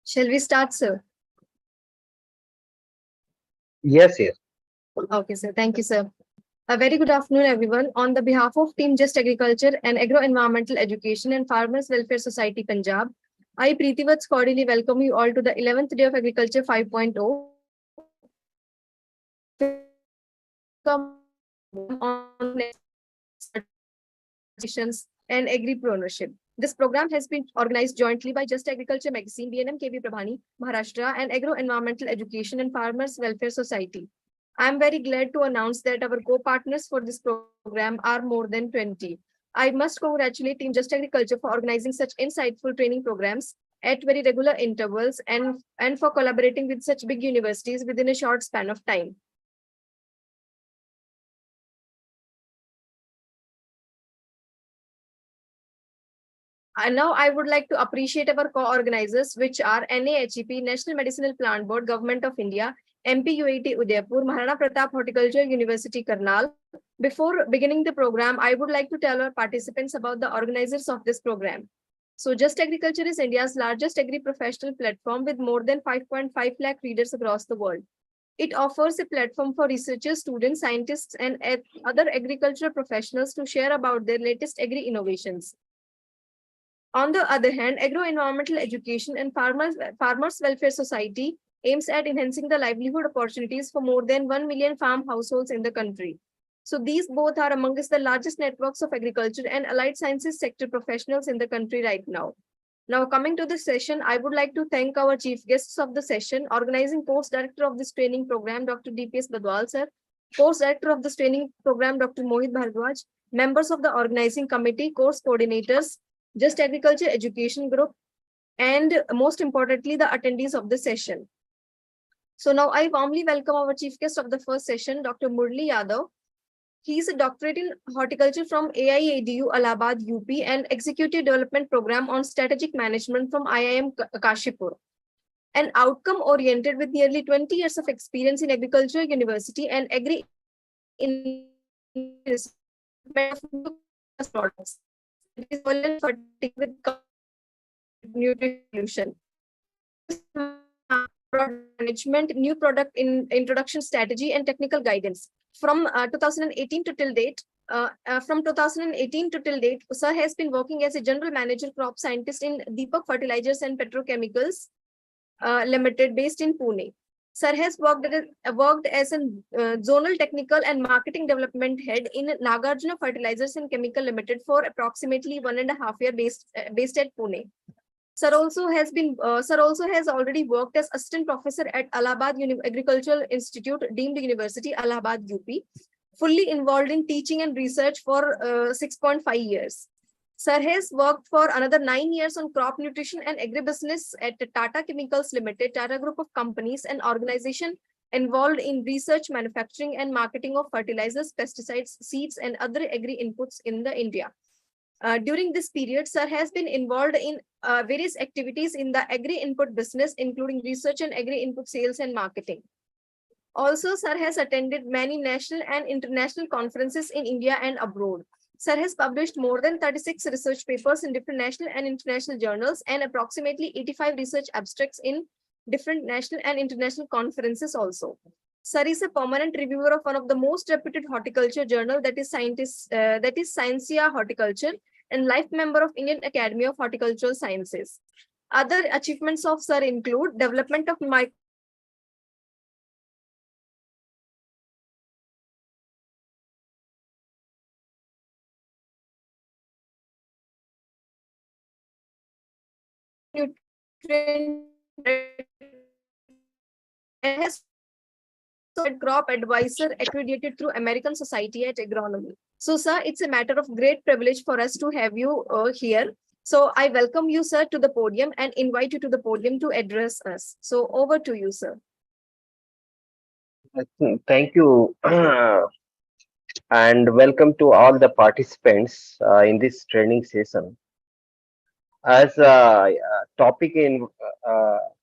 Shall we start, sir? Yes, yes. Okay, sir. Thank you, sir. A very good afternoon, everyone. On the behalf of Team Just Agriculture and Agro-Environmental Education and Farmers Welfare Society, Punjab, I, Preeti Vats, cordially welcome you all to the 11th day of Agriculture 5.0 on and agripreneurship. This program has been organized jointly by Just Agriculture Magazine, BNM KB Prabhani, Maharashtra, and Agro Environmental Education and Farmers Welfare Society. I am very glad to announce that our co-partners for this program are more than 20. I must congratulate Team Just Agriculture for organizing such insightful training programs at very regular intervals and for collaborating with such big universities within a short span of time. And now I would like to appreciate our co-organizers, which are NAHEP, National Medicinal Plant Board, Government of India, MPUIT Udaipur, Maharana Pratap Horticulture University, Karnal. Before beginning the program, I would like to tell our participants about the organizers of this program. So Just Agriculture is India's largest agri-professional platform with more than 5.5 lakh readers across the world. It offers a platform for researchers, students, scientists, and other agricultural professionals to share about their latest agri-innovations. On the other hand, Agro-Environmental Education and Farmers Welfare Society aims at enhancing the livelihood opportunities for more than 1 million farm households in the country. So these both are amongst the largest networks of agriculture and allied sciences sector professionals in the country right now. Now, coming to the session, I would like to thank our chief guests of the session, organizing course director of this training program, Dr. DPS Badwal sir, course director of this training program, Dr. Mohit Bhardwaj, members of the organizing committee, course coordinators, Just Agriculture Education Group, and most importantly, the attendees of the session. So now I warmly welcome our chief guest of the first session, Dr. Murli Yadav. He is a doctorate in horticulture from AIADU Allahabad, UP, and Executive Development Program on Strategic Management from IIM Kashipur. An outcome-oriented with nearly 20 years of experience in Agriculture University and Agri products. It is oil and fertility with nutrition. Management, new product in introduction strategy, and technical guidance. From 2018 to till date, Sir has been working as a general manager crop scientist in Deepak Fertilizers and Petrochemicals Limited, based in Pune. Sir has worked as a zonal technical and marketing development head in Nagarjuna Fertilizers and Chemical Limited for approximately 1.5 years, based at Pune. Sir also has already worked as assistant professor at Allahabad Agricultural Institute, deemed University, Allahabad, UP, fully involved in teaching and research for 6.5 years. Sir has worked for another 9 years on crop nutrition and agribusiness at Tata Chemicals Limited, Tata Group of companies, an organization involved in research, manufacturing, and marketing of fertilizers, pesticides, seeds, and other agri inputs in the India. During this period, Sir has been involved in various activities in the agri-input business, including research and agri-input sales and marketing. Also, Sir has attended many national and international conferences in India and abroad. Sir has published more than 36 research papers in different national and international journals and approximately 85 research abstracts in different national and international conferences also. Sir is a permanent reviewer of one of the most reputed horticulture journal, that is Scientia Horticulture, and life member of Indian Academy of Horticultural Sciences. Other achievements of Sir include development of nutrient and has crop advisor accredited through American Society at Agronomy. So, sir, it's a matter of great privilege for us to have you here. So I welcome you, sir, to the podium and invite you to the podium to address us. So over to you, sir. Thank you. And welcome to all the participants in this training session. As topic in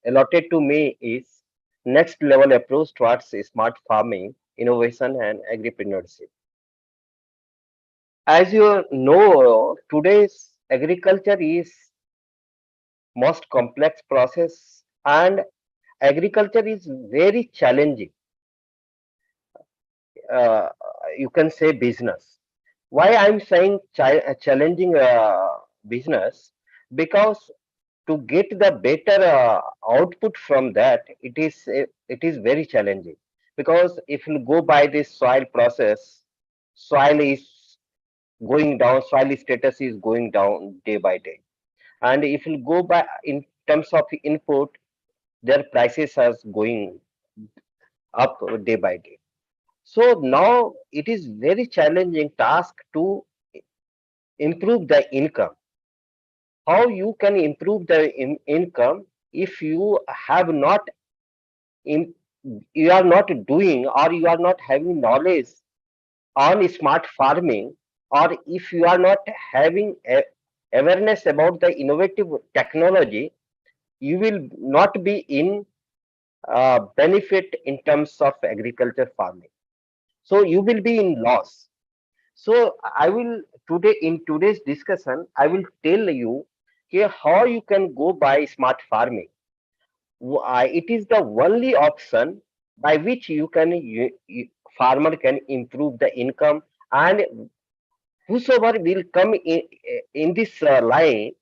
allotted to me is next level approach towards smart farming, innovation, and agripreneurship. As you know, today's agriculture is most complex process, and agriculture is very challenging. Uh, you can say business. Why I'm saying challenging business? Because to get the better output from that, it is very challenging. Because if you go by this soil process, soil is going down, soil status is going down day by day. And if you go by in terms of input, their prices are going up day by day. So now it is very challenging task to improve the income. How you can improve the income if you have not in, you are not doing, or you are not having knowledge on smart farming, or if you are not having awareness about the innovative technology, you will not be in benefit in terms of agriculture farming. So you will be in loss. So I will today in today's discussion, I will tell you okay, how you can go by smart farming. It is the only option by which farmer can improve the income, and whosoever will come in this line,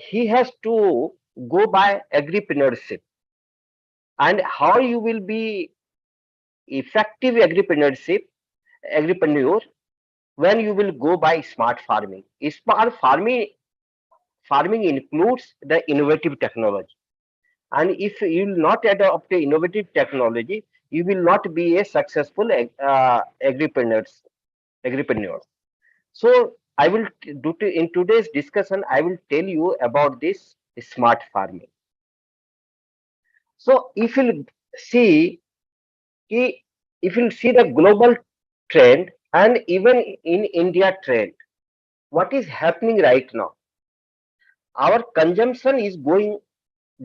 he has to go by agripreneurship, and how you will be effective agripreneur when you will go by smart farming. Smart farming includes the innovative technology, and if you will not adopt the innovative technology, you will not be a successful agripreneur. So I will in today's discussion, I will tell you about this smart farming. So see if you see the global trend and even in India trend, what is happening right now? Our consumption is going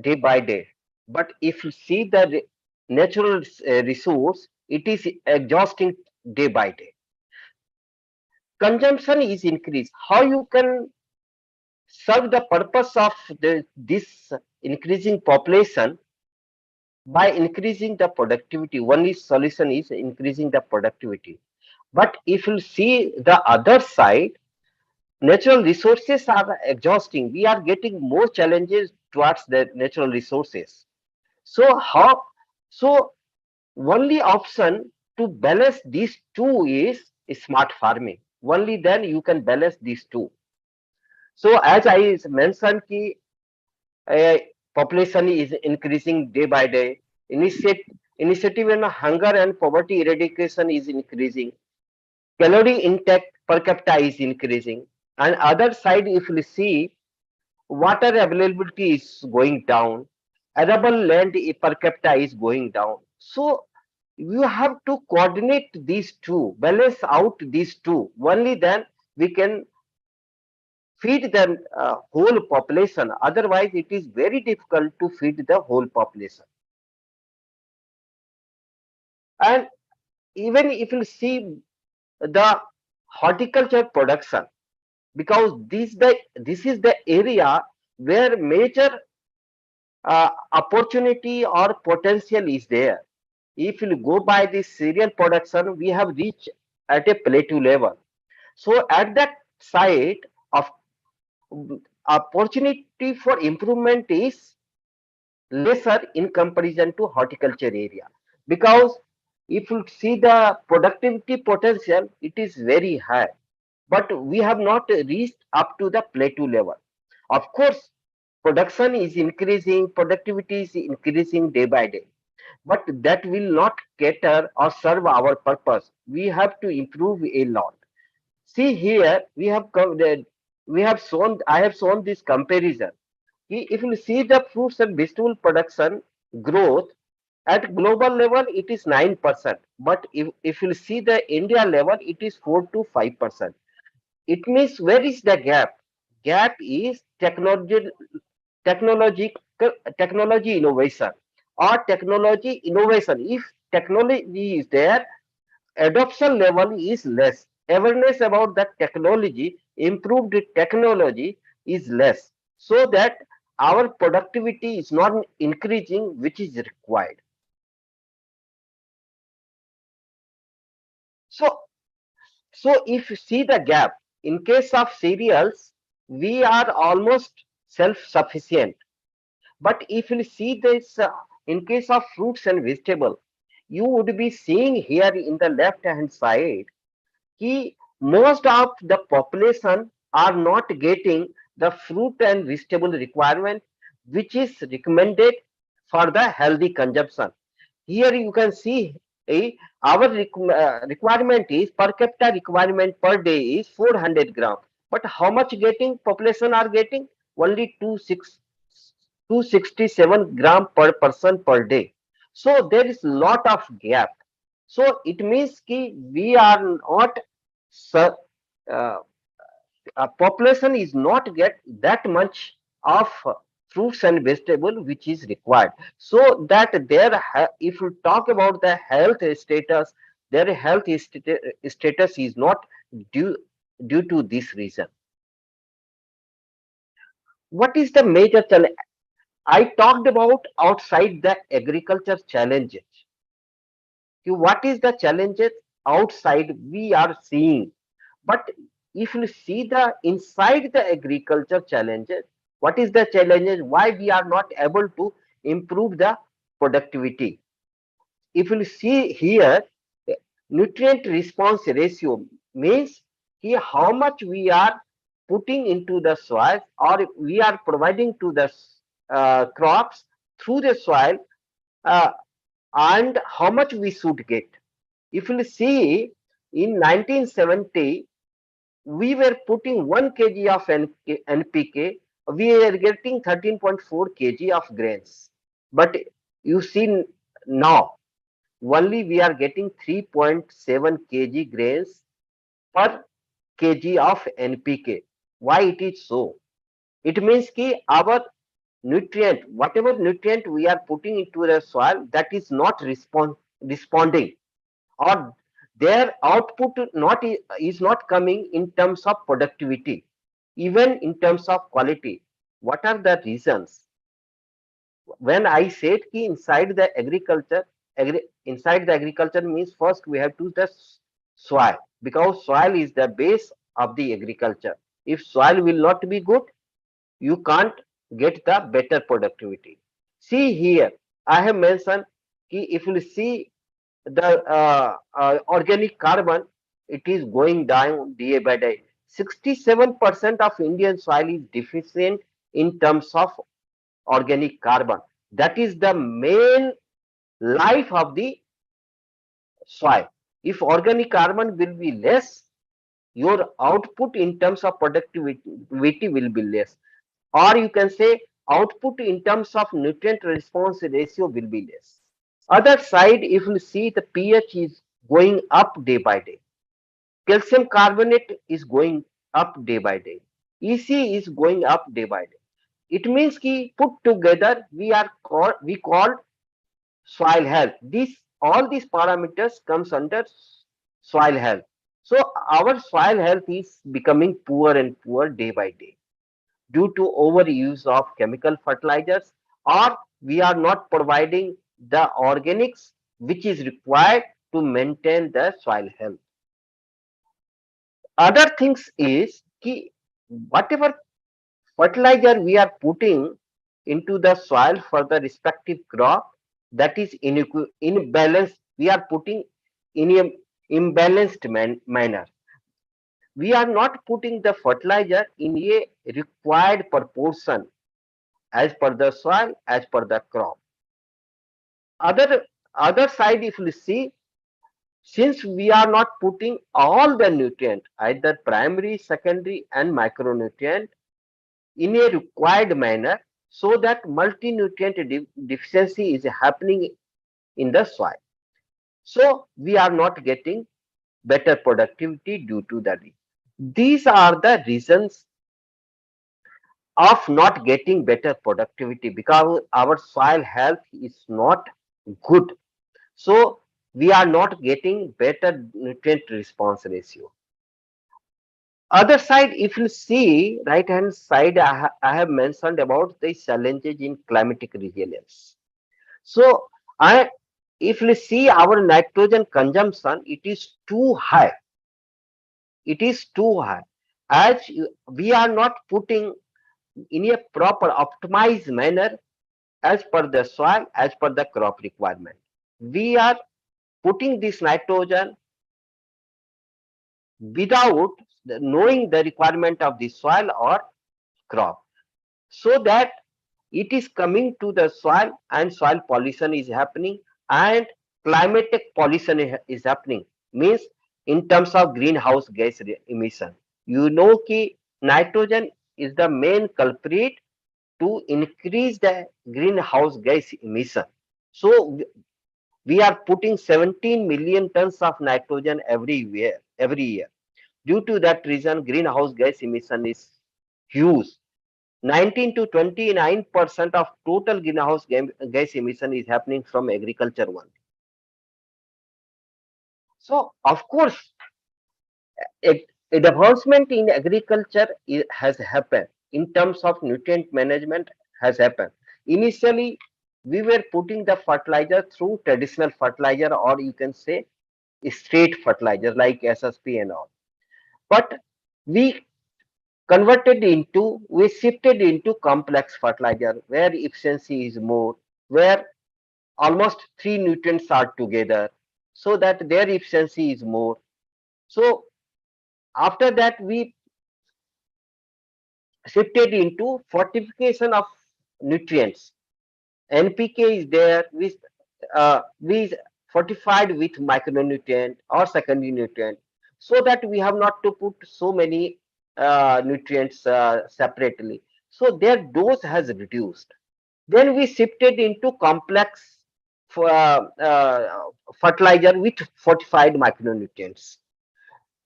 day by day, but if you see the natural resource, it is exhausting day by day. Consumption is increased. How you can serve the purpose of this increasing population? By increasing the productivity. Only solution is increasing the productivity. But if you see the other side, natural resources are exhausting. We are getting more challenges towards the natural resources. So how? So only option to balance these two is smart farming. Only then you can balance these two. So as I mentioned, uh, population is increasing day by day. Initiative in hunger and poverty eradication is increasing. Calorie intake per capita is increasing. And other side, if you see, water availability is going down. Arable land per capita is going down. So you have to coordinate these two, balance out these two. Only then we can feed the whole population. Otherwise, it is very difficult to feed the whole population. And even if you see the horticulture production, because this is the area where major opportunity or potential is there. If you go by the cereal production, we have reached at a plateau level. So at that side of opportunity for improvement is lesser in comparison to horticulture area, because if you see the productivity potential, it is very high, but we have not reached up to the plateau level. Of course, production is increasing, productivity is increasing day by day, but that will not cater or serve our purpose. We have to improve a lot. See here, we have shown, I have shown this comparison. If you see the fruits and vegetable production growth at global level, it is 9%. But if you see the India level, it is 4 to 5%. It means where is the gap? Gap is technology, technology innovation or technology innovation. If technology is there, adoption level is less. Awareness about that technology, improved technology, is less, so that our productivity is not increasing, which is required. So, so if you see the gap, in case of cereals, we are almost self-sufficient. But if you see this in case of fruits and vegetable, you would be seeing here in the left hand side कि most of the population are not getting the fruit and vegetable requirement which is recommended for the healthy consumption. Here you can see our requirement is per capita requirement per day is 400 gram. But how much getting population are getting? Only 267 gram per person per day. So there is lot of gap. So it means ki we are not su- uh, population is not get that much of fruits and vegetable which is required, so that if you talk about the health status, their health status is not due due to this reason. What is the major challenge? I talked about outside the agriculture challenges. What is the challenges outside we are seeing? But if you see the inside the agriculture challenges, what is the challenges? Why we are not able to improve the productivity? If you see here, nutrient response ratio means here how much we are putting into the soil or we are providing to the crops through the soil, uh, and how much we should get. If you see in 1970, we were putting 1 kg of NPK, we are getting 13.4 kg of grains. But you see now, only we are getting 3.7 kg grains per kg of NPK. Why it is so? It means ki our nutrient, whatever nutrient we are putting into the soil, that is not responding, or their output is not coming in terms of productivity, even in terms of quality. What are the reasons? When I said ki inside the agriculture, inside the agriculture means first we have to the soil, because soil is the base of the agriculture. If soil will not be good, you can't get the better productivity. See here, I have mentioned ki if you see the organic carbon, it is going down day by day. 67% of Indian soil is deficient in terms of organic carbon. That is the main life of the soil. If organic carbon will be less, your output in terms of productivity will be less. Or you can say output in terms of nutrient response ratio will be less. Other side, if you see the pH is going up day by day. Calcium carbonate is going up day by day. EC is going up day by day. It means ki put together we call soil health. This all these parameters comes under soil health. So our soil health is becoming poor and poor day by day due to overuse of chemical fertilizers, or we are not providing the organics which is required to maintain the soil health. Other things is ki whatever fertilizer we are putting into the soil for the respective crop, that is imbalanced. We are putting in a imbalanced manner. We are not putting the fertilizer in a required proportion as per the soil, as per the crop. Other side, if you see, since we are not putting all the nutrient, either primary, secondary, and micronutrient in a required manner, so that multi-nutrient deficiency is happening in the soil. So we are not getting better productivity due to that. These are the reasons of not getting better productivity, because our soil health is not good. So we are not getting better nutrient response ratio. Other side, if you see right hand side, I have mentioned about the challenges in climatic resilience. So I, if you see our nitrogen consumption, it is too high. It is too high. We are not putting in a proper optimized manner as per the soil, as per the crop requirement. We are putting this nitrogen without knowing the requirement of the soil or crop, so that it is coming to the soil and soil pollution is happening, and climatic pollution is happening, means in terms of greenhouse gas emission. You know ki nitrogen is the main culprit to increase the greenhouse gas emission. So we are putting 17 million tons of nitrogen every year. Due to that reason, greenhouse gas emission is huge. 19 to 29% of total greenhouse gas emission is happening from agriculture only. So, of course, a, advancement in agriculture has happened in terms of nutrient management has happened. Initially, we were putting the fertilizer through traditional fertilizer, or you can say straight fertilizer like SSP and all. But we we shifted into complex fertilizer where efficiency is more, where almost three nutrients are together, so that their efficiency is more. So after that, we shifted into fortification of nutrients. NPK is there, we fortified with micronutrient or secondary nutrient, so that we have not to put so many nutrients separately. So their dose has reduced. Then we shifted into complex fertilizer with fortified micronutrients.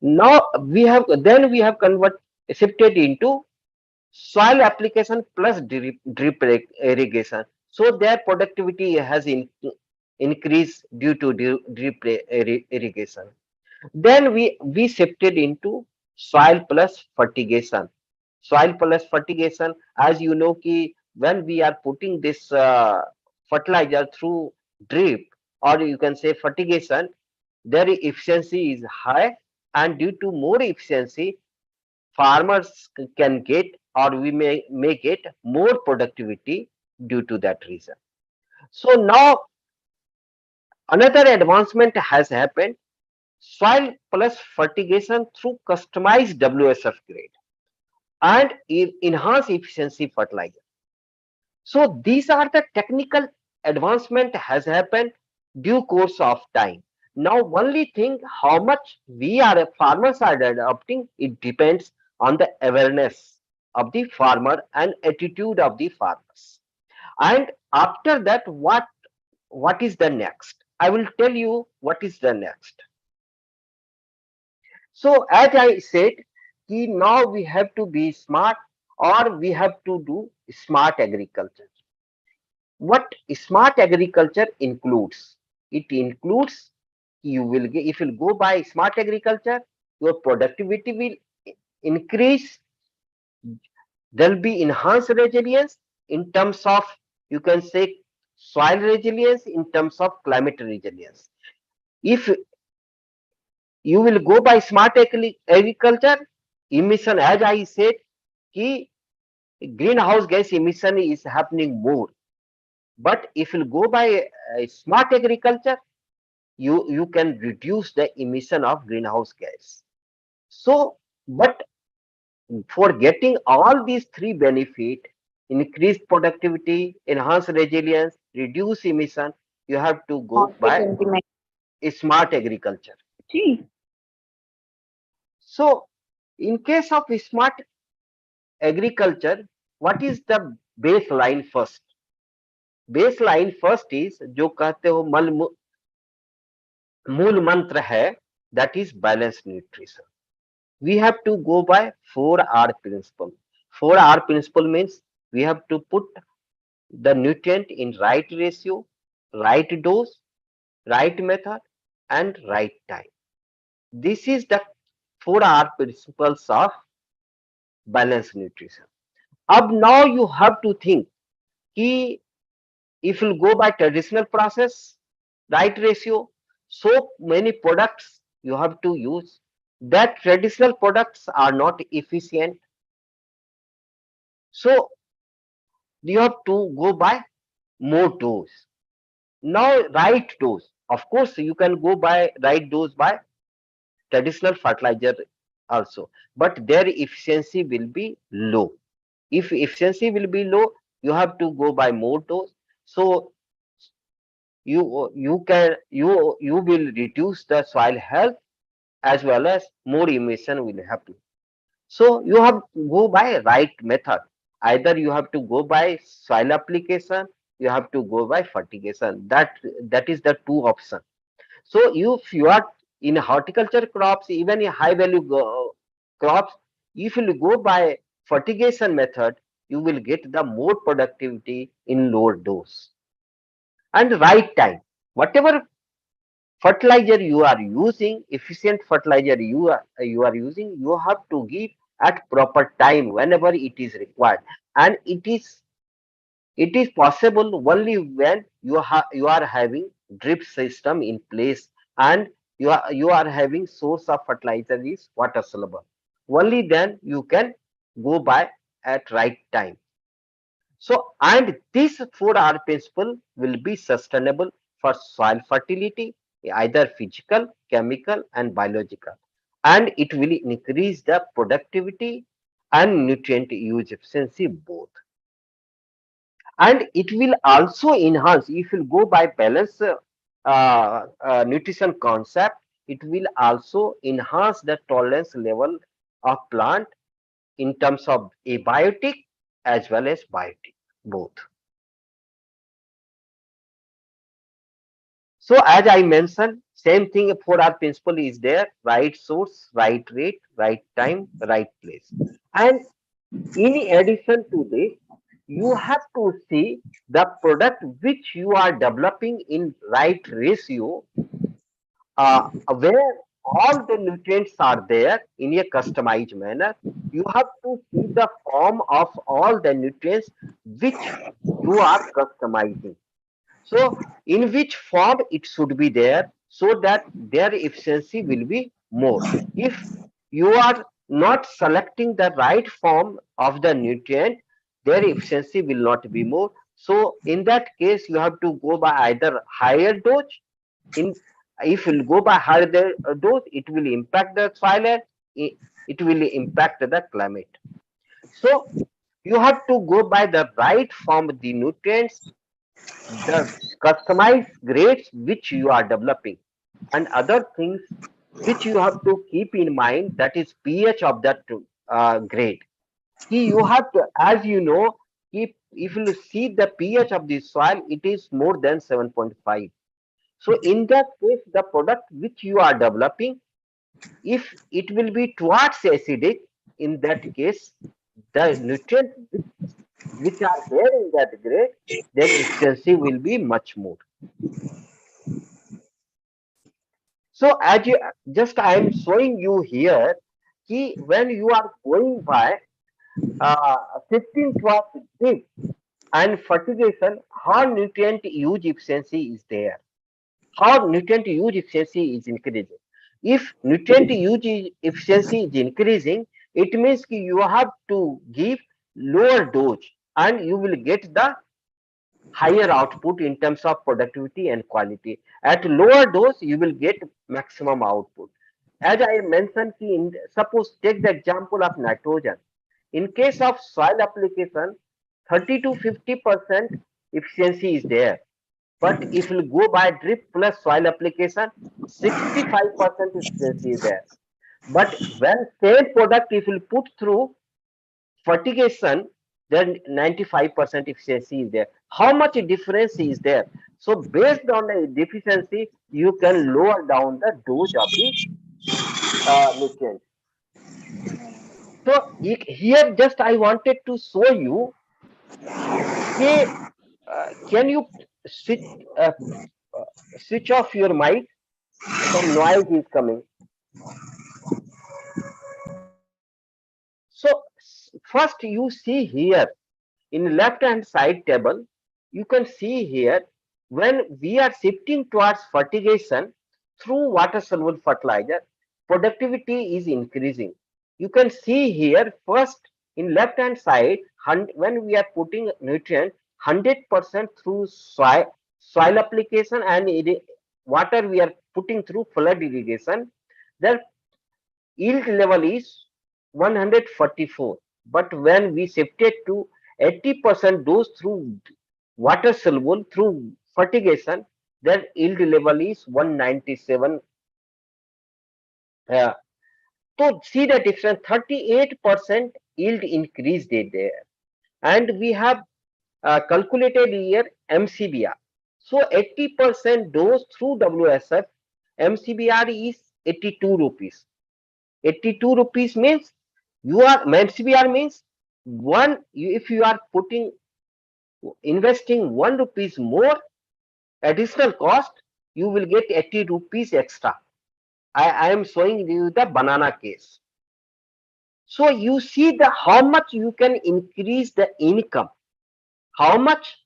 Now we have shifted into soil application plus drip irrigation. So their productivity has increased due to drip irrigation. Then we shifted into soil plus fertigation. Soil plus fertigation, as you know, ki when we are putting this fertilizer through drip, or you can say fertigation, their efficiency is high, and due to more efficiency, farmers can get, or we may get more productivity due to that reason. So now another advancement has happened: soil plus fertigation through customized WSF grade and enhanced efficiency fertilizer. So these are the technical advancement has happened due course of time. Now only thing how much we are farmers are adopting, it depends on the awareness of the farmer and attitude of the farmers. And after that, what is the next? I will tell you what is the next. So as I said, now we have to be smart, or we have to do smart agriculture. What smart agriculture includes? It includes, you will get, if you go by smart agriculture, your productivity will increase. There will be enhanced resilience in terms of, you can say, soil resilience, in terms of climate resilience. If you will go by smart agriculture, emission, as I said, ki greenhouse gas emission is happening more. But if you go by smart agriculture, you can reduce the emission of greenhouse gas. So, but for getting all these three benefit, increased productivity, enhance resilience, reduce emission, you have to go by smart agriculture. Ji So in case of smart agriculture, what is the baseline first? Baseline first is जो कहते हो मूल मंत्र है, that is balanced nutrition. We have to go by 4R principle. 4R principle means we have to put the nutrient in right ratio, right dose, right method, and right time. This is the 4R principles of balanced nutrition. Up now you have to think कि if you go by traditional process, right ratio, so many products you have to use. That traditional products are not efficient. So you have to go by more dose. Now right dose. Of course, you can go by right dose by traditional fertilizer also, but their efficiency will be low. If efficiency will be low, you have to go by more dose. So you will reduce the soil health as well as more emission will happen. So you have to go by right method. Either you have to go by soil application, you have to go by fertigation. That is the two option. So if you are in horticulture crops, even in high value crops, if you go by fertigation method, you will get the more productivity in lower dose and right time. Whatever fertilizer you are using, efficient fertilizer you are using, you have to give at proper time whenever it is required, and it is possible only when you are having drip system in place, and you are having source of fertilizer is water soluble. Only then you can go by at right time. So, and this 4R principle will be sustainable for soil fertility, either physical, chemical, and biological. And it will increase the productivity and nutrient use efficiency both. And it will also enhance, if you go by balance nutrition concept, it will also enhance the tolerance level of plant in terms of abiotic as well as biotic both. So as I mentioned, same thing for our principle is there: right source, right rate, right time, right place. And in addition to this, you have to see the product which you are developing in right ratio, where all the nutrients are there in a customized manner. You have to see the form of all the nutrients which you are customizing. So, in which form it should be there so that their efficiency will be more. If you are not selecting the right form of the nutrient, their efficiency will not be more. So, in that case, you have to go by either higher dose. In if you go by higher dose, it will impact the soil health, it will impact the climate. So, you have to go by the right form of the nutrients, the customized grades which you are developing, and other things which you have to keep in mind, that is pH of that grade. You have to, as you know, if you see the pH of the soil, it is more than 7.5. So in that case, the product which you are developing, if it will be towards acidic, in that case, the nutrients which are there in that grade, their efficiency will be much more. So as you just I am showing you here, when you are going by 15 watt drip and fertigation, how nutrient use efficiency is there, how nutrient use efficiency is increasing. If nutrient efficiency is increasing, it means you have to give lower dose and you will get the higher output in terms of productivity and quality. At lower dose, you will get maximum output. As I mentioned, suppose take the example of nitrogen. In case of soil application, 30 to 50% efficiency is there. But if you go by drip plus soil application, 65% efficiency is there. But when same product if you put through fertigation, then 95% efficiency is there. How much difference is there? So based on the deficiency, you can lower down the dose of the nutrient. So here just I wanted to show you, can you switch, uh, switch off your mic? Some noise is coming. First, you see here in left hand side table, you can see here when we are shifting towards fertigation through water soluble fertilizer, productivity is increasing. You can see here first in left hand side, when we are putting nutrient 100% through soil application and water we are putting through flood irrigation, the yield level is 144. But when we shifted to 80% dose through water soluble through fertigation, their yield level is 197. Uh, so see the difference, 38% yield increase there. And we have calculated here MCBR. So 80% dose through WSF, MCBR is 82 rupees. 82 rupees means you are MCBR means if you are investing 1 rupees more additional cost, you will get 80 rupees extra. I am showing you the banana case. So you see the how much you can increase the income. How much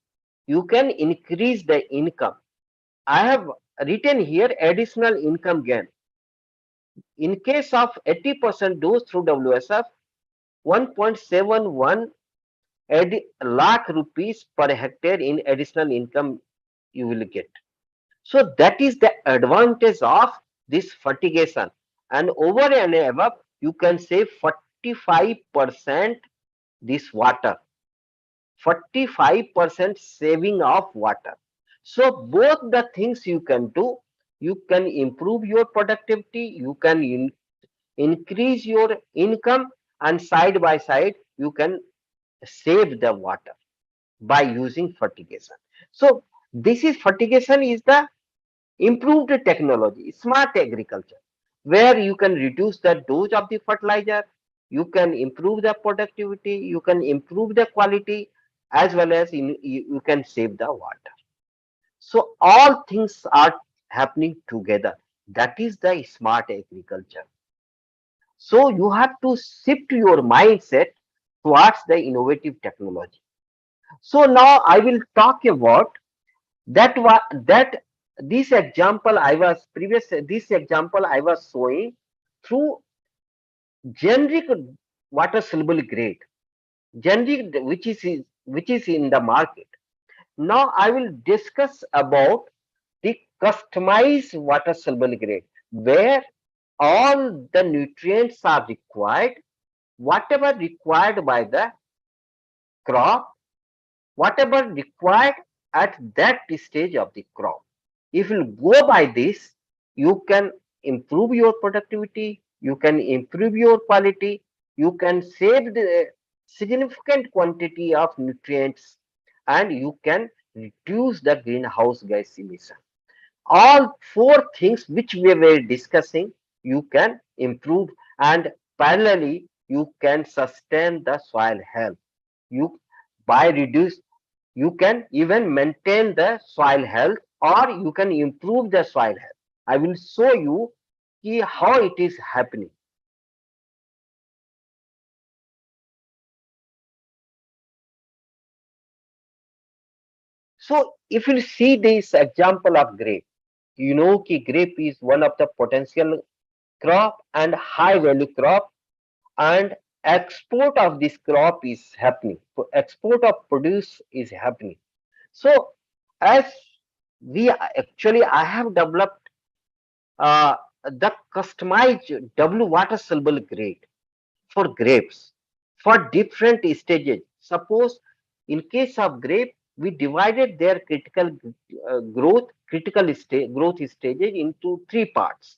you can increase the income. I have written here additional income gain. In case of 80% dose through WSF, 1.71 lakh rupees per hectare in additional income you will get. So that is the advantage of this fertigation. And over and above, you can save 45% this water. 45% saving of water. So both the things you can do, you can improve your productivity, you can increase your income, and side by side you can save the water by using fertigation. So this is fertigation is the improved technology, smart agriculture, where you can reduce the dose of the fertilizer, you can improve the productivity, you can improve the quality, as well as you can save the water. So all things are happening together. That is the smart agriculture. So you have to shift your mindset towards the innovative technology. So now I will talk about that this example I was showing through generic water soluble grade, generic which is in the market. Now I will discuss about the customized water soluble grade, where all the nutrients are required, whatever required by the crop, whatever required at that stage of the crop. If you go by this, you can improve your productivity, you can improve your quality, you can save the significant quantity of nutrients, and you can reduce the greenhouse gas emission. All four things which we were discussing, you can improve, and parallelly you can sustain the soil health. You by reduce you can even maintain the soil health, or you can improve the soil health. I will show you how it is happening. So if you see this example of grape, you know ki grape is one of the potential crop and high value crop, and export of this crop is happening. Export of produce is happening. So as I have developed the customized W water soluble grade for grapes for different stages. Suppose in case of grape, we divided their growth stages into three parts.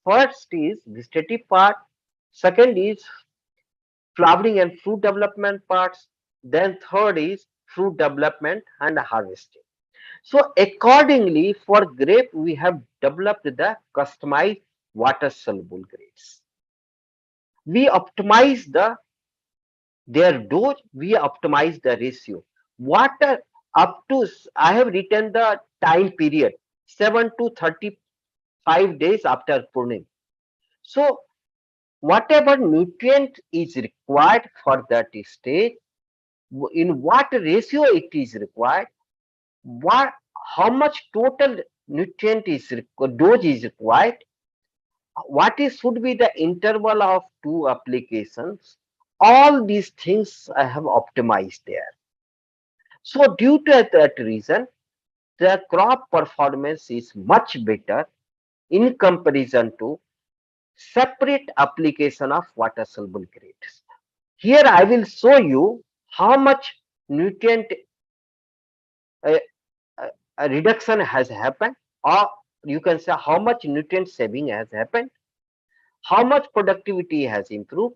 First is vegetative part, second is flowering and fruit development parts, then third is fruit development and harvesting. So accordingly, for grape, we have developed the customized water soluble grades. We optimize their dose, we optimize the ratio. Water up to, I have written the time period, 7 to 35 days after pruning. So Whatever nutrient is required for that stage, in what ratio it is required, what how much total nutrient is dose is required, what is should be the interval of two applications. All these things I have optimized there. So due to that reason, the crop performance is much better in comparison to separate application of water soluble grades. Here I will show you how much nutrient uh, reduction has happened, or you can say how much nutrient saving has happened, how much productivity has improved,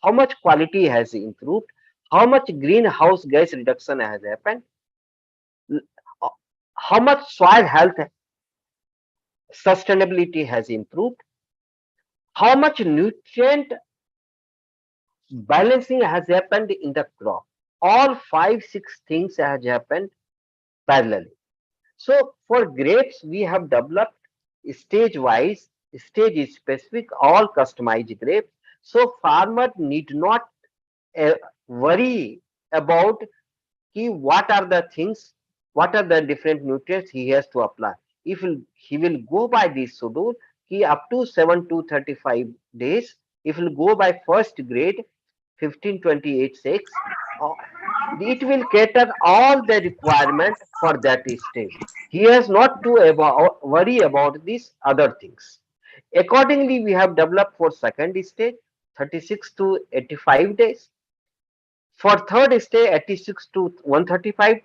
how much quality has improved, how much greenhouse gas reduction has happened, uh, how much soil health sustainability has improved, how much nutrient balancing has happened in the crop. All five, six things has happened parallelly. So for grapes, we have developed stage wise, stage specific, all customized grapes. So farmer need not uh, worry about what are the things, what are the different nutrients he has to apply. If he will go by this schedule, he up to 7 to 35 days, if he will go by first grade 1528/6, uh, it will cater all the requirement for that stage. He has not to worry about these other things. Accordingly, we have developed for second stage 36 to 85 days. For third stage 86 to 135,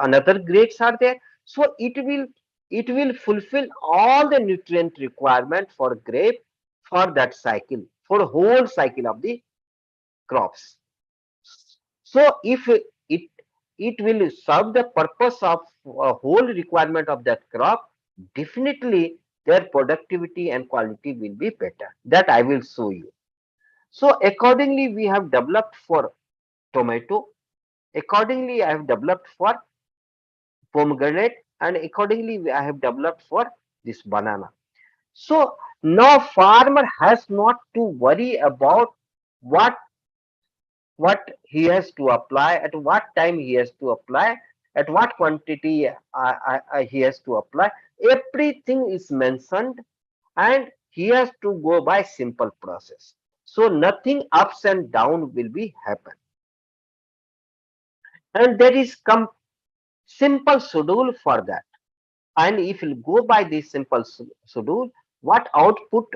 another grades are there. So it will fulfill all the nutrient requirement for grape for that cycle, for whole cycle of the crops. So if it will serve the purpose of whole requirement of that crop, definitely their productivity and quality will be better. That I will show you. So accordingly, we have developed for tomato. Accordingly, I have developed for pomegranate, and accordingly, I have developed for this banana. So now farmer has not to worry about what what he has to apply, at what time he has to apply, at what quantity he has to apply. Everything is mentioned, and he has to go by simple process. So nothing ups and down will be happen. And there is simple schedule for that. And if you go by this simple schedule, what output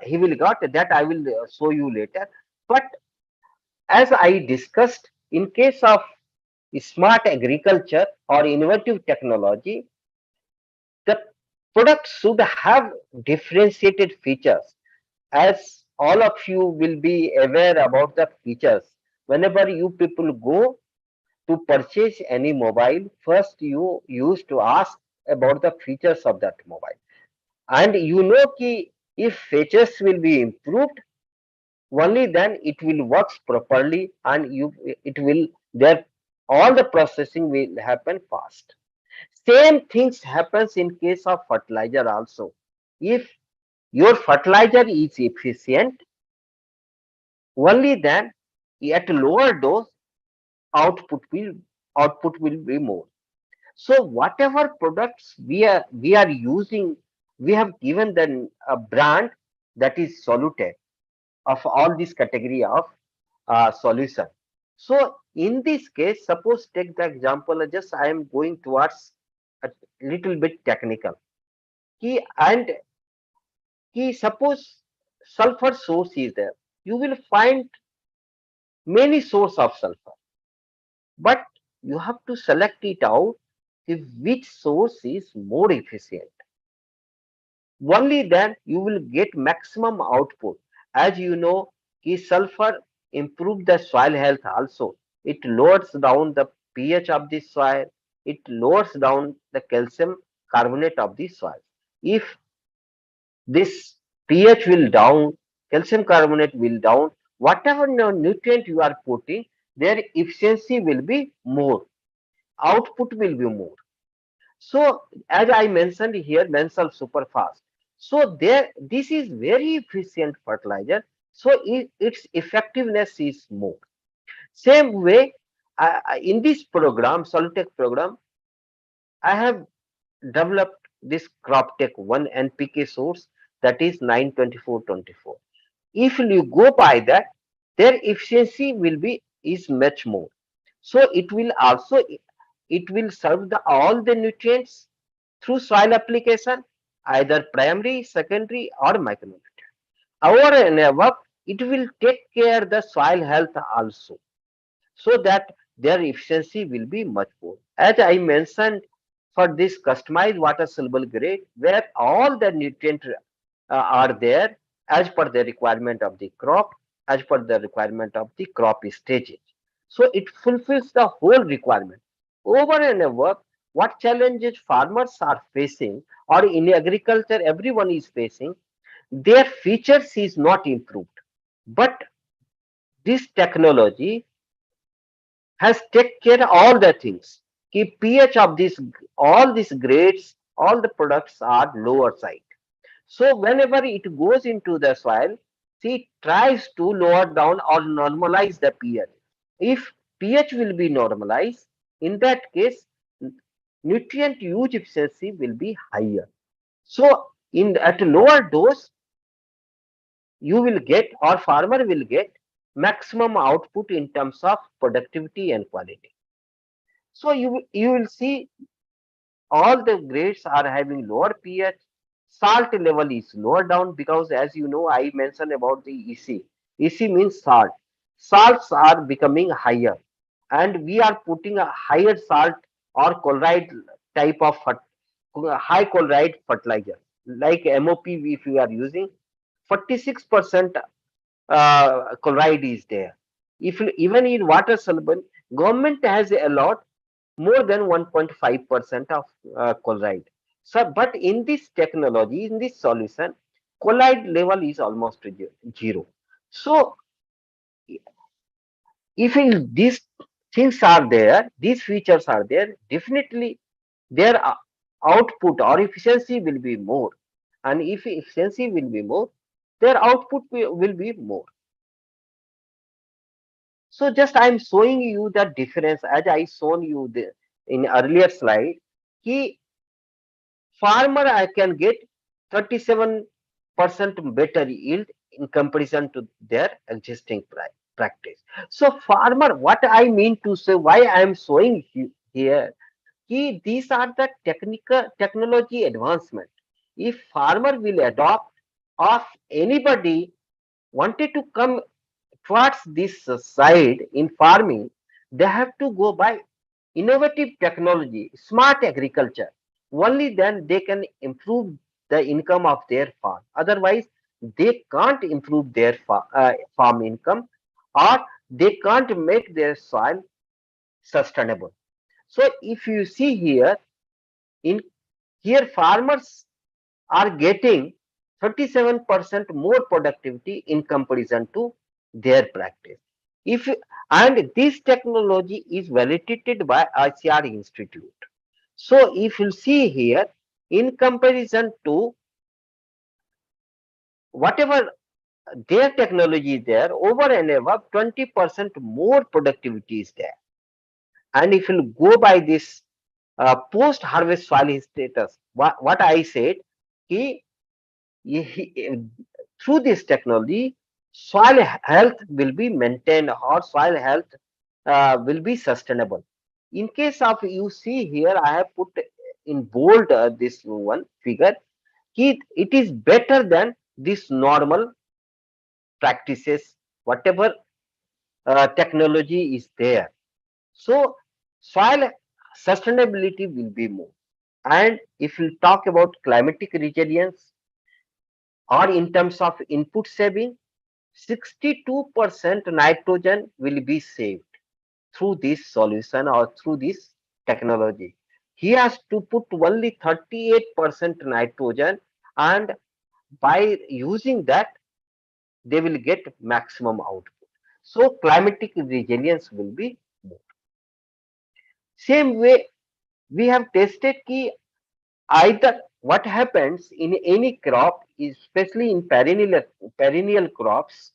he will got, that I will show you later. But as I discussed, in case of smart agriculture or innovative technology, the product should have differentiated features. As all of you will be aware about the features, whenever you people go to purchase any mobile, first you used to ask about the features of that mobile. And you know ki if features will be improved, only then it will works properly, and it will there all the processing will happen fast. Same things happens in case of fertilizer also. If your fertilizer is efficient, only then at lower dose output will be more. So whatever products we are using, we have given them a brand that is soluted of all this category of solution. So in this case, suppose take the example, just I am going towards a little bit technical. And suppose sulfur source is there. You will find many source of sulfur, but you have to select it out if which source is more efficient. Only then you will get maximum output. As you know, sulfur improve the soil health also. It lowers down the pH of the soil. It lowers down the calcium carbonate of the soil. If this pH will down, calcium carbonate will down, whatever nutrient you are putting, their efficiency will be more, output will be more. So as I mentioned here, mensal super fast. So there, this is very efficient fertilizer. So its effectiveness is more. Same way, in this program, Solitech program, I have developed this CropTech 1 NPK source, that is 92424. If you go by that, their efficiency will be is much more. So it will serve all the nutrients through soil application, either primary, secondary, or micronutrient. Over and above, it will take care the soil health also, so that their efficiency will be much more. As I mentioned, for this customized water soluble grade, where all the nutrients are there as per the requirement of the crop, as per the requirement of the crop stages. So it fulfills the whole requirement. Over and above, what challenges farmers are facing, or in agriculture everyone is facing, their features is not improved. But this technology has take care all the things. Keep pH of this, all these grades, all the products are lower side. So whenever it goes into the soil, see, it tries to lower down or normalize the pH. If pH will be normalized, in that case, nutrient use efficiency will be higher. So in at lower dose, you will get, or farmer will get, maximum output in terms of productivity and quality. So you will see all the grades are having lower pH. Salt level is lower down because, as you know, I mentioned about the EC. EC means salt. Salts are becoming higher, and we are putting a higher salt or chloride type of high chloride fertilizer like MOP. If you are using 46% chloride is there. If even in water soluble, government has allowed more than 1.5% of chloride. So, but in this technology, in this solution, chloride level is almost zero. So, if these things are there, these features are there, definitely their output or efficiency will be more. And if efficiency will be more, their output will be more. So just I am showing you the difference as I shown you in earlier slide. Ki farmer I can get 37% better yield in comparison to their existing practice. So farmer, what I mean to say, why I am showing here, ki these are the technology advancement. If farmer will adopt, or anybody wanted to come towards this side in farming, they have to go by innovative technology, smart agriculture. Only then they can improve the income of their farm. Otherwise, they can't improve their farm income, or they can't make their soil sustainable. So if you see here, in here farmers are getting 37% more productivity in comparison to their practice. If and this technology is validated by ICR Institute. So if you see here, in comparison to whatever their technology is there, over and above 20% more productivity is there. And if you go by this post-harvest soil status, what I said, he, through this technology, soil health will be maintained, or soil health will be sustainable. In case of, you see here, I have put in bold this one figure. It is better than this normal practices, whatever technology is there. So soil sustainability will be more. And if you talk about climatic resilience, or in terms of input saving, 62% nitrogen will be saved through this solution or through this technology. He has to put only 38% nitrogen, and by using that, they will get maximum output. So climatic resilience will be more. Same way, we have tested ki either what happens in any crop, especially in perennial crops,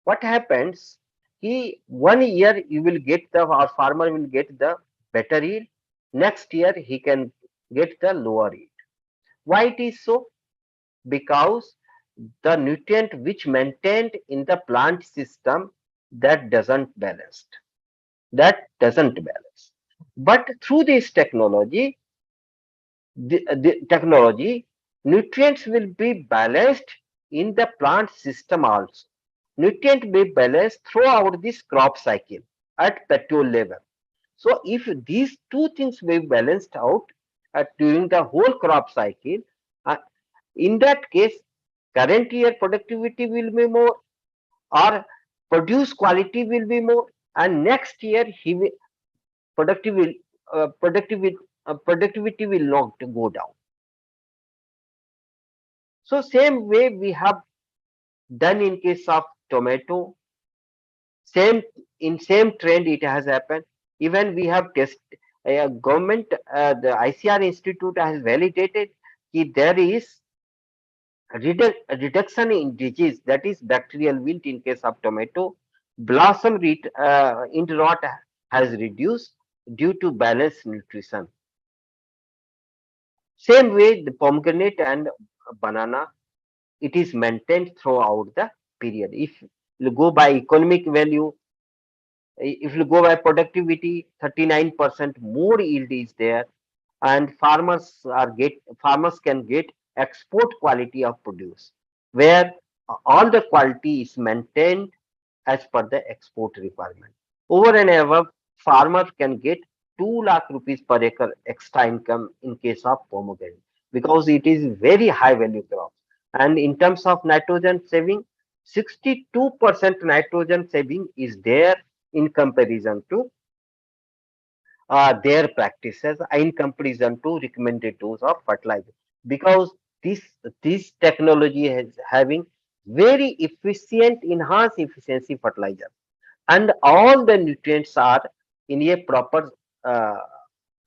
what happens? He 1 year you will get the our farmer will get the better yield. Next year he can get the lower yield. Why it is so? Because the nutrient which maintained in the plant system, that doesn't balance. That doesn't balance. But through this technology, the technology, nutrients will be balanced in the plant system also. Nutrient will be balanced throughout this crop cycle at petrol level. So if these two things will be balanced out during the whole crop cycle, uh, in that case, current year productivity will be more, or produce quality will be more, and next year he will productive will productivity productivity will not go down. So same way we have done in case of tomato, same in same trend it has happened. Even we have test government, the ICR Institute has validated that there is reduction in disease, that is bacterial wilt in case of tomato. Blossom in rot has reduced due to balanced nutrition. Same way the pomegranate and banana, it is maintained throughout the period. If you go by economic value, if you go by productivity, 39% more yield is there, and farmers can get export quality of produce, where all the quality is maintained as per the export requirement. Over and above, farmer can get 2 lakh rupees per acre extra income in case of pomegranate, because it is very high value crop. And in terms of nitrogen saving, 62% nitrogen saving is there in comparison to their practices, in comparison to recommended dose of fertilizer, because this this technology is having very efficient enhanced efficiency fertilizer, and all the nutrients are in a uh,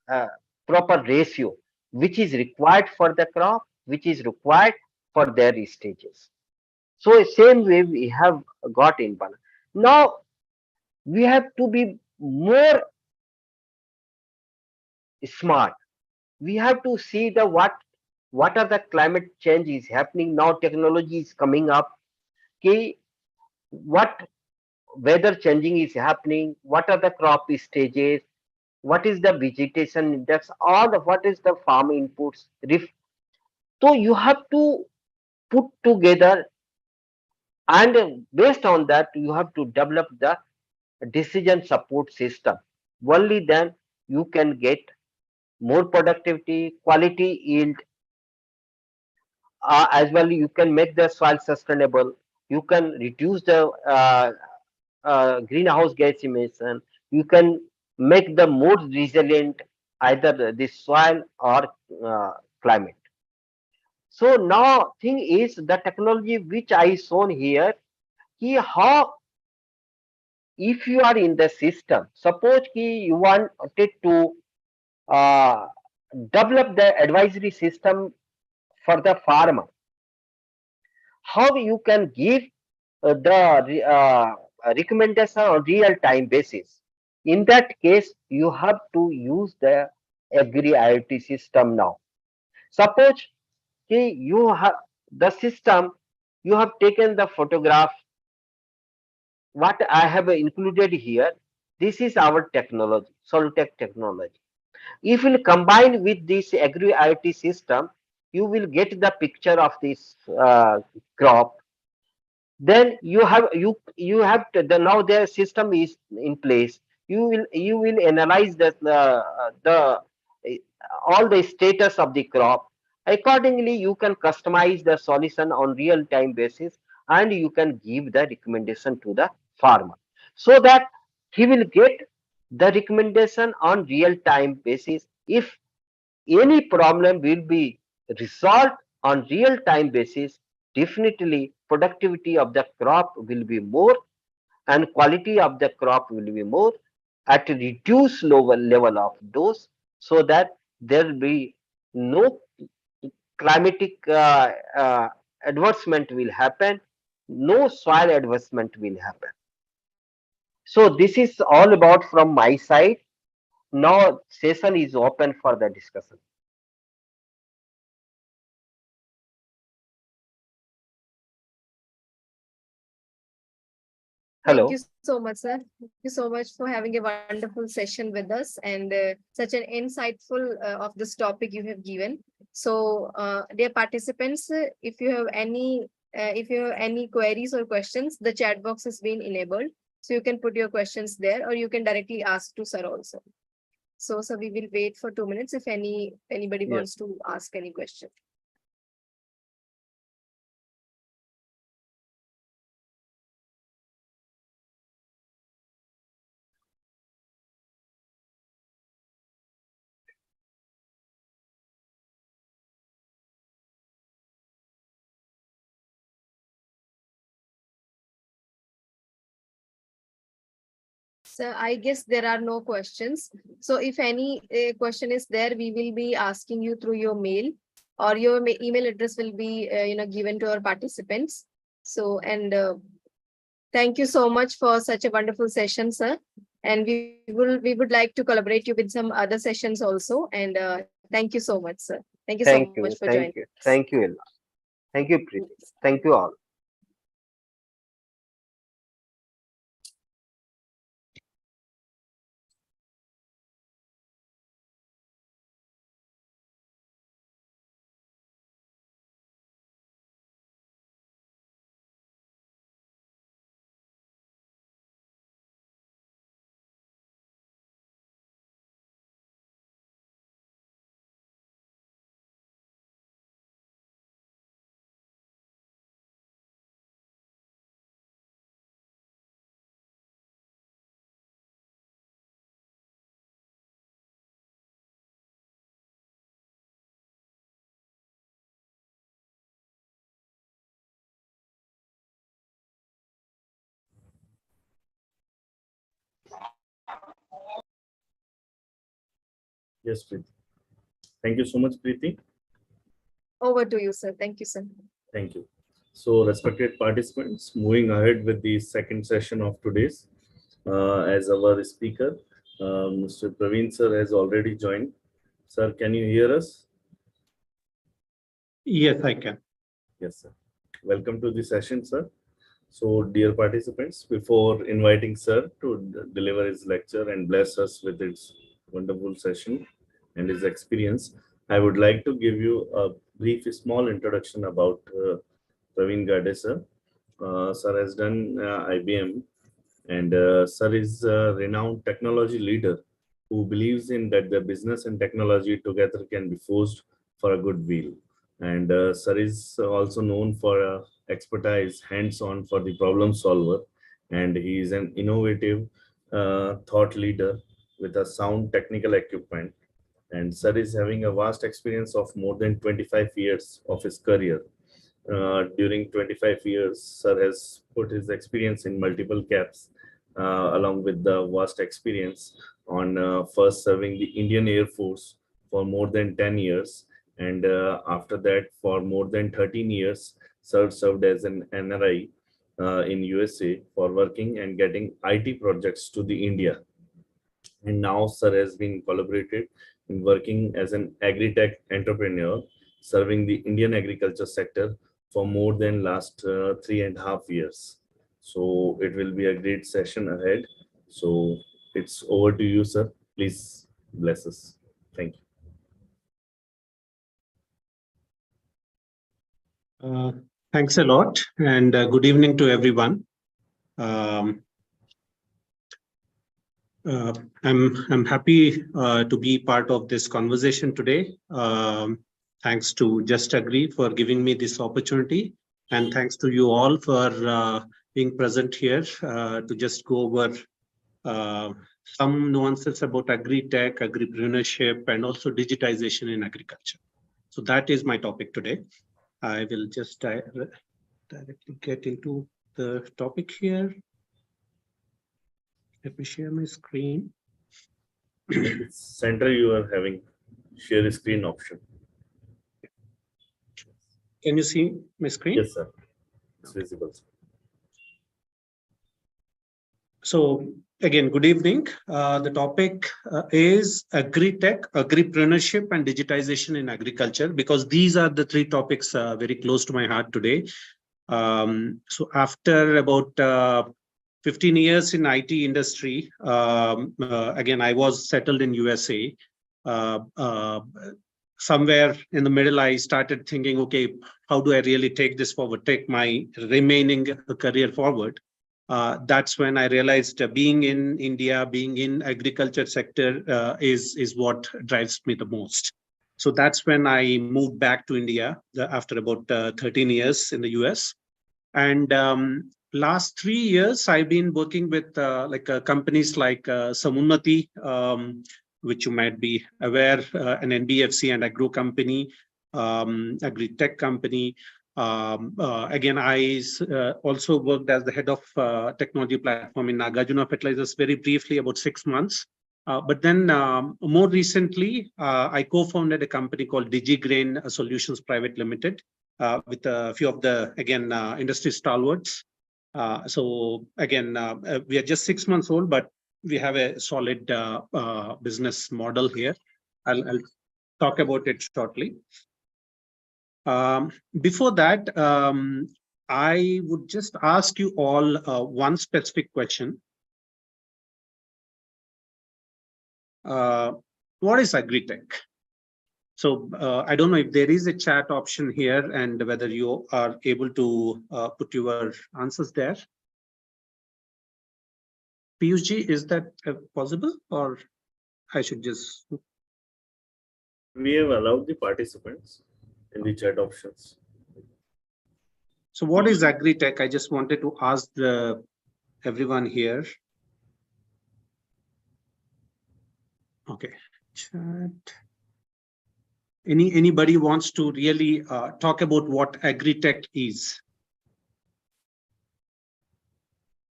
uh, proper ratio which is required for the crop, which is required for their stages. So same way we have got in banana. Now we have to be more smart. We have to see the what are the climate change is happening now. Technology is coming up. Okay, what weather changing is happening, what are the crop stages, what is the vegetation index, all the what is the farm inputs. So you have to put together, and based on that you have to develop the decision support system. Only then you can get more productivity, quality yield, as well you can make the soil sustainable, you can reduce the greenhouse gas emission, you can make the more resilient either the soil or uh, climate. So now thing is the technology which I shown here, how if you are in the system, suppose you wanted to uh, develop the advisory system for the farmer, how you can give the recommendation on real time basis. In that case, you have to use the Agri IoT system now. Suppose you have the system, you have taken the photograph, what I have included here. This is our technology, Soltech technology. If you combine with this Agri IoT system, you will get the picture of this crop. Then you have to, the now their system is in place. You will analyze the all the status of the crop. Accordingly you can customize the solution on real time basis, and you can give the recommendation to the farmer, so that he will get the recommendation on real time basis. If any problem will be resolved on real time basis, definitely productivity of the crop will be more, and quality of the crop will be more at a reduced level of dose, so that there will be no climatic advancement will happen, no soil advancement will happen. So this is all about from my side. Now session is open for the discussion. Thank you Hello. so much, sir. Thank you so much for having a wonderful session with us and such an insightful of this topic you have given. So, dear participants, if you have any queries or questions, the chat box has been enabled, so you can put your questions there, or you can directly ask to sir also. So, sir, we will wait for 2 minutes if anybody Yes. wants to ask any question. So I guess there are no questions. So if any question is there, we will be asking you through your mail, or your email address will be given to our participants. So thank you so much for such a wonderful session, sir. And we would like to collaborate you with some other sessions also. And thank you so much, sir. Thank you so Thank much for you. joining Thank us. you. Thank you, Ella. Thank you, Preeti. Thank you all. Yes, Preeti. Thank you so much, Preeti. Over to you, sir. Thank you, sir. Thank you. So, respected participants, moving ahead with the second session of today's, as our speaker, Mr. Praveen sir has already joined. Sir, can you hear us? Yes, I can. Yes, sir. Welcome to the session, sir. So, dear participants, before inviting sir to deliver his lecture and bless us with its wonderful session and his experience, I would like to give you a brief, small introduction about Praveen Gade, sir. Sir has done IBM, and sir is a renowned technology leader who believes in that the business and technology together can be forged for a good will. And sir is also known for expertise, hands-on for the problem solver, and he is an innovative thought leader with a sound technical equipment. And sir is having a vast experience of more than 25 years of his career. During 25 years, sir has put his experience in multiple caps, along with the vast experience on first serving the Indian Air Force for more than 10 years. And after that, for more than 13 years, sir served as an NRI in USA for working and getting IT projects to the India. And now sir has been collaborated in working as an agri-tech entrepreneur, serving the Indian agriculture sector for more than last 3.5 years. So it will be a great session ahead. So it's over to you, sir. Please bless us. Thank you. Thanks a lot, and good evening to everyone. Um, I'm happy to be part of this conversation today. Thanks to Just Agree for giving me this opportunity, and thanks to you all for being present here to just go over some nuances about agri-tech, agripreneurship, and also digitization in agriculture. So that is my topic today. I will just directly get into the topic here. Let me share my screen. Center, you are having share screen option. Can you see my screen? Yes, sir. It's visible. So again, good evening. The topic is AgriTech, agripreneurship and digitization in agriculture, because these are the three topics very close to my heart today. So after about 15 years in IT industry, again, I was settled in USA. Somewhere in the middle, I started thinking, okay, how do I really take this forward, take my remaining career forward? That's when I realized being in India, being in agriculture sector is what drives me the most. So that's when I moved back to India after about 13 years in the US. And last 3 years, I've been working with companies like Samunnati, which you might be aware, an NBFC and agro company, agri-tech company. Again, I also worked as the head of technology platform in Nagarjuna Fertilizers very briefly, about 6 months. But then more recently, I co-founded a company called DigiGrain Solutions Private Limited with a few of the, again, industry stalwarts. So again, we are just 6 months old, but we have a solid business model here. I'll talk about it shortly. Before that, I would just ask you all one specific question. What is AgriTech? So I don't know if there is a chat option here and whether you are able to put your answers there. Piyushji, is that possible, or I should just? We have allowed the participants in the chat options. So what is AgriTech? I just wanted to ask everyone here. Okay, chat. Anybody wants to really talk about what AgriTech is?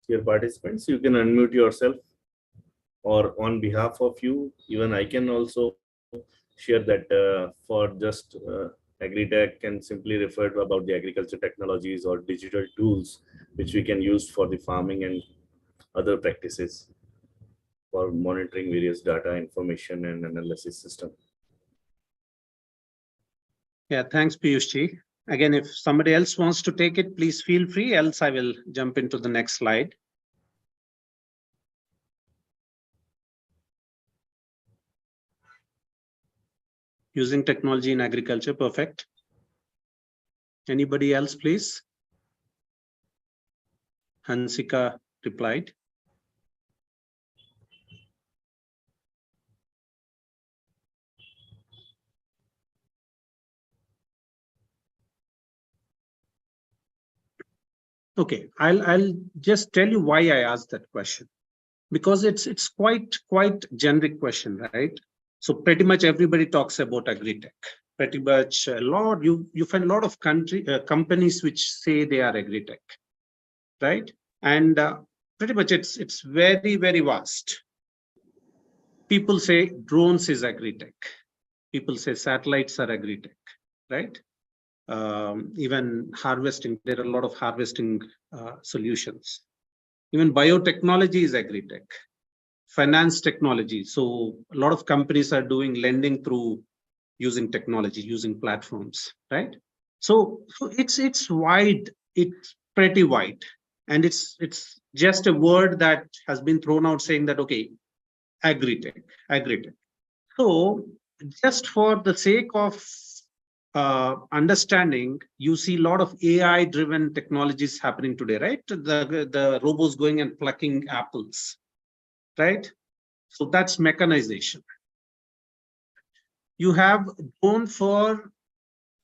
Dear participants, you can unmute yourself, or on behalf of you, even I can also share that for just AgriTech can simply refer to about the agriculture technologies or digital tools which we can use for the farming and other practices for monitoring various data, information and analysis system. Yeah, thanks, Piyushji. Again, if somebody else wants to take it, please feel free, else I will jump into the next slide. Using technology in agriculture, perfect. Anybody else, please? Hansika replied. Okay, I'll just tell you why I asked that question, because it's quite generic question, right? So pretty much everybody talks about AgriTech. Pretty much a lot, you find a lot of companies which say they are AgriTech, right? And pretty much it's very vast. People say drones is AgriTech. People say satellites are AgriTech, right? Even harvesting, there are a lot of harvesting solutions. Even biotechnology is AgriTech. Finance technology. So a lot of companies are doing lending through using technology, using platforms, right? So it's wide, it's pretty wide. And it's just a word that has been thrown out saying that, okay, AgriTech. So just for the sake of understanding, you see a lot of AI driven technologies happening today, right? The robots going and plucking apples, right? So that's mechanization. You have drone for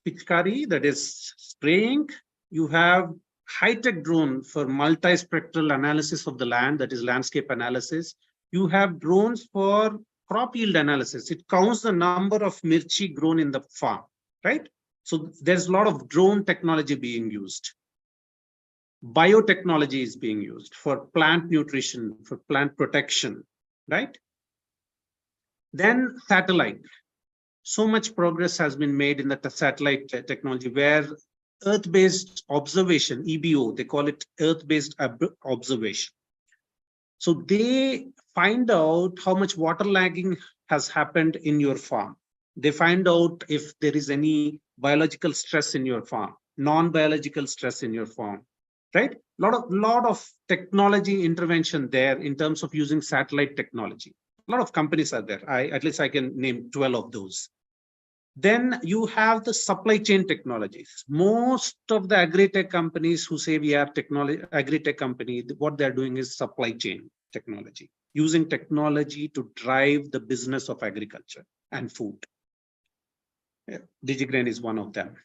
pichkari, that is spraying. You have high-tech drone for multispectral analysis of the land, that is landscape analysis. You have drones for crop yield analysis. It counts the number of mirchi grown in the farm, right? So there's a lot of drone technology being used. Biotechnology is being used for plant nutrition, for plant protection, right? Then satellite. So much progress has been made in the satellite technology, where earth-based observation, EBO, they call it earth-based observation. So they find out how much waterlogging has happened in your farm. They find out if there is any biological stress in your farm, non-biological stress in your farm, right? Lot of technology intervention there in terms of using satellite technology. A lot of companies are there. At least I can name 12 of those. Then you have the supply chain technologies. Most of the agri-tech companies who say we are agri-tech company, what they're doing is supply chain technology, using technology to drive the business of agriculture and food. Yeah, DigiGrain is one of them.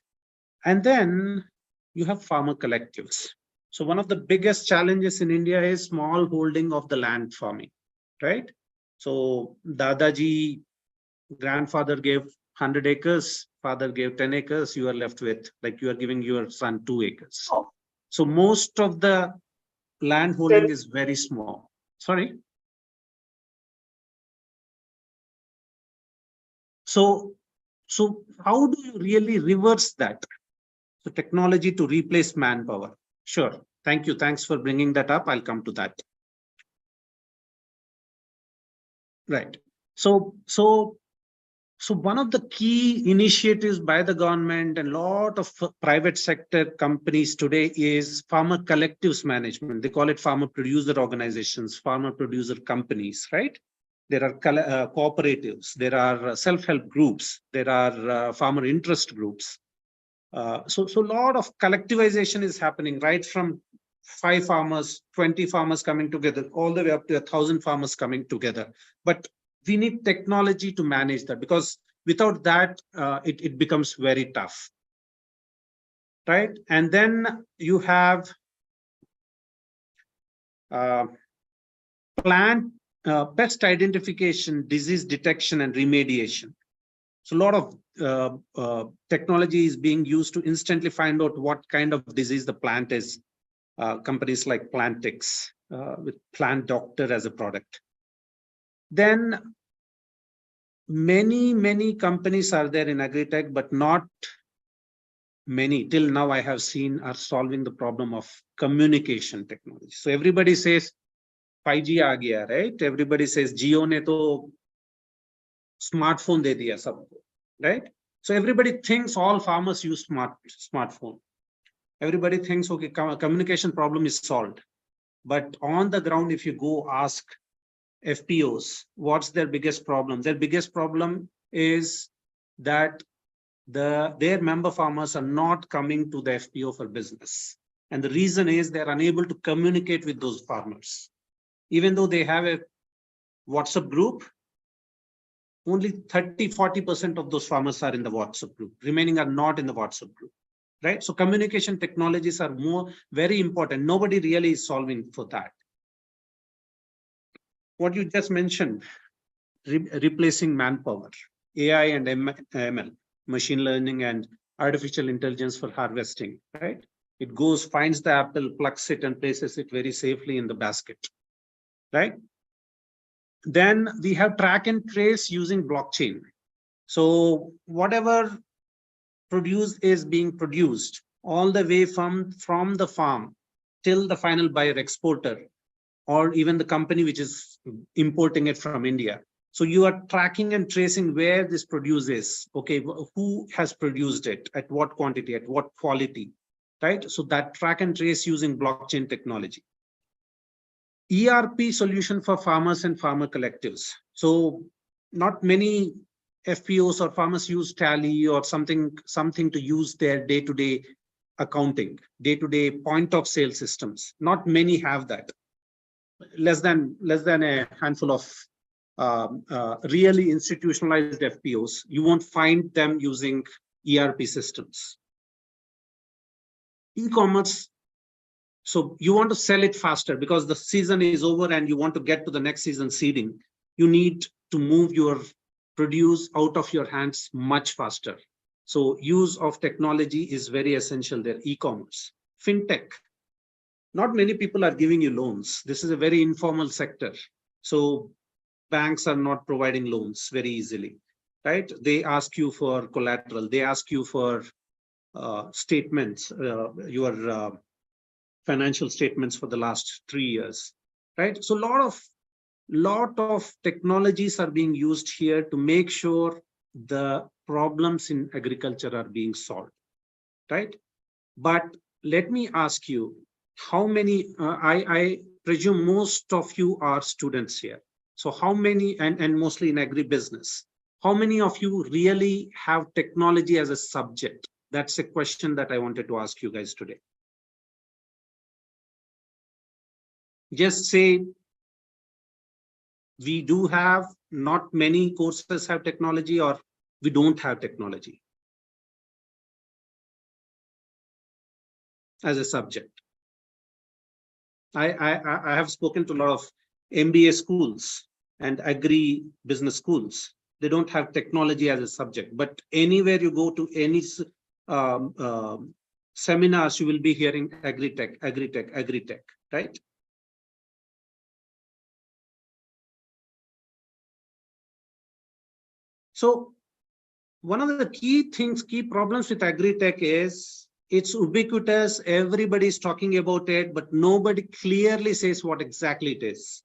And then you have farmer collectives. So one of the biggest challenges in India is small holding of the land farming, right? So Dadaji, grandfather gave 100 acres, father gave 10 acres, you are left with, like you are giving your son 2 acres. So most of the land holding is very small. Sorry. So how do you really reverse that? So technology to replace manpower. Sure. Thank you. Thanks for bringing that up. I'll come to that. Right. So one of the key initiatives by the government and a lot of private sector companies today is farmer collectives management. They call it farmer producer organizations, farmer producer companies, right? There are cooperatives, there are self-help groups, there are farmer interest groups. So a lot of collectivization is happening, right from 5 farmers, 20 farmers coming together, all the way up to 1,000 farmers coming together. But we need technology to manage that, because without that, it becomes very tough, right? And then you have plant pest identification, disease detection, and remediation. So a lot of technology is being used to instantly find out what kind of disease the plant is. Companies like Plantix with Plant Doctor as a product. Then many companies are there in agri-tech, but not many till now I have seen are solving the problem of communication technology. So everybody says 5G aa gaya, right? Everybody says Jio ne to smartphone de diya sabko, right? So everybody thinks all farmers use smartphone. Everybody thinks, okay, communication problem is solved. But on the ground, if you go ask FPOs, what's their biggest problem? Their biggest problem is that their member farmers are not coming to the FPO for business. And the reason is they're unable to communicate with those farmers. Even though they have a WhatsApp group, only 30–40% of those farmers are in the WhatsApp group. Remaining are not in the WhatsApp group, right? So communication technologies are very important. Nobody really is solving for that. What you just mentioned, replacing manpower, AI and ML, machine learning and artificial intelligence for harvesting, right? It goes, finds the apple, plucks it, and places it very safely in the basket, right? Then we have track and trace using blockchain. So whatever produce is being produced all the way from the farm till the final buyer exporter, or even the company which is importing it from India. So you are tracking and tracing where this produce is. Okay, who has produced it, at what quantity, at what quality, right? So that track and trace using blockchain technology. ERP solution for farmers and farmer collectives. So not many FPOs or farmers use Tally or something to use their day-to-day accounting, day-to-day point of sale systems. Not many have that. Less than a handful of really institutionalized FPOs. You won't find them using ERP systems. E-commerce. So you want to sell it faster because the season is over and you want to get to the next season seeding. You need to move your produce out of your hands much faster. So use of technology is very essential there. E-commerce, fintech. Not many people are giving you loans. This is a very informal sector. So banks are not providing loans very easily, right? They ask you for collateral. They ask you for statements, your financial statements for the last 3 years, right? So lot of technologies are being used here to make sure the problems in agriculture are being solved, right? But let me ask you, how many, I presume most of you are students here. So how many, and mostly in agribusiness, how many of you really have technology as a subject? That's a question that I wanted to ask you guys today. Just say, we do have, not many courses have technology, or we don't have technology as a subject. I have spoken to a lot of MBA schools and agri business schools. They don't have technology as a subject, but anywhere you go to any seminars, you will be hearing agri-tech, right? So one of the key problems with agri-tech is it's ubiquitous. Everybody's talking about it, but nobody clearly says what exactly it is,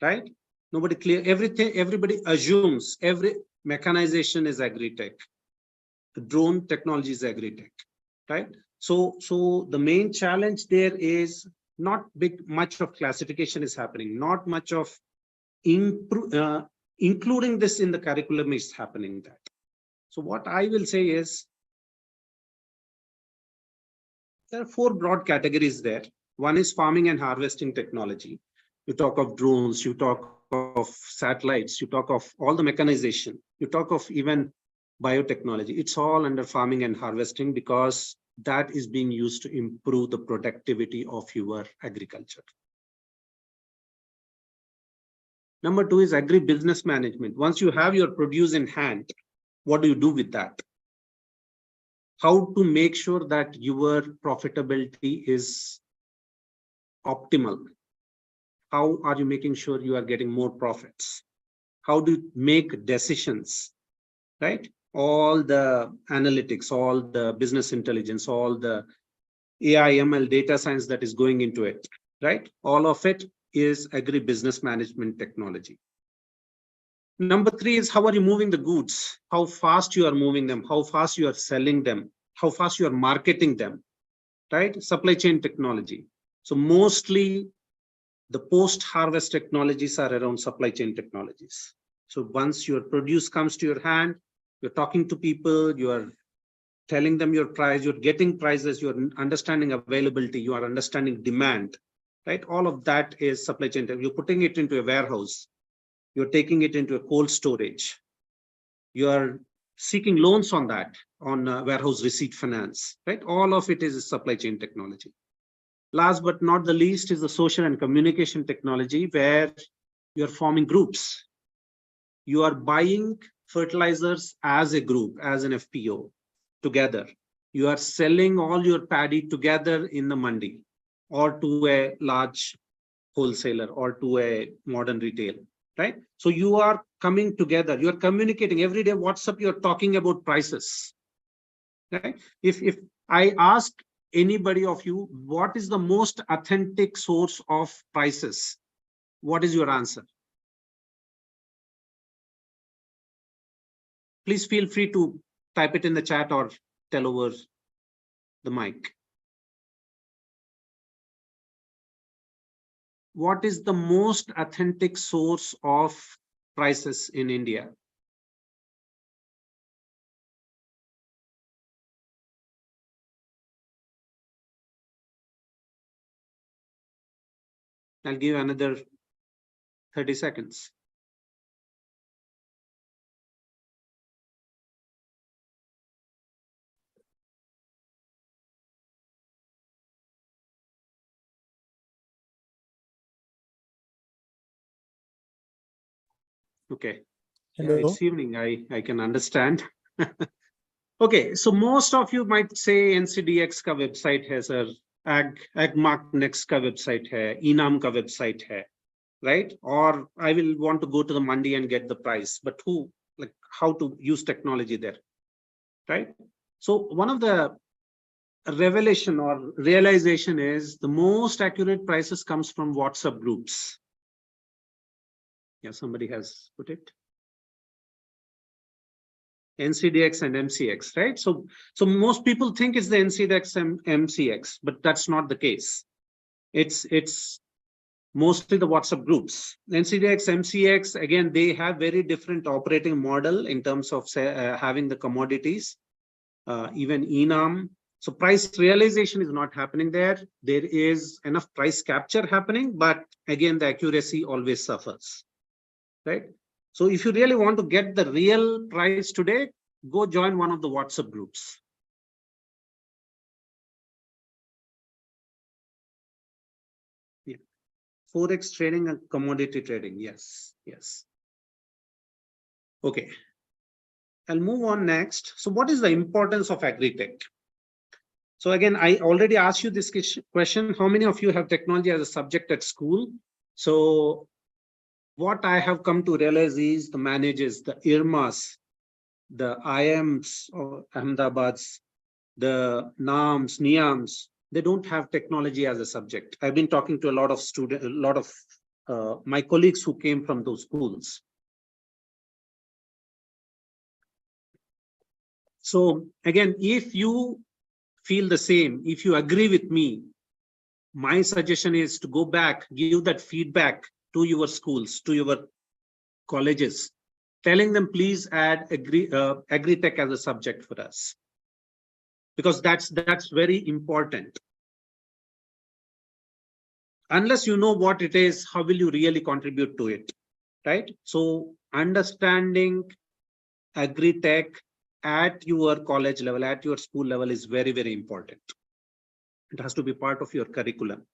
right? Nobody clear everything. Everybody assumes every mechanization is agri-tech. The drone technology is agri-tech, right? So the main challenge there is not much of classification is happening. Not much of including this in the curriculum is happening. That. So what I will say is, there are 4 broad categories there. One is farming and harvesting technology. You talk of drones, you talk of satellites, you talk of all the mechanization, you talk of even biotechnology. It's all under farming and harvesting because that is being used to improve the productivity of your agriculture. Number 2 is agri-business management. Once you have your produce in hand, what do you do with that? How to make sure that your profitability is optimal? How are you making sure you are getting more profits? How do you make decisions, right? All the analytics, all the business intelligence, all the AI, ML, data science that is going into it, right? All of it is agri-business management technology. Number 3 is, how are you moving the goods? How fast you are moving them? How fast you are selling them? How fast you are marketing them, right? Supply chain technology. So mostly the post-harvest technologies are around supply chain technologies. So once your produce comes to your hand, you're talking to people, you are telling them your price, you're getting prices, you're understanding availability, you are understanding demand, right? All of that is supply chain. You're putting it into a warehouse. You're taking it into a cold storage. You are seeking loans on that, on warehouse receipt finance, right? All of it is supply chain technology. Last but not the least is the social and communication technology, where you're forming groups. You are buying fertilizers as a group, as an FPO together. You are selling all your paddy together in the mandi or to a large wholesaler or to a modern retail, right? So you are coming together, you're communicating every day. WhatsApp, you're talking about prices, right? If I ask anybody of you, what is the most authentic source of prices? What is your answer? Please feel free to type it in the chat or tell over the mic. What is the most authentic source of prices in India? I'll give another 30 seconds. Okay. Hello. Yeah, it's evening. I can understand. Okay, so most of you might say NCDX का website है sir, AgMark Next का website है, ENAM का website है, right? Or I will want to go to the mandi and get the price, but who, like, how to use technology there, right? So one of the revelation or realization is the most accurate prices comes from WhatsApp groups. Yeah, somebody has put it. NCDX and MCX, right? So most people think it's the NCDX and MCX, but that's not the case. It's mostly the WhatsApp groups. NCDX, MCX, again, they have very different operating model in terms of having the commodities, even ENAM. So price realization is not happening there. There is enough price capture happening, but again, the accuracy always suffers, right? So if you really want to get the real price today, go join one of the WhatsApp groups. Yeah. Forex trading and commodity trading. Yes. Okay. I'll move on next. So what is the importance of AgriTech? So again, I already asked you this question. How many of you have technology as a subject at school? So what I have come to realize is the managers, the IRMAs, the IMs or Ahmedabads, the NAMs, NIAMs, they don't have technology as a subject. I've been talking to a lot of students, a lot of my colleagues who came from those schools. So again, if you feel the same, if you agree with me, my suggestion is to go back, give that feedback to your schools, to your colleges, telling them please add AgriTech as a subject for us, because that's very important. Unless you know what it is, how will you really contribute to it, right? So understanding AgriTech at your college level, at your school level is very, very important. It has to be part of your curriculum.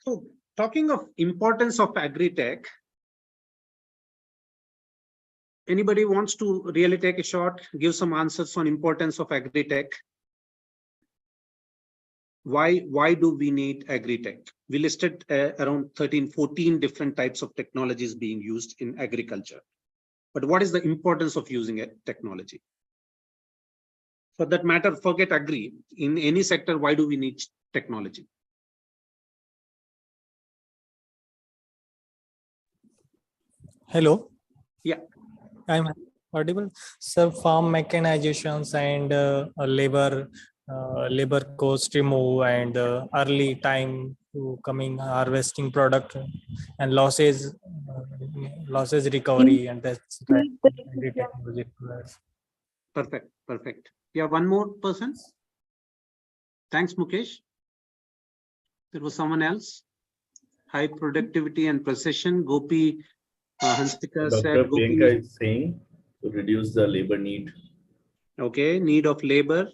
So talking of importance of AgriTech, anybody wants to really take a shot, give some answers on importance of AgriTech? Why do we need AgriTech? We listed around 13, 14 different types of technologies being used in agriculture. But what is the importance of using a technology? For that matter, forget agri. In any sector, why do we need technology? Hello. Yeah. I'm audible. So farm mechanizations and labor cost remove and early time to coming harvesting product and losses recovery, and that's the technology requires. Perfect. Yeah, one more person. Thanks, Mukesh. There was someone else. High productivity and precision. Gopi Hansika said. Dr. Priyanka is saying to reduce the labor need. Okay, need of labor,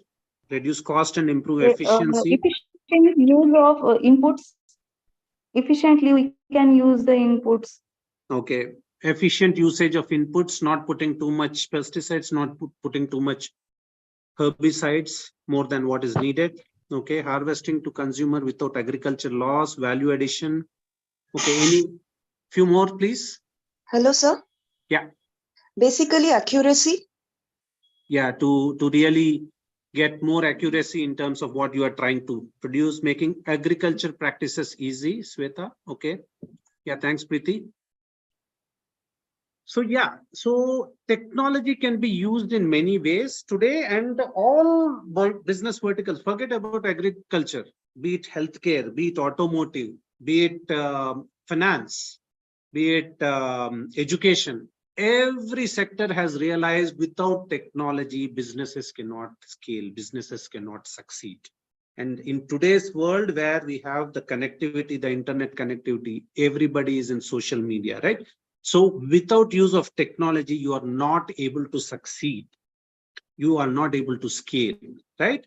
reduce cost and improve efficiency. Efficient use of inputs. Efficiently, we can use the inputs. Okay, efficient usage of inputs, not putting too much pesticides, not putting too much herbicides more than what is needed. Okay, harvesting to consumer without agriculture loss, value addition. Okay, any few more, please? Hello, sir. Yeah. Basically, accuracy. Yeah, to really get more accuracy in terms of what you are trying to produce, making agriculture practices easy, Sweta. Okay. Yeah, thanks, Preeti. So yeah, so technology can be used in many ways today, and all business verticals, forget about agriculture, be it healthcare, be it automotive, be it finance, be it education. Every sector has realized without technology, businesses cannot scale, businesses cannot succeed. And in today's world where we have the connectivity, the internet connectivity, everybody is in social media, right? So without use of technology, you are not able to succeed. You are not able to scale, right?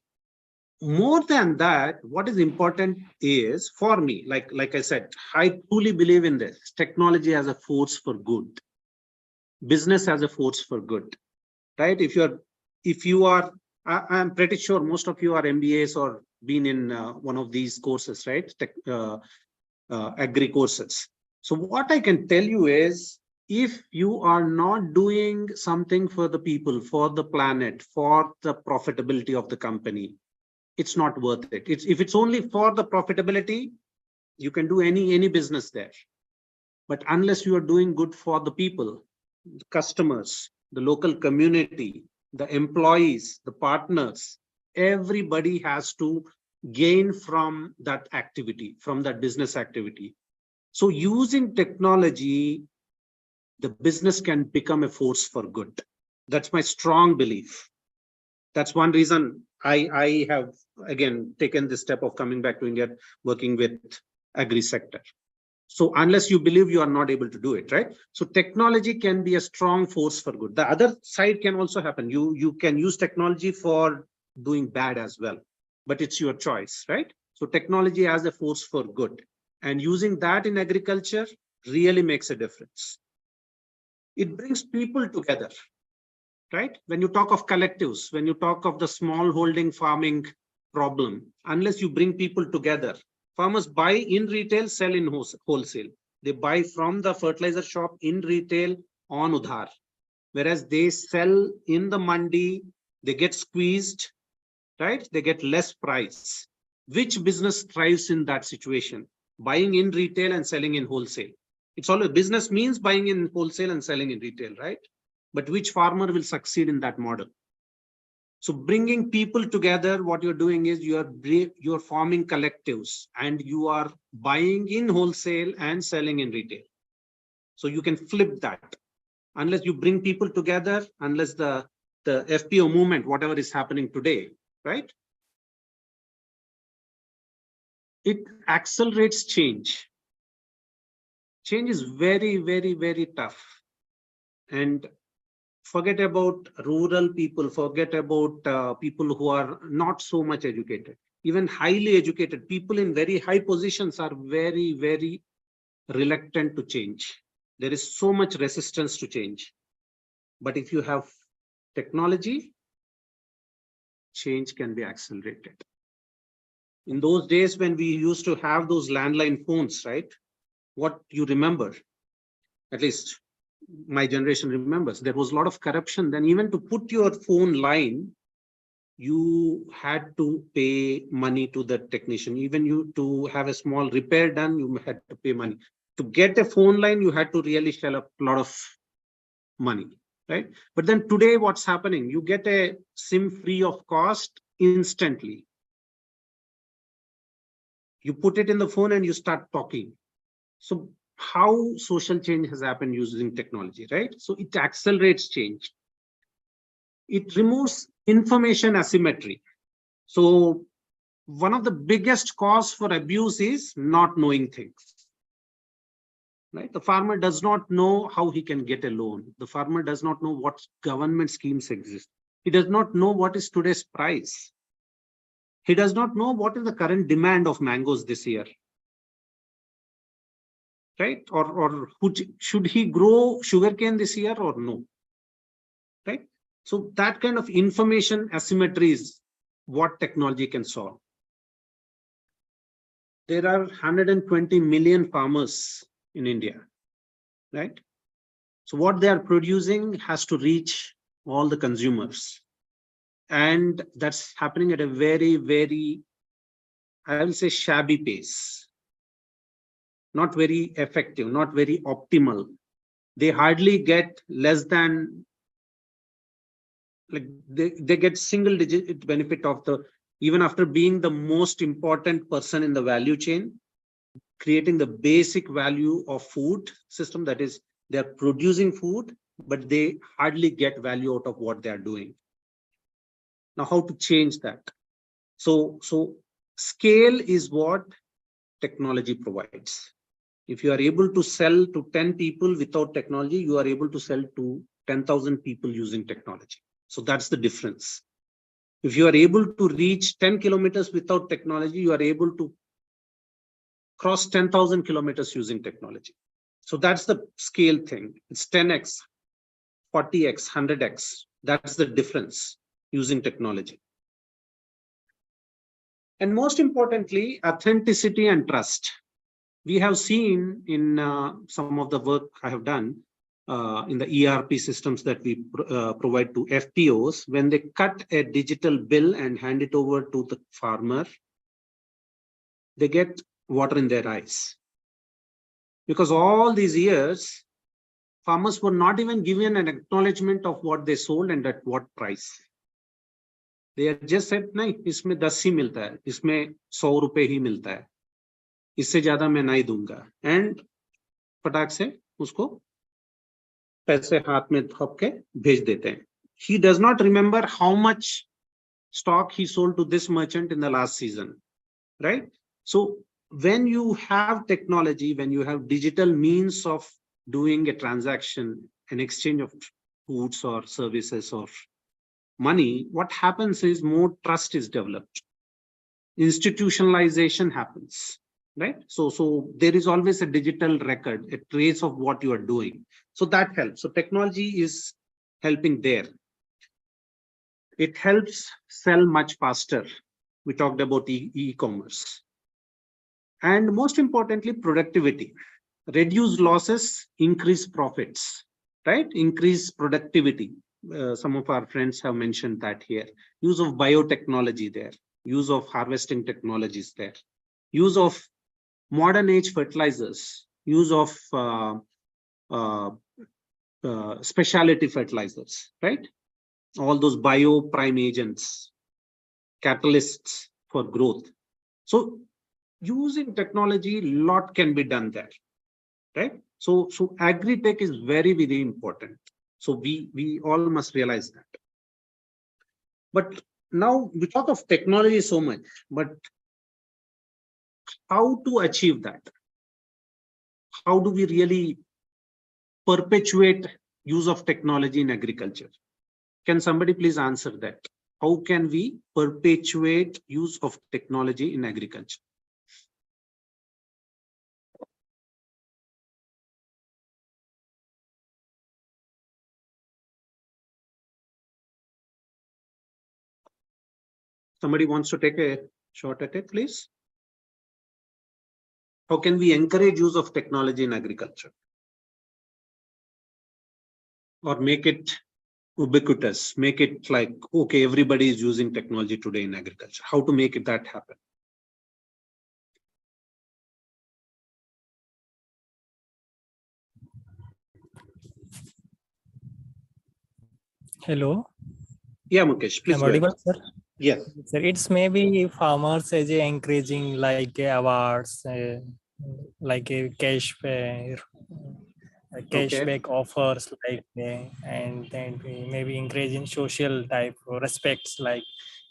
More than that, what is important is, for me, like I said, I truly believe in this, technology as a force for good, business as a force for good, right? If you are, I'm pretty sure most of you are MBAs or been in one of these courses, right? Agri courses. So what I can tell you is, if you are not doing something for the people, for the planet, for the profitability of the company, it's not worth it. If it's only for the profitability, you can do any business there. But unless you are doing good for the people, the customers, the local community, the employees, the partners, everybody has to gain from that activity, from that business activity. So using technology, the business can become a force for good. That's my strong belief. That's one reason I have, again, taken this step of coming back to India, working with agri sector. So unless you believe, you are not able to do it, right? So technology can be a strong force for good. The other side can also happen. You can use technology for doing bad as well, but it's your choice, right? So technology as a force for good, and using that in agriculture really makes a difference. It brings people together, right? When you talk of collectives, when you talk of the small holding farming problem, unless you bring people together, farmers buy in retail, sell in wholesale. They buy from the fertilizer shop in retail on udhar, whereas they sell in the mandi, they get squeezed, right? They get less price. Which business thrives in that situation? Buying in retail and selling in wholesale. It's always business means buying in wholesale and selling in retail, right? But which farmer will succeed in that model? So bringing people together, what you're doing is you're forming collectives, and you are buying in wholesale and selling in retail. So you can flip that. Unless you bring people together, unless the FPO movement, whatever is happening today, right? It accelerates change. Change is very, very, very tough. And forget about rural people, forget about people who are not so much educated. Even highly educated people in very high positions are very, very reluctant to change. There is so much resistance to change. But if you have technology, change can be accelerated. In those days when we used to have those landline phones, right? What you remember, at least my generation remembers, there was a lot of corruption. Then even to put your phone line, you had to pay money to the technician. Even you to have a small repair done, you had to pay money. To get a phone line, you had to really shell up a lot of money, right? But then today, what's happening? You get a SIM free of cost instantly. You put it in the phone and you start talking. So how social change has happened using technology, right? So it accelerates change. It removes information asymmetry. So one of the biggest cause for abuse is not knowing things, right? The farmer does not know how he can get a loan. The farmer does not know what government schemes exist. He does not know what is today's price. He does not know what is the current demand of mangoes this year, right? Or should he grow sugarcane this year or no, right? So that kind of information asymmetry is what technology can solve. There are 120 million farmers in India, right? So what they are producing has to reach all the consumers. And that's happening at a very, very, I will say, shabby pace. Not very effective, not very optimal. They hardly get less than, like they get single digit benefit of the, even after being the most important person in the value chain, creating the basic value of food system, that is, they're producing food, but they hardly get value out of what they're doing. Now, how to change that? So scale is what technology provides. If you are able to sell to 10 people without technology, you are able to sell to 10,000 people using technology. So that's the difference. If you are able to reach 10 kilometers without technology, you are able to cross 10,000 kilometers using technology. So that's the scale thing. It's 10x, 40x, 100x. That's the difference using technology. And most importantly, authenticity and trust. We have seen in some of the work I have done, in the ERP systems that we provide to FPOs, when they cut a digital bill and hand it over to the farmer, they get water in their eyes. Because all these years, farmers were not even given an acknowledgement of what they sold and at what price. They had just said, "नहीं, इसमें 10 ही मिलता है, इसमें 100 रुपए ही मिलता है, इससे ज्यादा मैं नहीं दूंगा." And फटाक से उसको पैसे हाथ में थोप के भेज देते हैं. He does not remember how much stock he sold to this merchant in the last season, right? So when you have technology, when you have digital means of doing a transaction, an exchange of goods or services or money, what happens is more trust is developed. Institutionalization happens, right? So there is always a digital record, a trace of what you are doing. So that helps. So technology is helping there. It helps sell much faster. We talked about e-commerce. And most importantly, productivity. Reduce losses, increase profits, right? Increase productivity. Some of our friends have mentioned that here. Use of biotechnology there. Use of harvesting technologies there. Use of modern age fertilizers. Use of specialty fertilizers, right? All those bio-prime agents, catalysts for growth. So using technology, a lot can be done there, right? So AgriTech is very, very important. So we all must realize that. But now we talk of technology so much, but how to achieve that? How do we really perpetuate use of technology in agriculture? Can somebody please answer that? How can we perpetuate use of technology in agriculture? Somebody wants to take a shot at it, please? How can we encourage use of technology in agriculture? Or make it ubiquitous, make it like, okay, everybody is using technology today in agriculture. How to make that happen? Hello. Yeah, Mukesh, please. Am I audible, sir? Yes. Sir, it's maybe farmers as a encouraging like awards, like a cashback offers, like and then maybe encouraging social type respects, like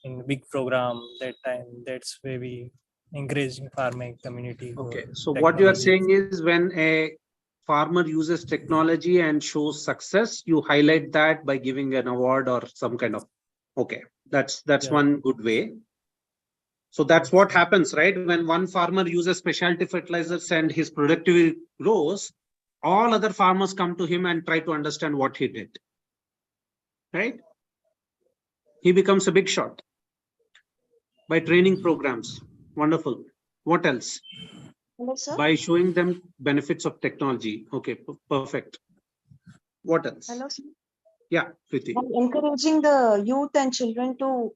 in big program that time. That's maybe encouraging farming community. Okay. So what you are saying is when a farmer uses technology and shows success, you highlight that by giving an award or some kind of. Okay, that's one good way. So that's what happens, right? When one farmer uses specialty fertilizers and his productivity grows, all other farmers come to him and try to understand what he did, right? He becomes a big shot by training programs. Wonderful. What else? Hello, sir. By showing them benefits of technology. Okay, perfect. What else? Hello, sir. Yeah, Priti. By encouraging the youth and children to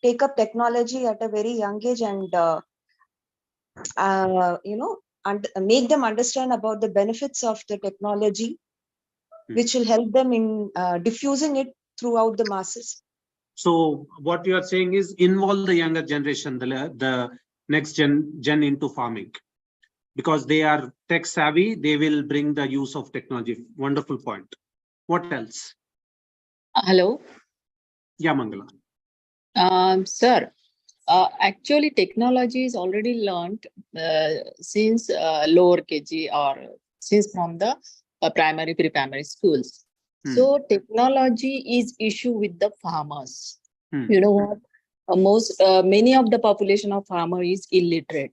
take up technology at a very young age and make them understand about the benefits of the technology, which will help them in diffusing it throughout the masses. So what you are saying is involve the younger generation, the next gen into farming, because they are tech savvy. They will bring the use of technology. Wonderful point. What else? Hello. Yeah, Mangala. Sir, actually technology is already learned since lower KG or since from the primary, pre-primary schools. So technology is issue with the farmers. You know what? Many of the population of farmer is illiterate,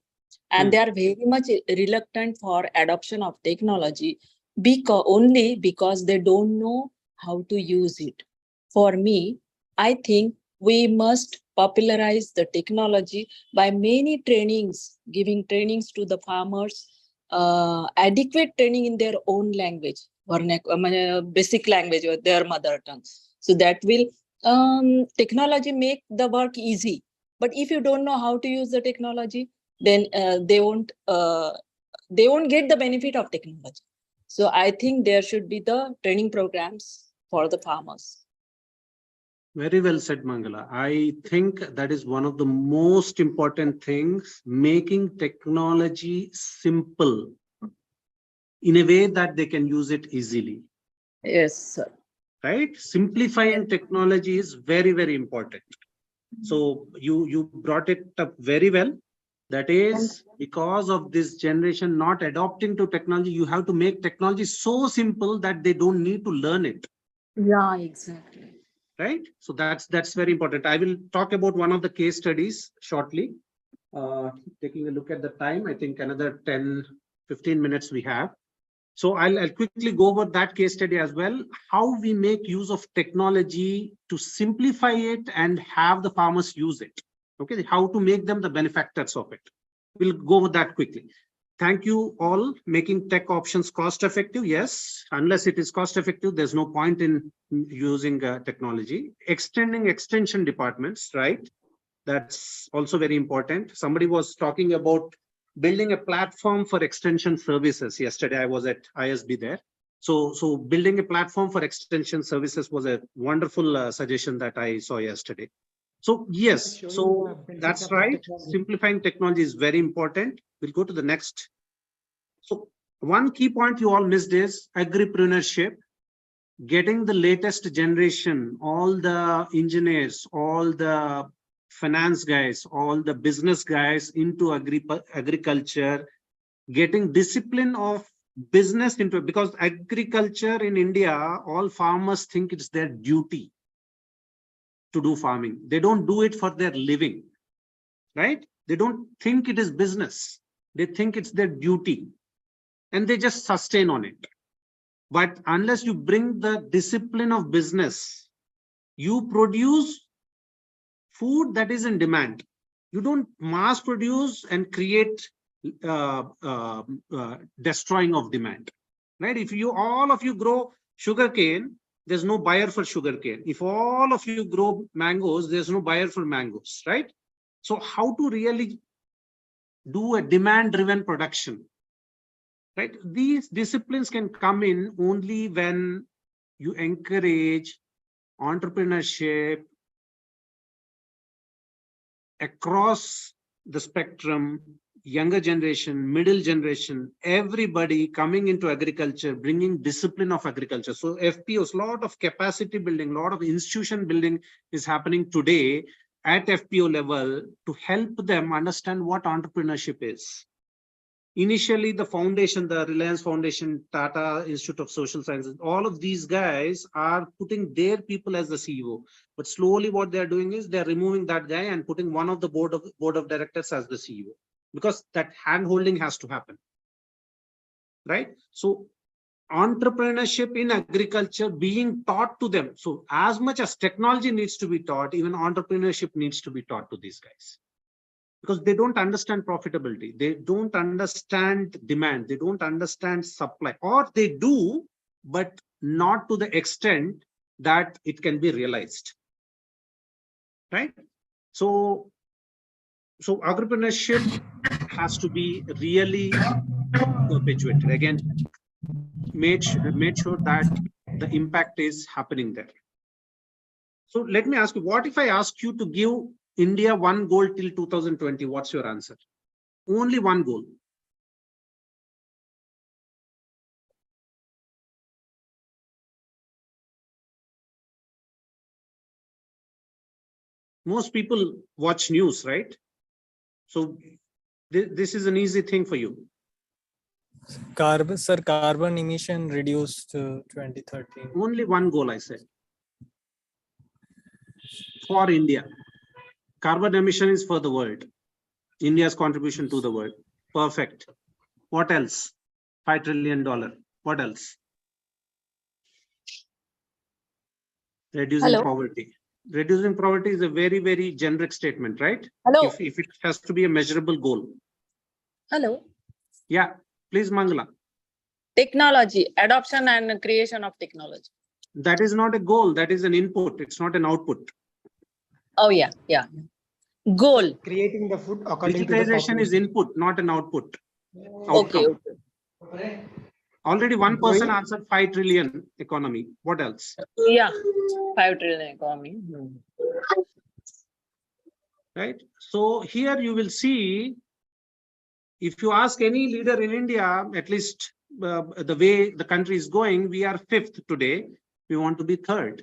and they are very much reluctant for adoption of technology because they don't know how to use it. For me, I think we must popularize the technology by many trainings, giving trainings to the farmers, adequate training in their own language. basic language or their mother tongue. So that will technology make the work easy. But if you don't know how to use the technology, then they won't get the benefit of technology. So I think there should be the training programs for the farmers. Very well said, Mangala. I think that is one of the most important things, making technology simple in a way that they can use it easily. Yes, sir. Right? Simplifying technology is very, very important. So you brought it up very well. That is because of this generation not adopting to technology, you have to make technology so simple that they don't need to learn it. Yeah, exactly. Right? So that's very important. I will talk about one of the case studies shortly. Taking a look at the time, I think another 10-15 minutes we have. So I'll quickly go over that case study as well, how we make use of technology to simplify it and have the farmers use it. Okay, how to make them the benefactors of it. We'll go over that quickly. Thank you all. Making tech options cost effective. Yes, unless it is cost effective, there's no point in using technology. Extending extension departments, right? That's also very important. Somebody was talking about building a platform for extension services. Yesterday, I was at ISB there. So building a platform for extension services was a wonderful suggestion that I saw yesterday. So yes, so that's right. Simplifying technology is very important. We'll go to the next. So one key point you all missed is agripreneurship. Getting the latest generation, all the engineers, all the finance guys, all the business guys into agriculture, getting discipline of business into it, because agriculture in India, all farmers think it's their duty to do farming. They don't do it for their living, right? They don't think it is business. They think it's their duty and they just sustain on it. But unless you bring the discipline of business, you produce food that is in demand. You don't mass produce and create destroying of demand, right? If all of you grow sugarcane, there's no buyer for sugarcane. If all of you grow mangoes, there's no buyer for mangoes, right? So how to really do a demand-driven production, right? These disciplines can come in only when you encourage entrepreneurship across the spectrum, younger generation, middle generation, everybody coming into agriculture, bringing discipline of agriculture. So FPOs, a lot of capacity building, a lot of institution building is happening today at FPO level to help them understand what entrepreneurship is. Initially, the foundation, the Reliance Foundation, Tata Institute of Social Sciences, all of these guys are putting their people as the CEO. But slowly what they're doing is they're removing that guy and putting one of the board of directors as the CEO, because that hand-holding has to happen, right? So entrepreneurship in agriculture being taught to them. So as much as technology needs to be taught, even entrepreneurship needs to be taught to these guys. Because they don't understand profitability, they don't understand demand, they don't understand supply, or they do, but not to the extent that it can be realized, right? So entrepreneurship has to be really perpetuated. Again, made sure that the impact is happening there. So let me ask you, what if I ask you to give India one goal till 2020, what's your answer? Only one goal. Most people watch news, right? So this is an easy thing for you. Carbon emission reduced to 2013. Only one goal, I said. For India. Carbon emission is for the world. India's contribution to the world. Perfect. What else? $5 trillion. What else? Reducing poverty. Reducing poverty is a very, very generic statement, right? Hello. If it has to be a measurable goal. Hello. Yeah, please, Mangala. Technology, adoption and creation of technology. That is not a goal. That is an input. It's not an output. Oh, yeah. Goal. Creating the food according to the Digitization is population. input, not an output. Okay. Outcome. Already one person answered 5 trillion economy. What else? Yeah. 5 trillion economy. Right. So here you will see, if you ask any leader in India, at least the way the country is going, we are 5th today. We want to be 3rd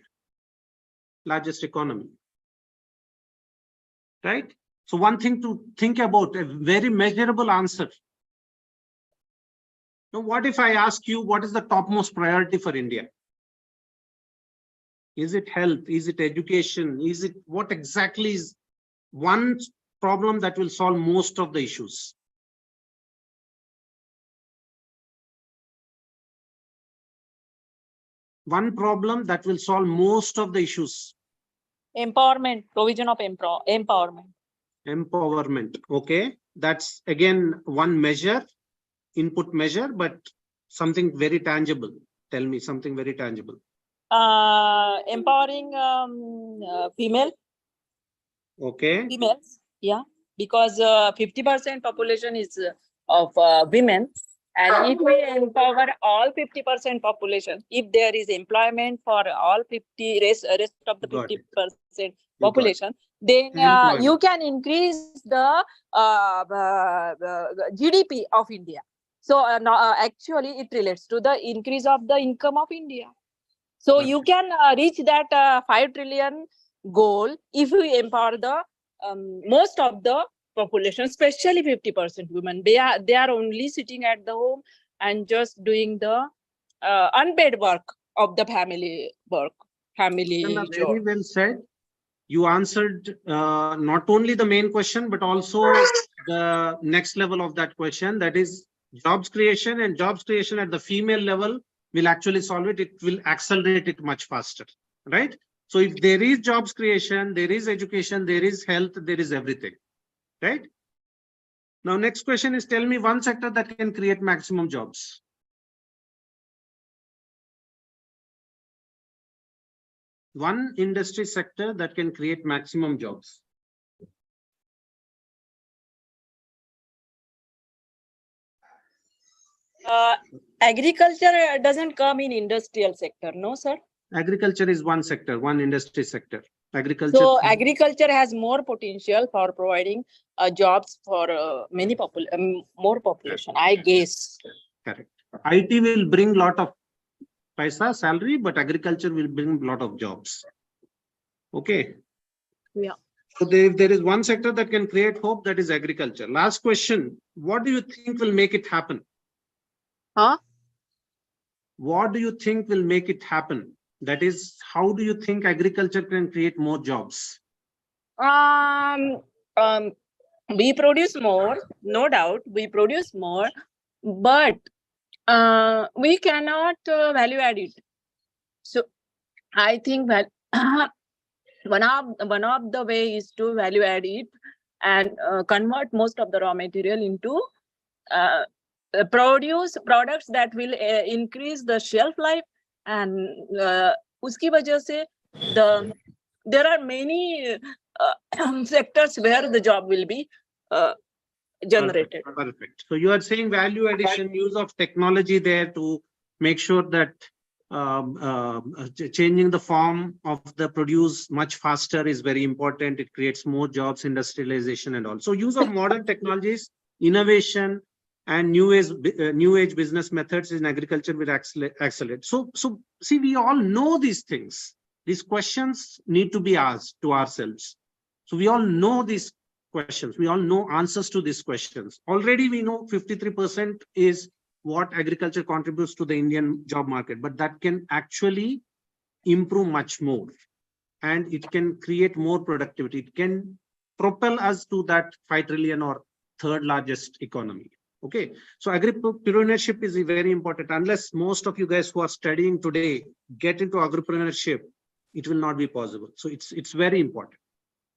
largest economy. Right. So one thing to think about, a very measurable answer. Now, what if I ask you, what is the topmost priority for India? Is it health? Is it education? Is it what exactly is one problem that will solve most of the issues? One problem that will solve most of the issues. Empowerment, provision of empowerment. Empowerment. Okay. That's again one measure, input measure, but something very tangible. Tell me something very tangible. Empowering females. Yeah, because 50% population is of women, and if we empower all 50% population, if there is employment for all rest of the 50% population, then you can increase the GDP of India. So actually it relates to the increase of the income of India. So you can reach that 5 trillion goal if you empower the most of the population, especially 50% women. They are only sitting at the home and just doing the unpaid work of the family work. Very well said. You answered not only the main question, but also the next level of that question, that is jobs creation, and jobs creation at the female level will actually solve it. It will accelerate it much faster, right? So if there is jobs creation, there is education, there is health, there is everything, right? Now, next question is, tell me one sector that can create maximum jobs. One industry sector that can create maximum jobs. Agriculture doesn't come in industrial sector, no, sir? Agriculture is one sector, one industry sector. Agriculture. So agriculture has more potential for providing jobs for many more population, I guess. Correct. IT will bring lot of paisa, salary, but agriculture will bring a lot of jobs. Okay. Yeah. So there is one sector that can create hope, that is agriculture. Last question. What do you think will make it happen? Huh? What do you think will make it happen? That is, how do you think agriculture can create more jobs? We produce more, no doubt. We produce more, but we cannot value add it. So I think that one of the way is to value add it and convert most of the raw material into produce products that will increase the shelf life, and uski wajah se there are many sectors where the job will be generated. Perfect. So you are saying value addition, use of technology there to make sure that changing the form of the produce much faster is very important. It creates more jobs, industrialization and all. So use of modern technologies, innovation and new age business methods in agriculture will accelerate. So see, we all know these things. These questions need to be asked to ourselves. So we all know these questions. We all know answers to these questions. Already we know 53% is what agriculture contributes to the Indian job market, but that can actually improve much more. And it can create more productivity. It can propel us to that 5 trillion or third largest economy. Okay, so agripreneurship is very important. Unless most of you guys who are studying today get into agripreneurship, it will not be possible. So it's very important.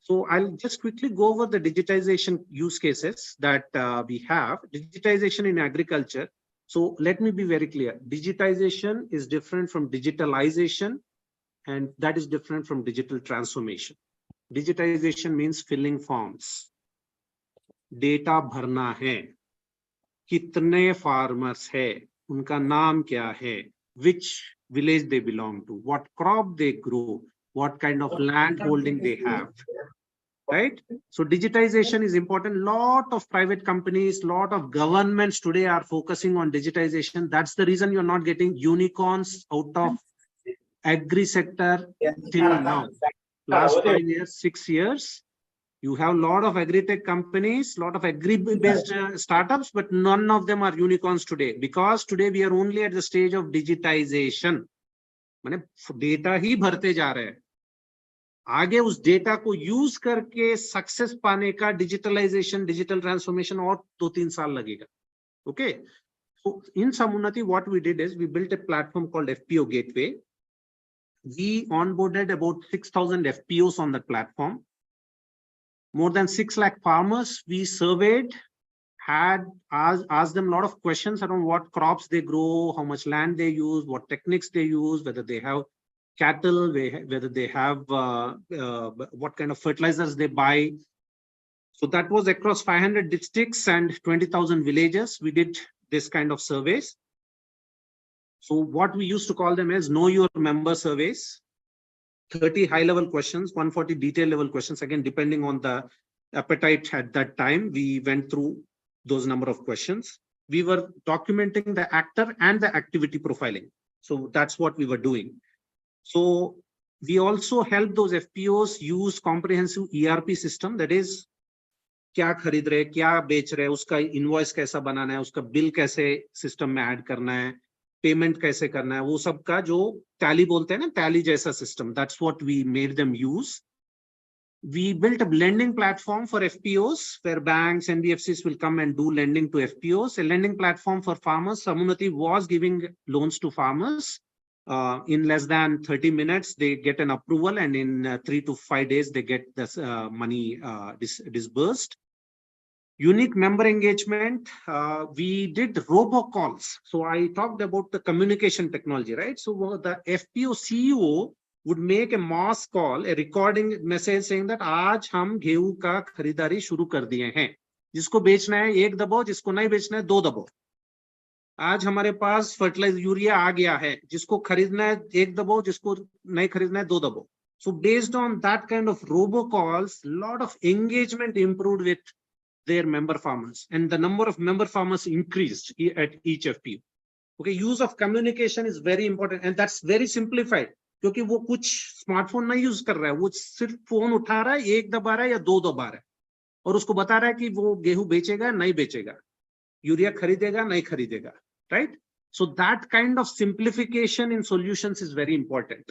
So I'll just quickly go over the digitization use cases that we have. Digitization in agriculture. So let me be very clear. Digitization is different from digitalization, and that is different from digital transformation. Digitization means filling forms. Data भरना है. कितने farmers है, उनका नाम क्या है, which village they belong to, what crop they grow, what kind of land holding they have, right? So digitization is important. Lot of private companies, lot of governments today are focusing on digitization. That's the reason you're not getting unicorns out of agri sector till now. Last 5 years, 6 years, you have a lot of agri-tech companies, lot of agri-based startups, but none of them are unicorns today, because today we are only at the stage of digitization. माने data ही भरते जा रहे हैं. आगे उस data को use करके success पाने का डिजिटलाइजेशन, डिजिटल ट्रांसफॉर्मेशन और 2-3 साल लगेगा. Okay, so in Samunati, what we did is we built a platform called FPO Gateway. We onboarded about 6,000 FPOs on that platform. More than 6 lakh farmers we surveyed, had asked them a lot of questions around what crops they grow, how much land they use, what techniques they use, whether they have cattle, whether they have what kind of fertilizers they buy. So that was across 500 districts and 20,000 villages. We did this kind of surveys. So what we used to call them as know your member surveys. 30 high-level questions, 140 detail-level questions. Again, depending on the appetite at that time, we went through those number of questions. We were documenting the actor and the activity profiling. So that's what we were doing. So we also help those FPOs use comprehensive ERP system. That is, क्या खरीद रहे, क्या बेच रहे, उसका invoice कैसा बनाना है, उसका बिल कैसे सिस्टम में ऐड करना है, पेमेंट कैसे करना है, वो सब का जो टैली बोलते हैं ना, टैली जैसा system. That's what we made them use. We built a lending platform for FPOs where banks, NBFCs will come and do lending to FPOs. A lending platform for farmers. Samunati was giving loans to farmers. In less than 30 minutes, they get an approval, and in 3 to 5 days, they get this money disbursed. Unique member engagement. We did robocalls. So I talked about the communication technology, right? So the FPO CEO would make a mass call, a recording message saying that आज हम गेहूं का खरीदारी शुरू कर दिए हैं. जिसको बेचना है 1 दबाओ, जिसको नहीं बेचना है 2 दबाओ. आज हमारे पास फर्टिलाइजर यूरिया आ गया है, जिसको खरीदना है 1 दबाओ, जिसको नहीं खरीदना है 2 दबाओ. So based on that kind of robocalls, lot of engagement improved with their member farmers, and the number of member farmers increased at each FPO. Okay, use of communication is very important, and that's very simplified. क्योंकि वो कुछ smartphone नहीं use कर रहा है, वो सिर्फ phone उठा रहा है, 1 दबा रहा है या 2 दबा रहा है, और उसको बता रहा है कि वो गेहूं बेचेगा नहीं बेचेगा, यूरिया खरीदेगा नहीं खरीदेगा, right? So that kind of simplification in solutions is very important.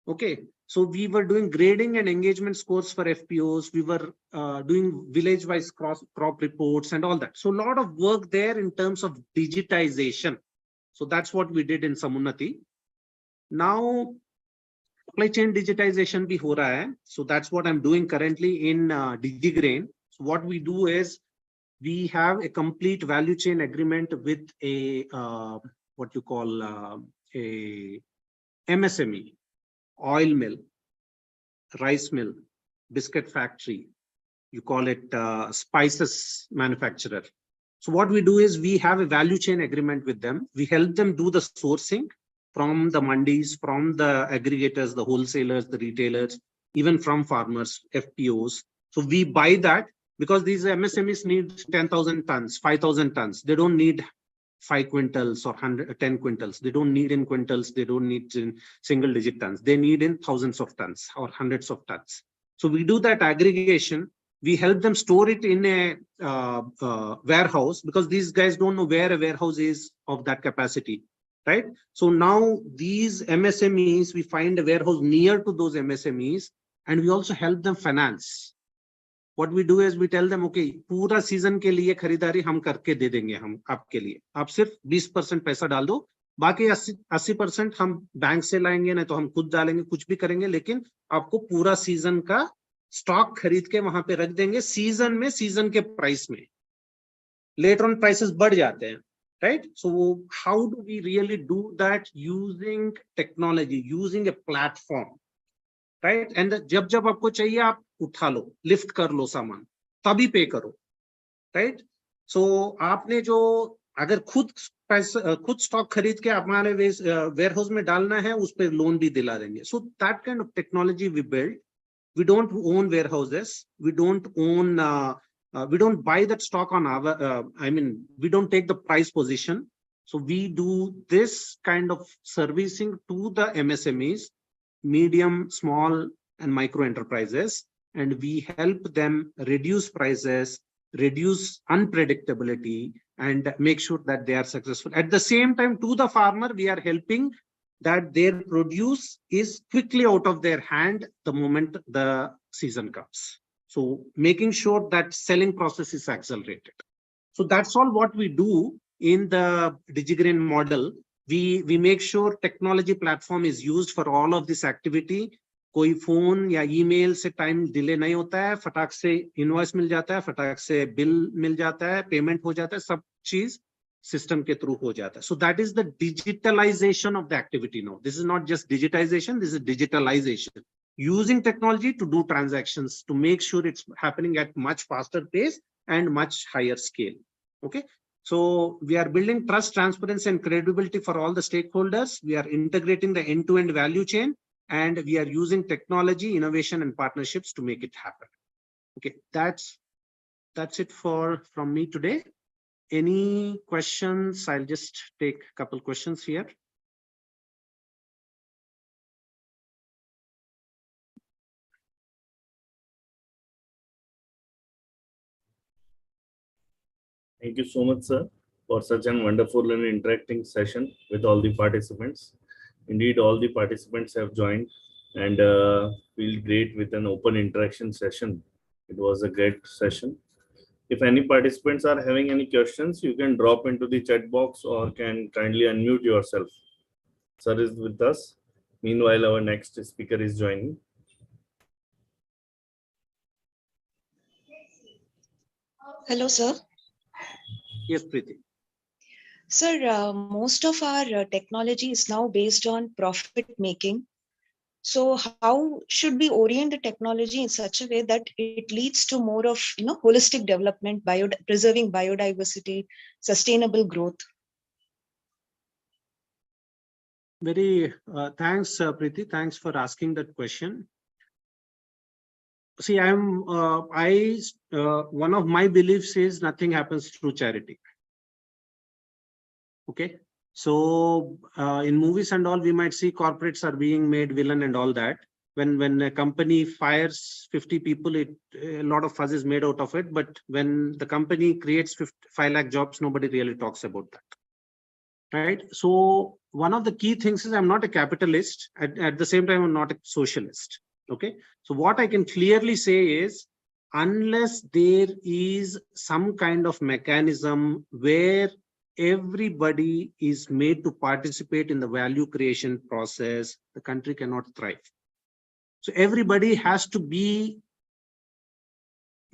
Okay, so we were doing grading and engagement scores for FPOs. We were doing village-wise crop reports and all that. So a lot of work there in terms of digitization. So that's what we did in Samunati. Now, supply chain digitization bhi ho raha hai. So that's what I'm doing currently in DigiGrain. So what we do is we have a complete value chain agreement with a what you call a MSME, oil mill, rice mill, biscuit factory. You call it spices manufacturer. So what we do is we have a value chain agreement with them. We help them do the sourcing from the mandis, from the aggregators, the wholesalers, the retailers, even from farmers, FPOs. So we buy that because these MSMEs need 10,000 tons, 5,000 tons. They don't need 5 quintals or 10 quintals. They don't need in quintals. They don't need in single digit tons. They need in thousands of tons or hundreds of tons. So we do that aggregation. We help them store it in a warehouse, because these guys don't know where a warehouse is of that capacity. Right? So now these MSMEs, we find a warehouse near to those MSMEs, and we also help them finance. What we do is we tell them, okay, पूरा season के लिए खरीदारी हम करके दे देंगे हम आपके लिए. आप सिर्फ 20% पैसा डाल दो, बाकी 80% हम बैंक से लाएंगे, नहीं तो हम खुद डालेंगे, कुछ भी करेंगे, लेकिन आपको पूरा सीजन का स्टॉक खरीद के वहां पे रख देंगे सीजन में, सीजन के प्राइस में. लेटर ऑन प्राइसेस बढ़ जाते हैं. right? So how do we really do that? Using technology, using a platform, right? And जब जब आपको चाहिए आप उठा लो, lift कर लो सामान, तभी पे करो, right? So आपने जो अगर खुद स्टॉक खरीद के हमारे वेयरहाउस में डालना है, उस पर लोन भी दिला देंगे. So that kind of technology we build. We don't own warehouses. We don't own. We don't buy that stock on our. We don't take the price position. So we do this kind of servicing to the MSMEs, medium, small, and micro enterprises, and we help them reduce prices, reduce unpredictability, and make sure that they are successful. At the same time, to the farmer, we are helping that their produce is quickly out of their hand the moment the season comes. So making sure that selling process is accelerated. So that's all what we do in the DigiGreen model. We make sure technology platform is used for all of this activity. कोई phone या email से time delay नहीं होता है, फटाक से invoice मिल जाता है, फटाक से बिल मिल जाता है, पेमेंट हो जाता है, सब चीज system के through हो जाता है. So that is the digitalization of the activity now. This is not just digitization, this is digitalization. Using technology to do transactions to make sure it's happening at much faster pace and much higher scale. Okay. So we are building trust, transparency, and credibility for all the stakeholders. We are integrating the end-to-end value chain, and we are using technology, innovation, and partnerships to make it happen. Okay, that's it from me today. Any questions? I'll just take a couple questions here. Thank you so much, sir, for such an wonderful and interacting session with all the participants. Indeed, all the participants have joined and feel great with an open interaction session. It was a great session. If any participants are having any questions, you can drop into the chat box or can kindly unmute yourself. Sir is with us. Meanwhile, our next speaker is joining. Hello, sir. Yes, Preeti. Sir, most of our technology is now based on profit making. So how should we orient the technology in such a way that it leads to more of holistic development, preserving biodiversity, sustainable growth? Very thanks, Preeti. Thanks for asking that question. See, one of my beliefs is nothing happens through charity. Okay. So in movies and all, we might see corporates are being made villain and all that. When a company fires 50 people, a lot of fuss is made out of it. But when the company creates 5 lakh jobs, nobody really talks about that. Right. So one of the key things is I'm not a capitalist. At the same time, I'm not a socialist. Okay. So what I can clearly say is, unless there is some kind of mechanism where everybody is made to participate in the value creation process, the country cannot thrive. So everybody has to be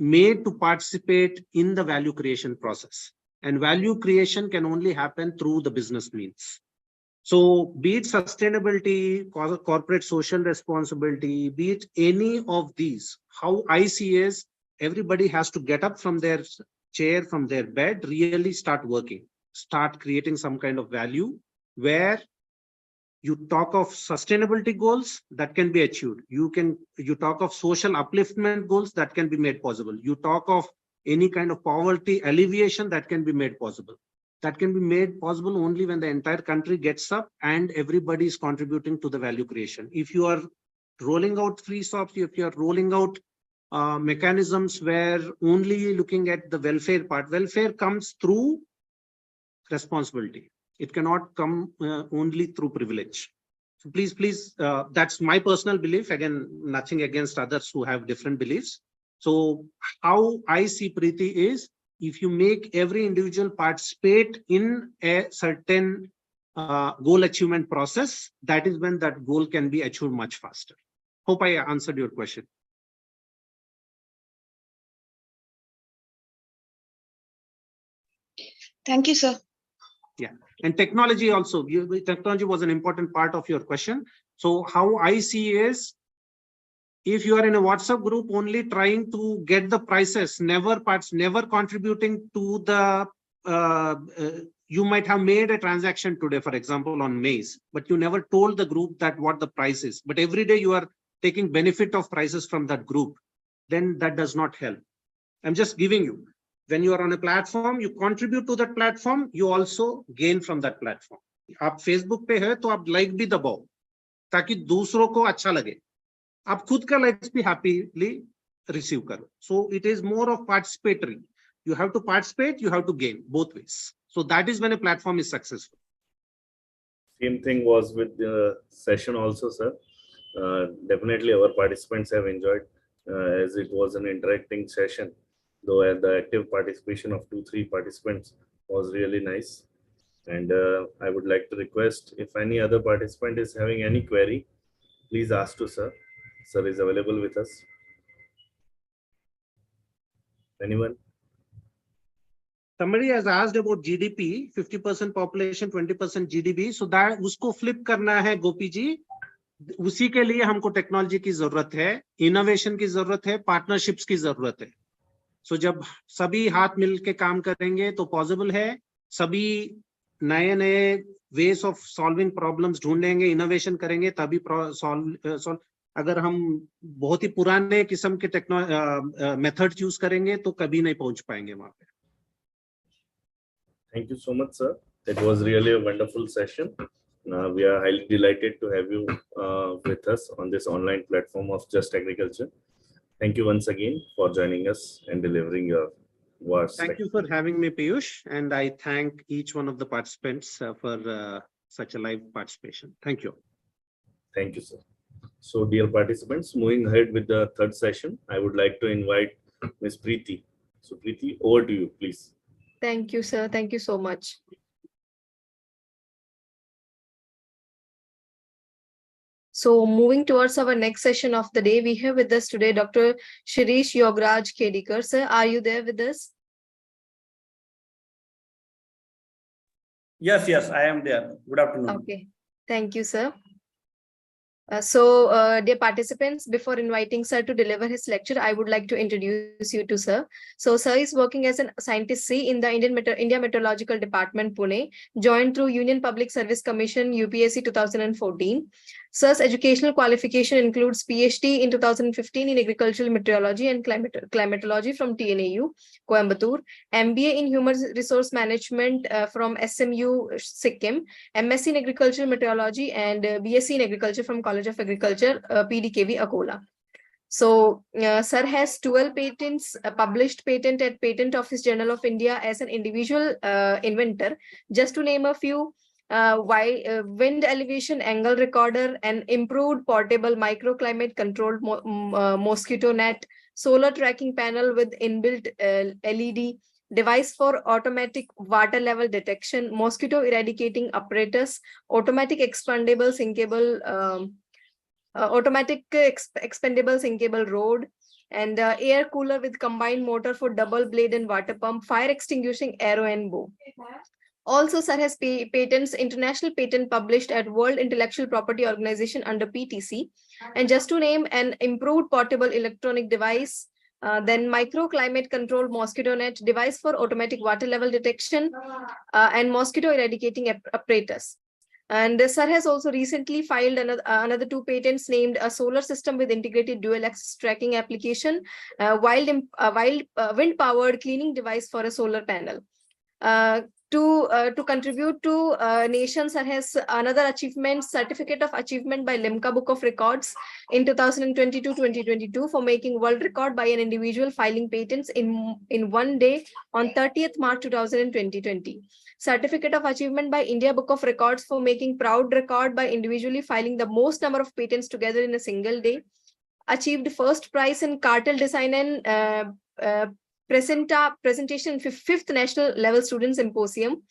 made to participate in the value creation process, and value creation can only happen through the business means. So be it sustainability, corporate social responsibility, be it any of these, how I see is everybody has to get up from their chair, from their bed, really start working. Start creating some kind of value where you talk of sustainability goals that can be achieved. You talk of social upliftment goals that can be made possible. You talk of any kind of poverty alleviation that can be made possible. That can be made possible only when the entire country gets up and everybody is contributing to the value creation. If you are rolling out free shops, if you are rolling out mechanisms where only looking at the welfare part, welfare comes through responsibility. It cannot come only through privilege. So please, that's my personal belief. Again, nothing against others who have different beliefs. So how I see, Preeti, is if you make every individual participate in a certain goal achievement process, that is when that goal can be achieved much faster. Hope I answered your question. Thank you, sir. Yeah, and technology also. Technology was an important part of your question. So how I see is, if you are in a WhatsApp group only trying to get the prices, never contributing to the, you might have made a transaction today, for example, on maize, but you never told the group that what the price is. But every day you are taking benefit of prices from that group, then that does not help. I'm just giving you, when you are on a platform, you contribute to that platform, you also gain from that platform. आप Facebook पे है तो आप like भी दबाओ ताकि दूसरों को अच्छा लगे, आप खुद का likes भी happily receive करो. So it is more of participatory. You have to participate, you have to gain both ways. So that is when a platform is successful. Same thing was with the session also, sir. Definitely our participants have enjoyed as it was an interacting session, though the active participation of 2-3 participants was really nice. And I would like to request, if any other participant is having any query, please ask to sir. Sir is available with us. Anyone? Somebody has asked about GDP, 50% population, 20% GDP. So that usko flip karna hai, Gopi ji. उसी के लिए हमको technology की जरूरत है, innovation की जरूरत है, पार्टनरशिप्स की जरूरत है. सो जब सभी हाथ मिल के काम करेंगे तो पॉसिबल है, सभी नए नए वेज ऑफ सॉल्विंग प्रॉब्लम्स ढूंढेंगे, इनोवेशन करेंगे, तभी सॉल्व. अगर हम बहुत ही पुराने किस्म के मेथड यूज करेंगे तो कभी नहीं पहुंच पाएंगे वहां पे. Thank you so much, sir. It was really a wonderful session. We are highly delighted to have you with us on this online platform of Just Agriculture. Thank you once again for joining us and delivering your words. Thank you for having me, Piyush, and I thank each one of the participants for such a live participation. Thank you. Thank you, sir. So, dear participants, moving ahead with the third session, I would like to invite Ms. Preeti. So, Preeti, over to you, please. Thank you, sir. Thank you so much. So moving towards our next session of the day, we have with us today Dr. Shirish Yogaraj Kedikar. Sir, are you there with us? Yes, I am there. Good afternoon. Okay. Thank you, sir. Dear participants, before inviting sir to deliver his lecture, I would like to introduce you to sir. So sir is working as a scientist C in the India Meteorological Department, Pune, joined through Union Public Service Commission, UPSC 2014. Sir's educational qualification includes PhD in 2015 in Agricultural Meteorology and Climatology from TNAU, Coimbatore, MBA in Human Resource Management from SMU, Sikkim, MSc in Agricultural Meteorology and BSc in Agriculture from College of Agriculture, PDKV, Akola. So, sir has 12 patents, published patent at Patent Office Journal of India as an individual inventor. Just to name a few, wind elevation angle recorder, an improved portable microclimate controlled mosquito net, solar tracking panel with inbuilt LED, device for automatic water level detection, mosquito eradicating apparatus, automatic expandable sinkable expandable sinkable rod, and air cooler with combined motor for double blade and water pump, fire extinguishing arrow and bow. Also, sir has patents, international patent published at World Intellectual Property Organization under PTC. And just to name, an improved portable electronic device, then microclimate controlled mosquito net, device for automatic water level detection, and mosquito eradicating apparatus. And sir has also recently filed another 2 patents named a solar system with integrated dual axis tracking application, wind powered cleaning device for a solar panel. To contribute to nation, sir has another achievement, certificate of achievement by Limca Book of Records in 2022-2022 for making world record by an individual filing patents in one day on 30th March 2020. Certificate of achievement by India Book of Records for making proud record by individually filing the most number of patents together in a single day. Achieved first prize in cartel design and presentation 5th National Level Student Symposium.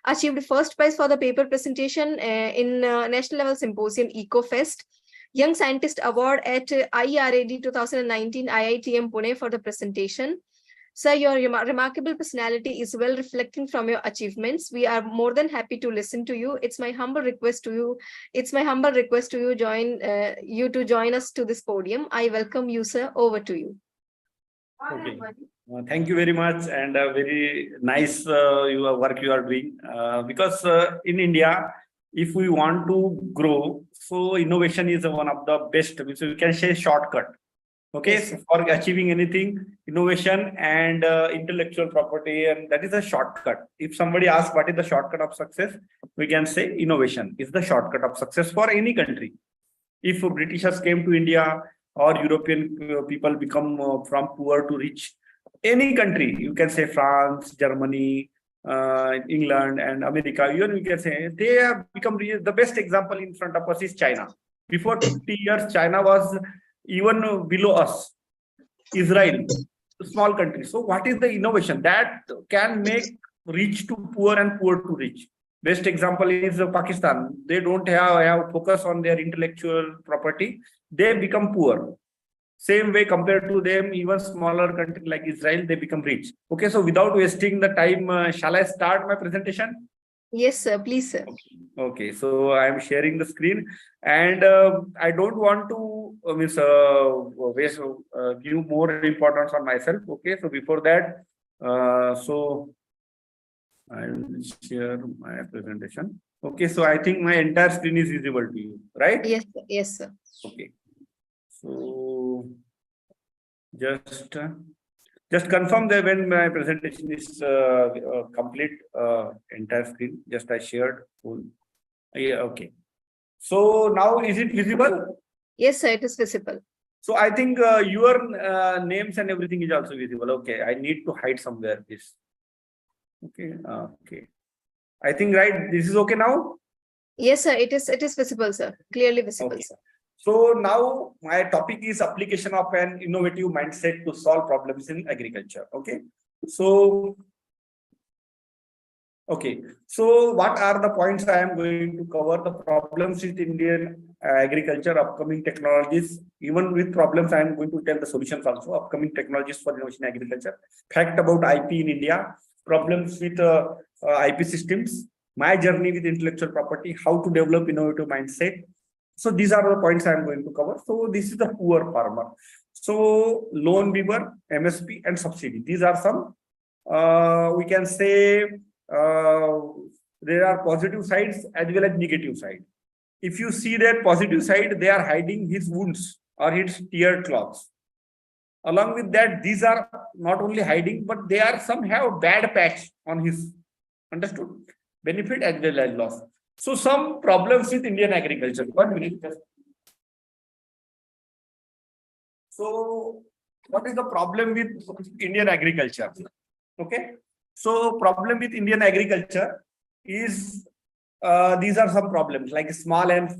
Achieved first prize for the paper presentation in National Level Symposium EcoFest. Young Scientist Award at IRAD 2019 IITM Pune for the presentation. Sir, your remarkable personality is well reflecting from your achievements. We are more than happy to listen to you. It's my humble request to you. It's my humble request to you to join us to this podium. I welcome you, sir. Over to you. Okay. Thank you very much, and very nice your work you are doing. Because in India, if we want to grow, so innovation is one of the best. So we can say shortcut. Okay, Yes, so for achieving anything, innovation and intellectual property, and that is a shortcut. If somebody asks what is the shortcut of success, we can say innovation is the shortcut of success for any country. If Britishers came to India or European people become from poor to rich, any country, you can say France, Germany, England, and America, even we can say they have become rich. The best example in front of us is China. Before 50 years, China was even below us. Israel, a small country. So what is the innovation that can make rich to poor and poor to rich? Best example is Pakistan. They don't have focus on their intellectual property. They become poor. Same way compared to them, even smaller country like Israel, they become rich. Okay, so without wasting the time, shall I start my presentation? yes, sir. Please, sir. Okay, so I am sharing the screen, and I don't want to give more importance on myself. Okay, so before that, so I will share my presentation. Okay, so I think my entire screen is visible to you, right? Yes, sir. Yes, sir. Okay, so just confirm that when my presentation is complete, entire screen. Just I shared full. Yeah, okay. So now is it visible? Yes, sir. It is visible. So I think your names and everything is also visible. Okay, I need to hide somewhere this. Okay, okay. I think right. This is okay now. Yes, sir. It is visible, sir. Clearly visible, Okay. sir. So now my topic is application of an innovative mindset to solve problems in agriculture. Okay. So, okay. So what are the points I am going to cover? The problems with Indian agriculture, upcoming technologies. Even with problems, I am going to tell the solutions also. Upcoming technologies for innovation in agriculture. Fact about IP in India. Problems with IP systems. My journey with intellectual property. How to develop innovative mindset. So these are the points I am going to cover. So this is the poor farmer. So loan waiver, MSP, and subsidy. These are some, we can say, there are positive sides as well as negative side. If you see that positive side, they are hiding his wounds or his tear cloths. Along with that, these are not only hiding, but they are somehow bad patch on his, understood, benefit as well as loss. So some problems with Indian agriculture. 1 minute. So what is the problem with Indian agriculture? Okay. So problem with Indian agriculture is these are some problems like small and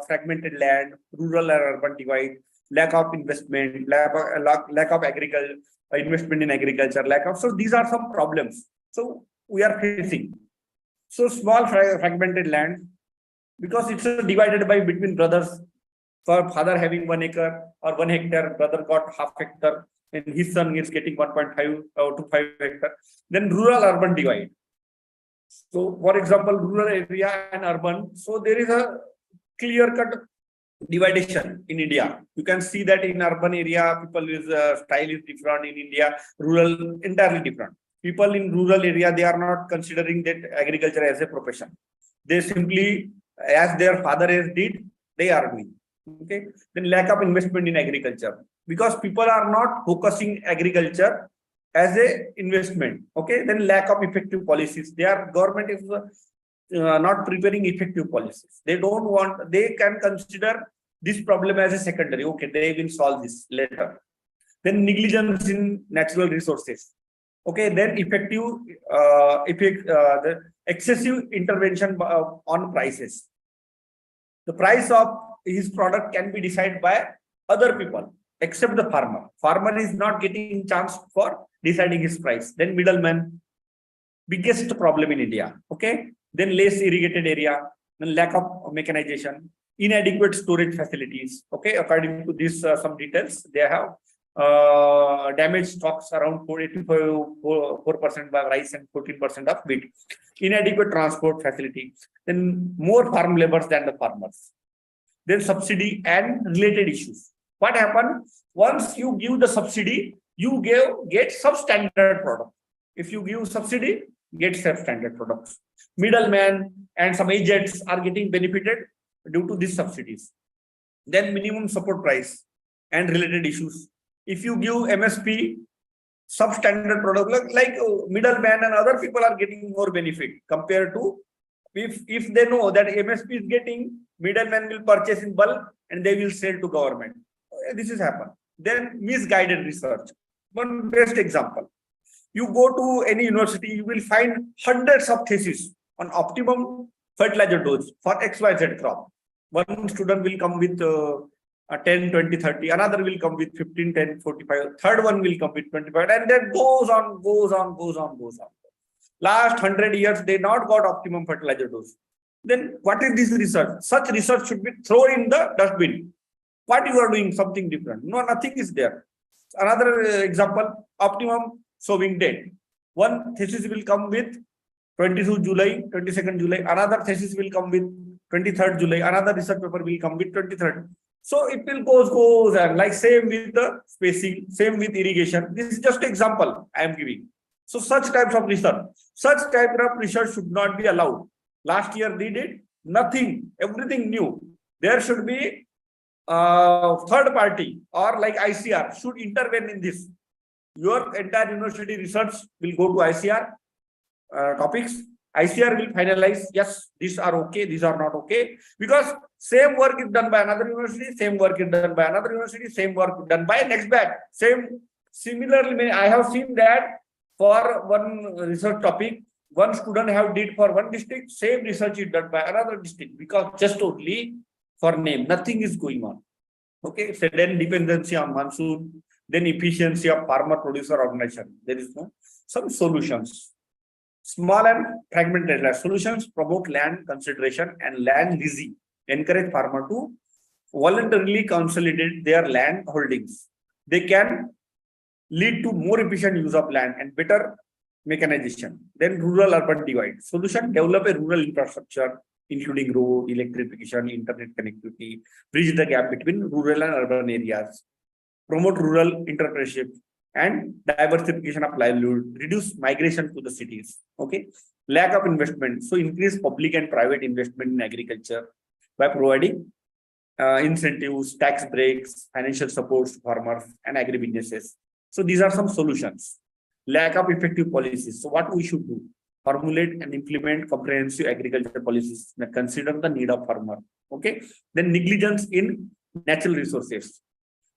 fragmented land, rural and urban divide, lack of investment, lack of agriculture, investment in agriculture, so these are some problems. So we are facing. So small fragmented land, because it's divided by between brothers. For father having 1 acre or 1 hectare, brother got half hectare, and his son is getting 1.5 to 5 hectare. Then rural urban divide. So for example, rural area and urban. So there is a clear cut dividation in India. You can see that in urban area, people is style is different. In India, rural entirely different. People in rural area, they are not considering that agriculture as a profession. They simply, as their father has did, they are doing. Okay. Then lack of investment in agriculture, because people are not focusing agriculture as a investment. Okay. Then lack of effective policies. Their government is not preparing effective policies. They don't want. They can consider this problem as a secondary. Okay, they will solve this later. Then negligence in natural resources. Okay, then the excessive intervention on prices. The price of his product can be decided by other people except the farmer. Farmer is not getting chance for deciding his price. Then middleman, biggest problem in India. Okay, then less irrigated area, then lack of mechanization, inadequate storage facilities. Okay, according to this some details they have. damaged stocks around 84% by rice and 14% of wheat. Inadequate transport facility. Then more farm laborers than the farmers. Then subsidy and related issues. What happened? Once you give the subsidy, you get substandard product. If you give subsidy, get substandard products. Middlemen and some agents are getting benefited due to these subsidies. Then minimum support price and related issues. If you give MSP, substandard product, like middleman and other people are getting more benefit compared to if they know that MSP is getting, middleman will purchase in bulk and they will sell to government. This is happened. Then misguided research. One best example. You go to any university, you will find hundreds of theses on optimum fertilizer dose for XYZ crop. One student will come with 10, 20, 30. Another will come with 15, 10, 45. Third one will come with 25. And then goes on. Last 100 years, they not got optimum fertilizer dose. Then what is this research? Such research should be thrown in the dustbin. What you are doing? Something different. No, nothing is there. Another example, optimum sowing date. One thesis will come with 22 July, 22nd July. Another thesis will come with 23rd July. Another research paper will come with 23rd. So it will goes and like same with the spacing, same with irrigation. This is just example I am giving. So such types of research, should not be allowed. Last year they did nothing, everything new. There should be third party or like ICR should intervene in this. Your entire university research will go to ICR topics. ICR will finalize, yes, these are okay, these are not okay. Because same work is done by another university, same work is done by another university, same work done by next batch. Similarly, I have seen that for one research topic, one student have did for one district, same research is done by another district, because just only for name, nothing is going on. Okay, so then dependency on monsoon, then efficiency of farmer producer organization. There is no some solutions. Small and fragmented solutions promote land consideration and land leasing. Encourage farmer to voluntarily consolidate their land holdings. They can lead to more efficient use of land and better mechanization. Then rural-urban divide. Solution, develop a rural infrastructure, including road, electrification, internet connectivity, bridge the gap between rural and urban areas, promote rural entrepreneurship and diversification of livelihood, reduce migration to the cities. Okay, lack of investment. So increase public and private investment in agriculture by providing incentives, tax breaks, financial supports to farmers and agribusinesses. So these are some solutions. Lack of effective policies. So what we should do? Formulate and implement comprehensive agriculture policies that consider the need of farmer. Okay. Then negligence in natural resources.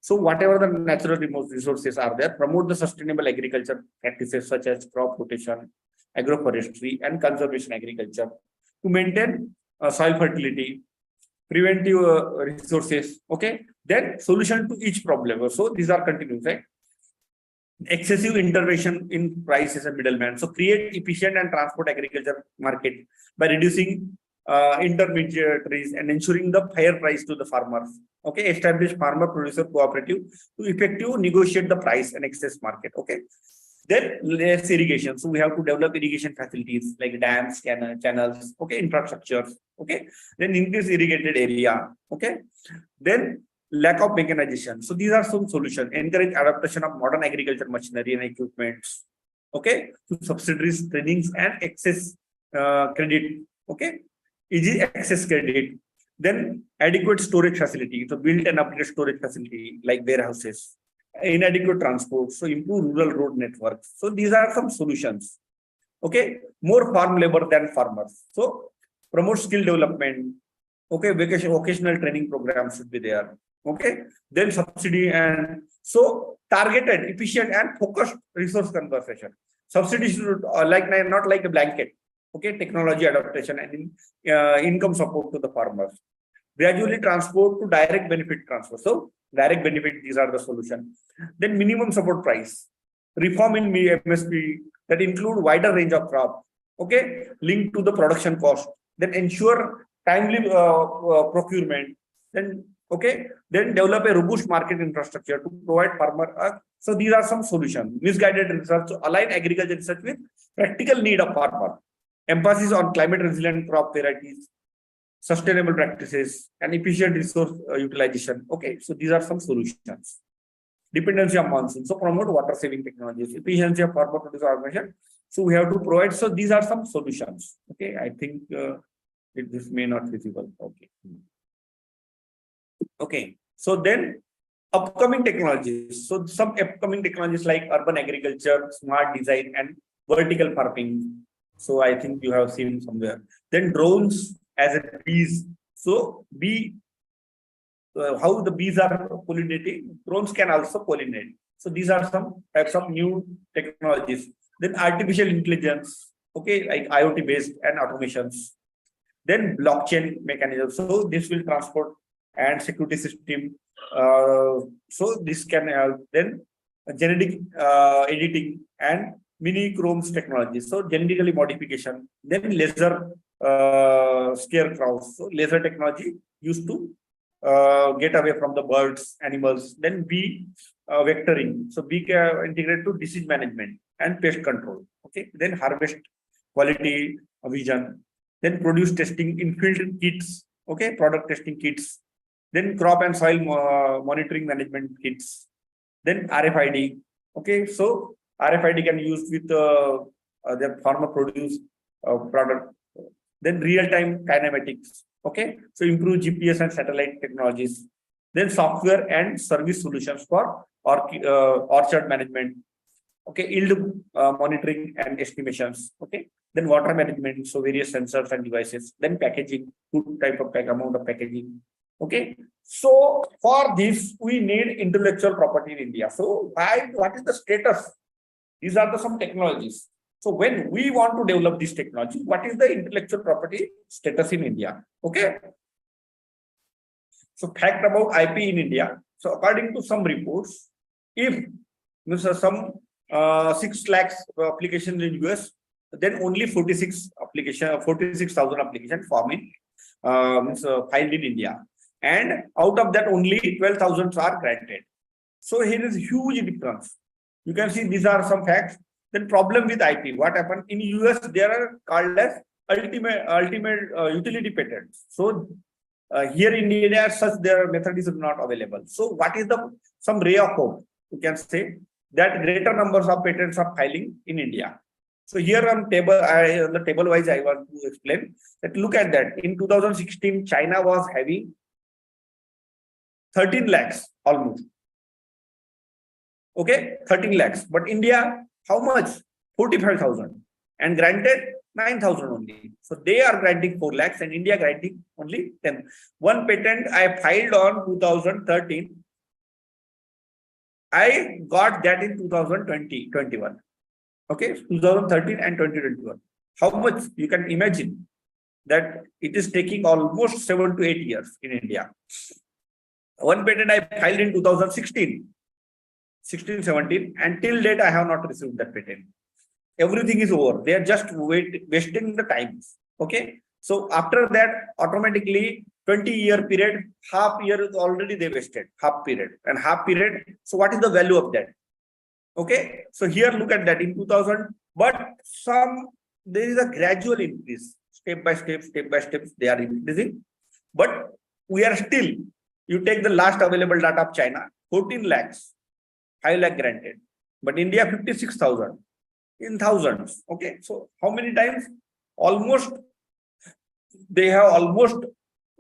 So whatever the natural resources are there, promote the sustainable agriculture practices such as crop rotation, agroforestry, and conservation agriculture to maintain soil fertility, preventive resources. Okay. Then solution to each problem. So these are continuous, right? Excessive intervention in prices and middlemen. So create efficient and transport agriculture market by reducing intermediaries and ensuring the fair price to the farmers. Okay, establish farmer producer cooperative to effective negotiate the price and access market. Okay, then less irrigation. So we have to develop irrigation facilities like dams, channels, okay, infrastructures. Okay, then increase irrigated area. Okay, then lack of mechanization. So these are some solutions. Encourage adaptation of modern agriculture machinery and equipments. Okay, to subsidies, trainings, and access credit. Okay, easy access credit. Then adequate storage facility. So build and upgrade storage facility like warehouses. Inadequate transport. So improve rural road networks. So these are some solutions. Okay, more farm labor than farmers. So promote skill development. Okay, vocational training programs should be there. Okay, then subsidy and so targeted, efficient, and focused resource conservation. Subsidy should like not like a blanket. Okay, technology adaptation and income support to the farmers. Gradually transport to direct benefit transfer. So direct benefit, these are the solution. Then minimum support price. Reform in MSP that include wider range of crop. Okay, linked to the production cost. Then ensure timely procurement. Then Okay, then develop a robust market infrastructure to provide farmer. So these are some solutions. Misguided research, so align agriculture research with practical need of farmer. Emphasis on climate resilient crop varieties, sustainable practices, and efficient resource utilization. Okay, so these are some solutions. Dependency on monsoon, so promote water saving technologies, efficiency of farmer producer organization. So we have to provide. So these are some solutions. Okay, I think this may not feasible. Okay. Okay, so then upcoming technologies. So some upcoming technologies like urban agriculture, smart design, and vertical farming. So I think you have seen somewhere. Then drones as a bees. So how the bees are pollinating, drones can also pollinate. So these are some types of new technologies. Then artificial intelligence, okay, like IoT based and automations. Then blockchain mechanism. So this will transport and security system. So this can help. Then genetic editing and mini chromes technology. So genetically modification. Then laser scarecrows. So laser technology used to get away from the birds, animals. Then bee vectoring. So bee integrated to disease management and pest control. Okay. Then harvest quality vision. Then produce testing in field kits. Okay. Product testing kits. Then crop and soil monitoring management kits. Then RFID. Okay. So RFID can be used with the farmer produce product. Then real-time kinematics. Okay, so improve GPS and satellite technologies. Then software and service solutions for orchard management. Okay, yield monitoring and estimations. Okay, then water management. So various sensors and devices. Then packaging, good type of amount of packaging. Okay, so for this we need intellectual property in India. So what is the status? These are some technologies. So when we want to develop this technology, what is the intellectual property status in India? Okay. So fact about IP in India. So according to some reports, if some 6 lakhs applications in US, then only 46,000 applications filed in India. And out of that, only 12,000 are granted. So here is huge difference. You can see these are some facts. Then problem with IP. What happened in US? There are called as ultimate utility patents. So here in India, such their method is not available. So what is some ray of hope? You can say that greater numbers of patents are filing in India. So here on the table wise, I want to explain that. Look at that. In 2016, China was having 13 lakhs almost. Okay, 13 lakhs. But India, how much? 45,000. And granted 9,000 only. So they are granting 4 lakhs and India granting only 10. One patent I filed on 2013. I got that in 2021. Okay, 2013 and 2021. How much? You can imagine that it is taking almost 7 to 8 years in India. One patent I filed in 2016. 16-17, and till date I have not received that patent. Everything is over. They are just wasting the time. Okay. So after that, automatically 20-year period, half year is already they wasted, half period and half period. So what is the value of that? Okay. So here look at that in 2000, but there is a gradual increase, step by step, they are increasing. But we are still, you take the last available data of China, 14 lakhs. 5 lakh granted, but India 56,000 in thousands. Okay, so how many times? Almost they have almost,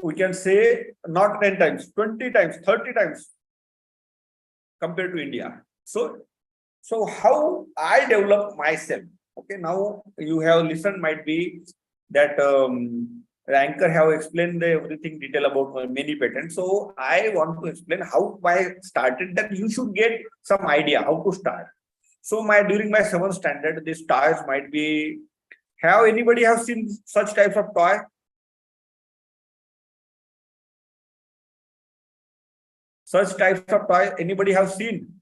we can say, not 10 times, 20 times, 30 times compared to India. So how I develop myself? Okay, now you have listened, might be that the anchor have explained everything detail about many patents. So I want to explain how I started, that you should get some idea how to start. So during my 7th standard, these toys might be, have anybody have seen such types of toy? Such types of toy, anybody have seen?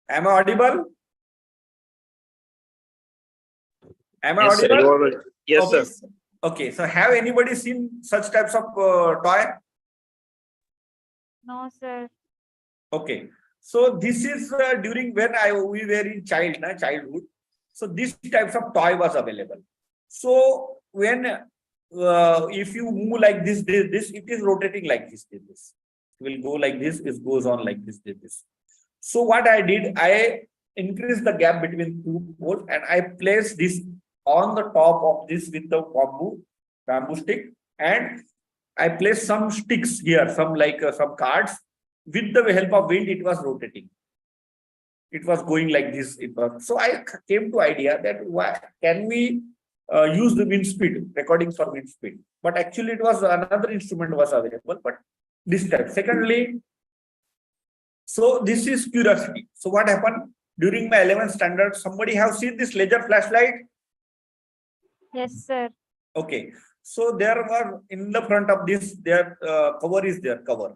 Am I audible? Am I Yes, sir. audible? Yes, Okay. sir. Okay. So have anybody seen such types of toy? No, sir. Okay. So this is during when we were in childhood. So these types of toy was available. So when if you move like this, it is rotating like this. It will go like this. It goes on like this. So what I did, I increased the gap between two poles and I placed this on the top of this with the bamboo stick, and I placed some sticks here, some cards. With the help of wind, it was rotating. It was going like this. So I came to idea that why can we use the wind speed, recording for wind speed. But actually it was another instrument was available, but this type. Secondly, so this is curiosity. So what happened during my 11th standard, somebody have seen this laser flashlight? Yes, sir. Okay. So there were in the front of this, their cover is there, cover.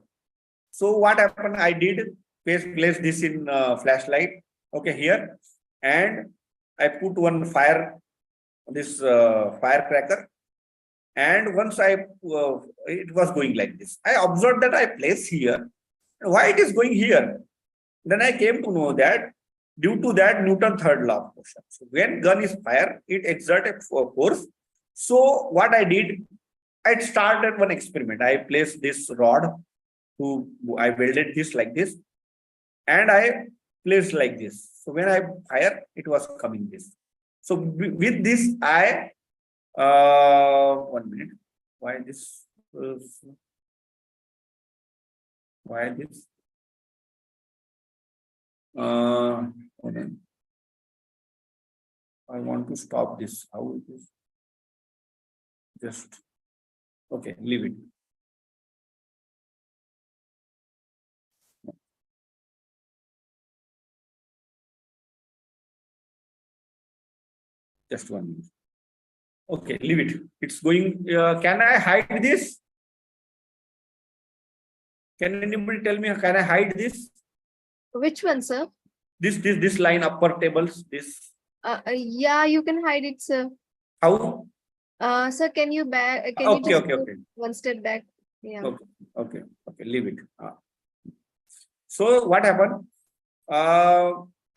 So what happened, I did place this in flashlight, okay, here, and I put one firecracker, and once it was going like this. I observed that I place here. Why it is going here? Then I came to know that due to that Newton's third law of motion. So when gun is fired, it exerts a force. So what I did, I started one experiment. I placed this rod. I welded this like this, and I placed like this. So when I fire, it was coming this. So with this, I 1 minute. Why this? Why this? Okay. I want to stop this. How it is? Just okay. Leave it. Just 1 minute. Okay, leave it. It's going. Can I hide this? Can anybody tell me? Can I hide this? Which one, sir? This line upper tables. This. Yeah, you can hide it, sir. How? Sir, can you back? Can you Okay, just okay, go okay. one step back? Yeah. Okay. Leave it. So what happened?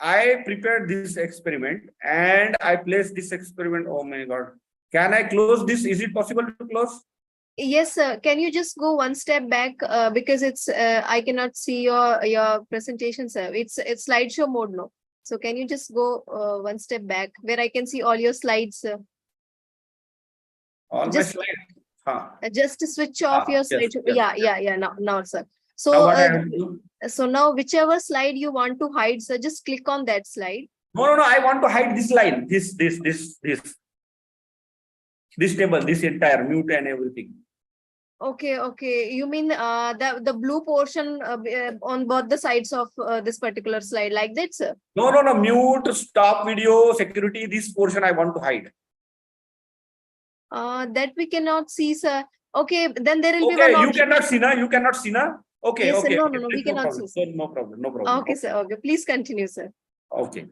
I prepared this experiment and I placed this experiment. Oh my God. Can I close this? Is it possible to close? Yes, sir. Can you just go one step back because it's I cannot see your presentation, sir. It's slideshow mode now. So can you just go one step back where I can see all your slides, sir? All Just- my slides. Just to switch off your Yes, slideshow. yes. Yeah. Now, sir. Now So what I have to do? so now whichever slide you want to hide, sir, just click on that slide. No. I want to hide this line. This table, this entire mute and everything. Okay. You mean the blue portion on both the sides of this particular slide, like that, sir? No. Mute, stop video, security. This portion I want to hide. That we cannot see, sir. Okay, then there will be Okay, one you option. cannot see, na? Okay, Yes, sir. okay. No, okay, we no cannot problem. see. No problem. Okay, sir. Okay, please continue, sir. Okay.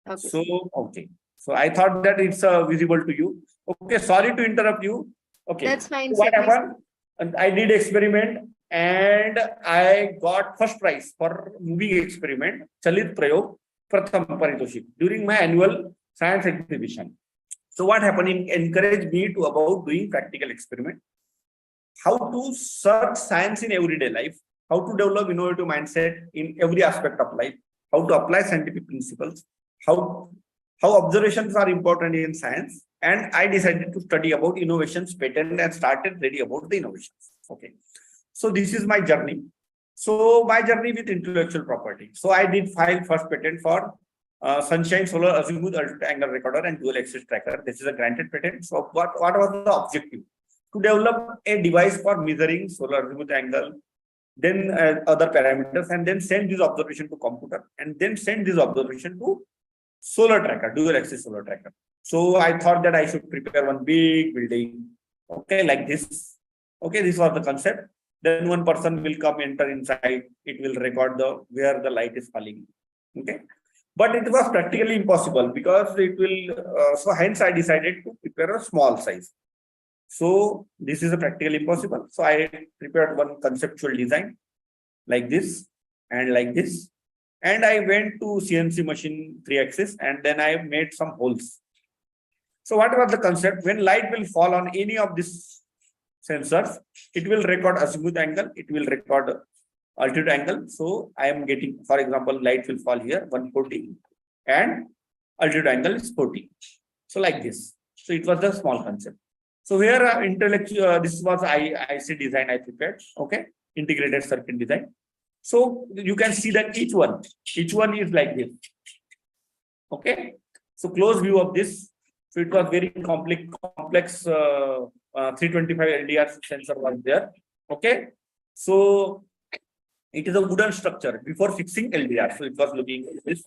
Okay. So I thought that it's visible to you. Okay, sorry to interrupt you. Okay. That's fine, So what sir. Please. happened? And I did experiment and I got first prize for moving experiment, Chalit Prayog, Pratham Paritoshik, during my annual science exhibition. So what happened? It encouraged me to about doing practical experiment, how to search science in everyday life, how to develop innovative mindset in every aspect of life, how to apply scientific principles, how observations are important in science. And I decided to study about innovations, patent, and started reading about the innovations. Okay. So this is my journey. So my journey with intellectual property. So I did file first patent for Sunshine Solar Azimuth Angle Recorder and Dual Axis Tracker. This is a granted patent. So what was the objective? To develop a device for measuring solar azimuth angle, then other parameters, and then send this observation to computer, and then send this observation to solar tracker, dual axis solar tracker. So I thought that I should prepare one big building, okay, like this. Okay, this was the concept. Then one person will come, enter inside. It will record where the light is falling. Okay. but it was practically impossible because it will, so hence I decided to prepare a small size. So this is a practically impossible. So I prepared one conceptual design like this and like this. And I went to CNC machine 3-axis and then I made some holes. So what was the concept? When light will fall on any of these sensors, it will record azimuth angle, it will record altitude angle. So I am getting, for example, light will fall here 140 and altitude angle is 40. So like this. So it was the small concept. So here intellectual, this was IC design I prepared. Okay, integrated circuit design. So you can see that each one is like this. Okay, so close view of this. So it was very complex 325 LDR sensor was there. Okay, so it is a wooden structure before fixing LDR. So it was looking like this.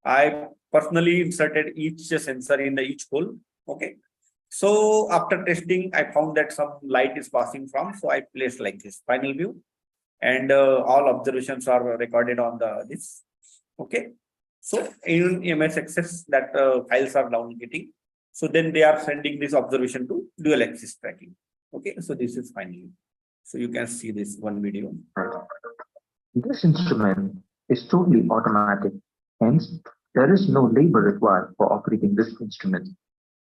I personally inserted each sensor in each hole. Okay, so after testing, I found that some light is passing from. So I placed like this final view, and all observations are recorded on this. Okay, so in MS Access that files are down getting. So then they are sending this observation to dual axis tracking. Okay, so this is finally. So you can see this one video. This instrument is totally automatic. Hence, there is no labor required for operating this instrument.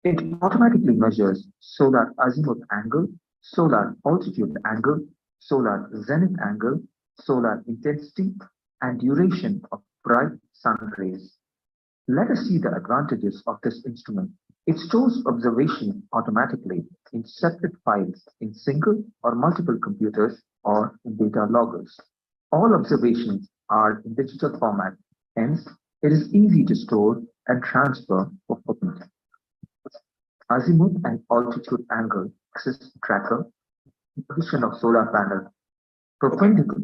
It automatically measures solar azimuth angle, solar altitude angle, solar zenith angle, solar intensity, and duration of bright sun rays. Let us see the advantages of this instrument. It stores observation automatically in separate files in single or multiple computers or in data loggers. All observations are in digital format, hence it is easy to store and transfer for footage. Azimuth and altitude angle axis tracker, position of solar panel, perpendicular.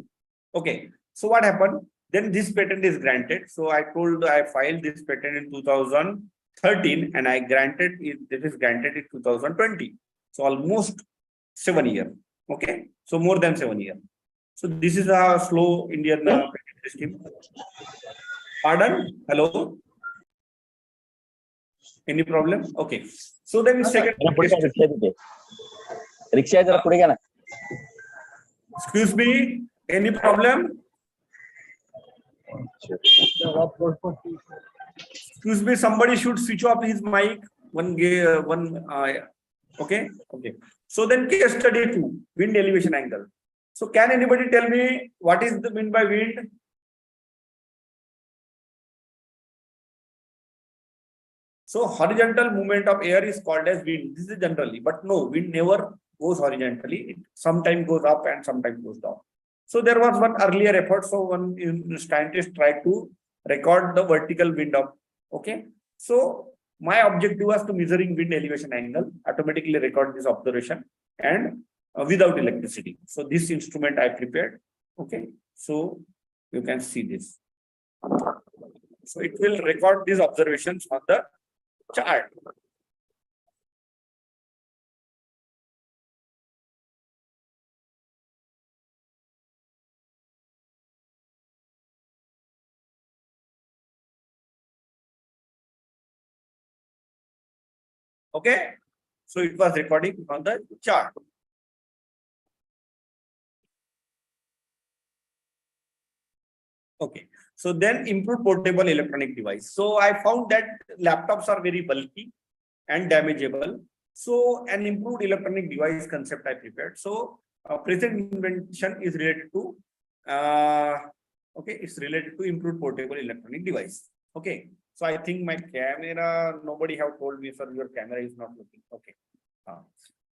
Okay, so what happened? Then this patent is granted. So I filed this patent in 2013 and I granted it. This is granted in 2020. So almost 7 years. Okay, so more than 7 years. So this is a slow Indian patent system. Pardon? Hello? Any problem? Okay. So then second. Excuse me. Any problem? Excuse me. Somebody should switch off his mic. Okay. Okay. So then case study 2, wind elevation angle. So can anybody tell me what is the mean by wind? So horizontal movement of air is called as wind. This is generally, but no, wind never goes horizontally. It sometimes goes up and sometimes goes down. So there was one earlier effort. So one scientist tried to record the vertical wind of. Okay. So my objective was to measuring wind elevation angle, automatically record this observation and without electricity. So this instrument I prepared. Okay. So you can see this. So it will record these observations on the chart. Okay, so it was recording on the chart. Okay, so then improved portable electronic device. So I found that laptops are very bulky and damageable. So an improved electronic device concept I prepared. So present invention is related to okay, it's related to improved portable electronic device. Okay, so I think my camera, nobody have told me, sir, your camera is not looking. Okay.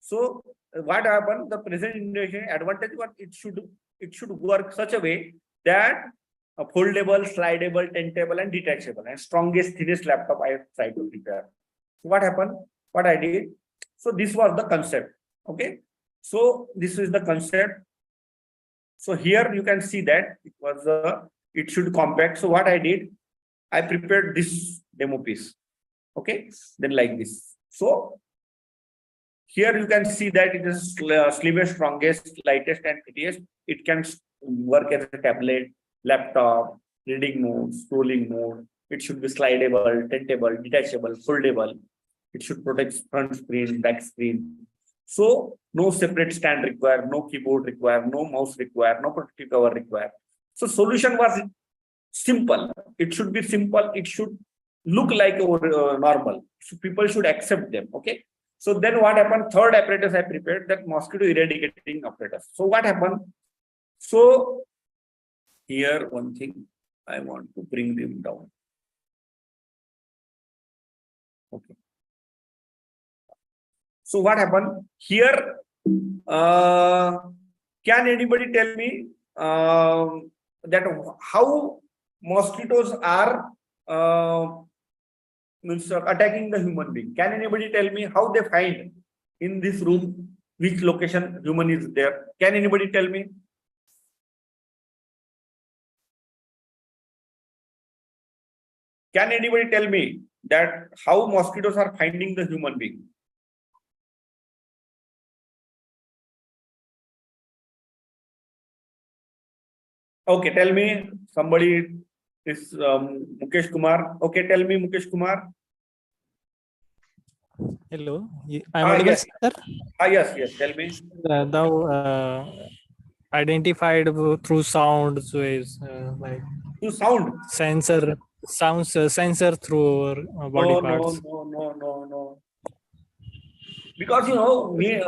So what happened? The present invention advantage, what it should work such a way that a foldable, slidable, tentable, and detachable, and strongest, thinnest laptop I have tried to prepare. So what happened? What I did? So this was the concept. Okay. So this is the concept. So here you can see that it was it should compact. So what I did, I prepared this demo piece. Okay. Then like this. So here you can see that it is slimmest, strongest, lightest, and prettiest. It can work as a tablet, laptop, reading mode, scrolling mode. It should be slidable, tintable, detachable, foldable. It should protect front screen, back screen. So no separate stand required, no keyboard required, no mouse required, no protective cover required. So solution was simple. It should be simple. It should look like normal. So people should accept them. Okay. So then what happened? Third apparatus I prepared, that mosquito eradicating apparatus. So what happened? So here one thing I want to bring them down. Okay. So what happened here? Can anybody tell me that how mosquitoes are attacking the human being? Can anybody tell me how they find in this room which location human is there? Can anybody tell me? Can anybody tell me that how mosquitoes are finding the human being? Okay, tell me. Somebody is Mukesh Kumar. Okay, tell me, Mukesh Kumar. Hello, I'm audible, Yes. sir. Yes. Tell me. Thou identified through sound waves, like through sound sensor, sounds sensor through body parts. No. Because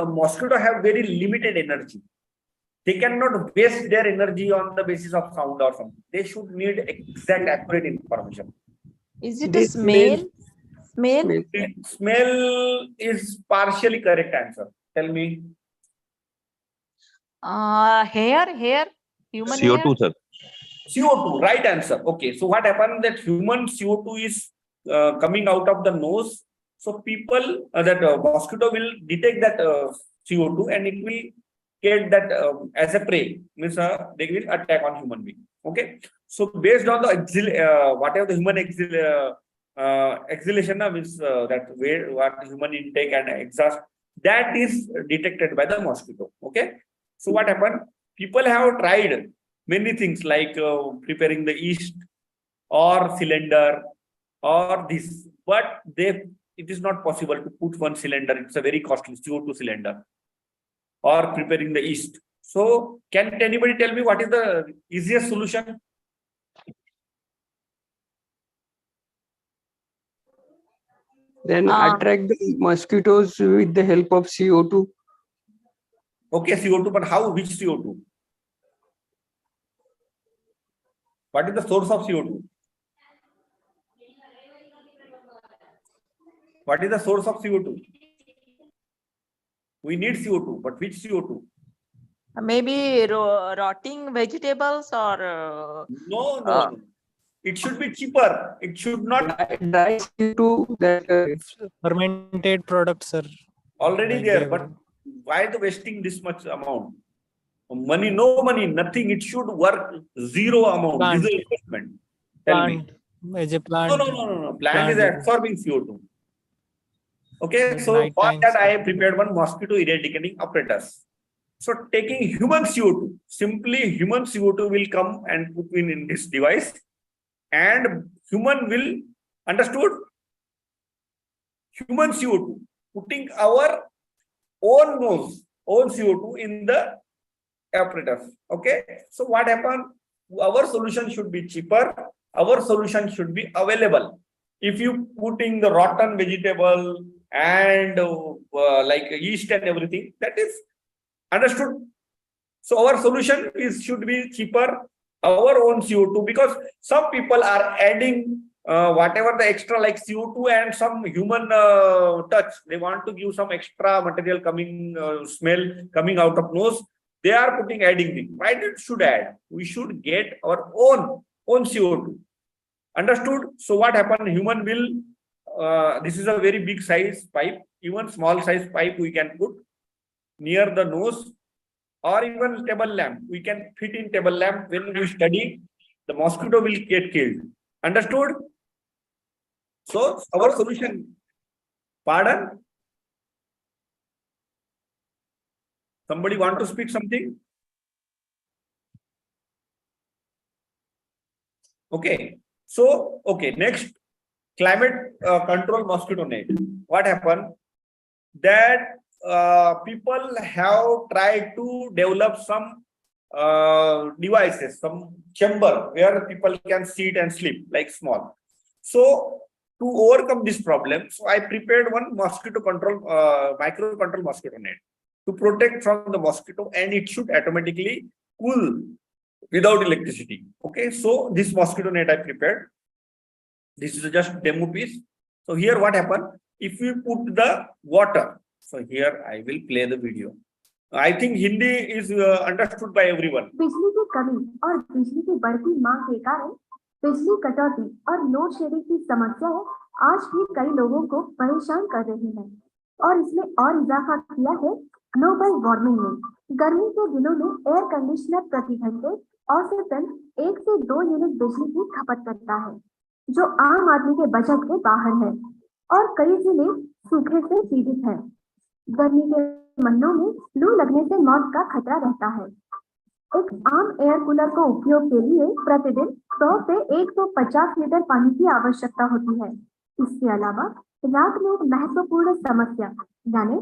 mosquito have very limited energy. They cannot waste their energy on the basis of sound or something. They should need exact, accurate information. Is it a smell? Smell is partially correct answer. Tell me. Hair, human CO2, hair? sir. CO2, right answer. Okay, so what happened that human CO2 is coming out of the nose. So people, that mosquito will detect that CO2 and it will get that as a prey. Means they will attack on human being. Okay, so based on the whatever the human exhalation means that way what human intake and exhaust, that is detected by the mosquito. Okay, so what happened? People have tried many things like preparing the yeast or cylinder or this, but it is not possible to put one cylinder. It's a very costly CO2 cylinder or preparing the yeast. So can anybody tell me what is the easiest solution? Then attract the mosquitoes with the help of CO2. Okay, CO2, but how? Which CO2? What is the source of CO2? What is the source of CO2? We need CO2, but which CO2? Maybe rotting vegetables or No. It should be cheaper. It should not dry CO2 that fermented products are already like there. But why the wasting this much amount? Money, no money, nothing. It should work zero amount. Plant. Diesel investment. Tell me. As a plant. No. Plant is absorbing CO2. Okay, Like so for that I prepared one mosquito eradicating apparatus. So taking human CO2, simply human CO2 will come and put in this device, and human will, understood? Human CO2, putting our own nose, own CO2 in the apparatus. Okay, so what happened? Our solution should be cheaper. Our solution should be available. If you putting the rotten vegetable and like yeast and everything, that is understood. So our solution should be cheaper, our own CO2, because some people are adding whatever the extra like CO2 and some human touch. They want to give some extra material coming, smell coming out of nose. They are adding things. Why should add? We should get our own CO2. Understood? So what happened? Human will, this is a very big size pipe. Even small size pipe we can put near the nose, or even table lamp. We can fit in table lamp. When we study, the mosquito will get killed. Understood? So our solution, pardon? Somebody want to speak something? Okay. So, okay, next, climate control mosquito net. What happened? That people have tried to develop some devices, some chamber where people can sit and sleep, like small. So to overcome this problem, so I prepared one mosquito control, micro control mosquito net to protect from the mosquito, and it should automatically cool without electricity. Okay, so this mosquito net I prepared. This is just demo piece. So here what happened? If we put the water, so here I will play the video. I think Hindi is understood by everyone. बिजली की कमी और बिजली की बढ़ती मांग के कारण बिजली कटौती और लोड शेडिंग की समस्या आज भी कई लोगों को परेशान कर रही है और इसमें और इजाफा किया है ग्लोबल वार्मिंग ने। गर्मी के दिनों में एयर कंडीशनर प्रति घंटे औसतन 1 से 2 यूनिट बिजली की खपत करता है, जो आम आदमी के बजट के बाहर है और कई जिले सूखे से पीड़ित हैं। गर्मी के महीनों में लू लगने से मौत का खतरा रहता है। एक आम एयर कूलर को उपयोग के लिए प्रतिदिन 100 से 150 लीटर पानी की आवश्यकता होती है। इसके अलावा रात में एक महत्वपूर्ण समस्या यानी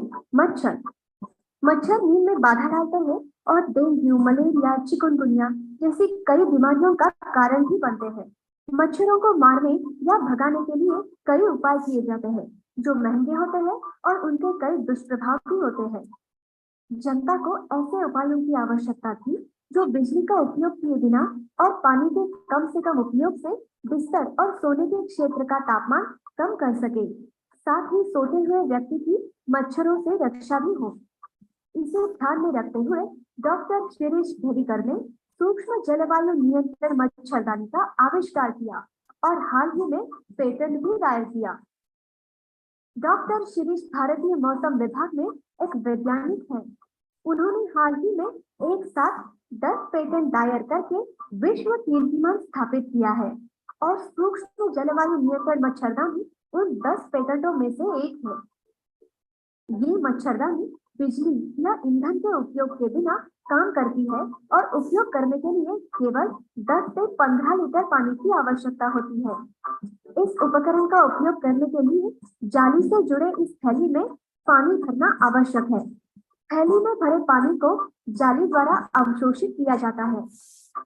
मच्छर नींद में बाधा डालते हैं और डेंगू, मलेरिया, चिकनगुनिया जैसी कई बीमारियों का कारण भी बनते हैं। मच्छरों को मारने या भगाने के लिए कई उपाय किए जाते हैं, जो महंगे होते हैं और उनके कई दुष्प्रभाव भी होते हैं। जनता को ऐसे उपायों की आवश्यकता थी जो बिजली का उपयोग किए बिना और पानी के कम से कम उपयोग से बिस्तर और सोने के क्षेत्र का तापमान कम कर सके, साथ ही सोते हुए व्यक्ति की मच्छरों से रक्षा भी हो। इसे ध्यान में रखते हुए डॉक्टर शिरीष भेड़ीकर ने सूक्ष्म जलवायु नियंत्रण मच्छरदानी का आविष्कार किया और हाल ही में पेटेंट भी दायर किया। डॉक्टर शिरीष भारतीय मौसम विभाग में एक वैज्ञानिक हैं। उन्होंने हाल ही में एक साथ 10 पेटेंट दायर करके विश्व कीर्तिमान स्थापित किया है और सूक्ष्म जलवायु नियंत्रण मच्छरदानी उन 10 पेटेंटों में से एक है। ये मच्छरदानी बिजली या ईंधन के उपयोग के बिना काम करती है और उपयोग करने के लिए केवल 10 से 15 लीटर पानी की आवश्यकता होती है। इस उपकरण का उपयोग करने के लिए जाली से जुड़े इस थैली में पानी भरना आवश्यक है। थैली में भरे पानी को जाली द्वारा अवशोषित किया जाता है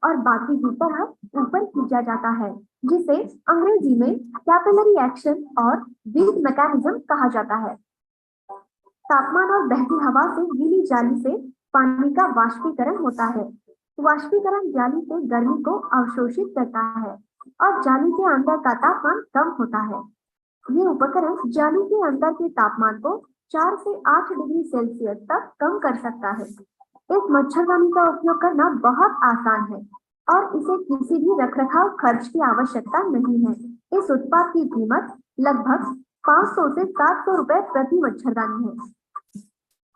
और बाकी की तरह ऊपर खींचा जाता है, जिसे अंग्रेजी में कैपिलरी एक्शन और व्हील मैकेनिज्म कहा जाता है। तापमान और बहती हवा से गीली जाली से पानी का वाष्पीकरण होता है। वाष्पीकरण जाली से गर्मी को अवशोषित करता है और जाली के अंदर का तापमान कम होता है। ये उपकरण जाली के अंदर के तापमान को 4 से 8 डिग्री सेल्सियस तक कम कर सकता है। इस मच्छरदानी का उपयोग करना बहुत आसान है और इसे किसी भी रखरखाव खर्च की आवश्यकता नहीं है। इस उत्पाद की कीमत लगभग 500 से 700 रुपए प्रति मच्छरदानी है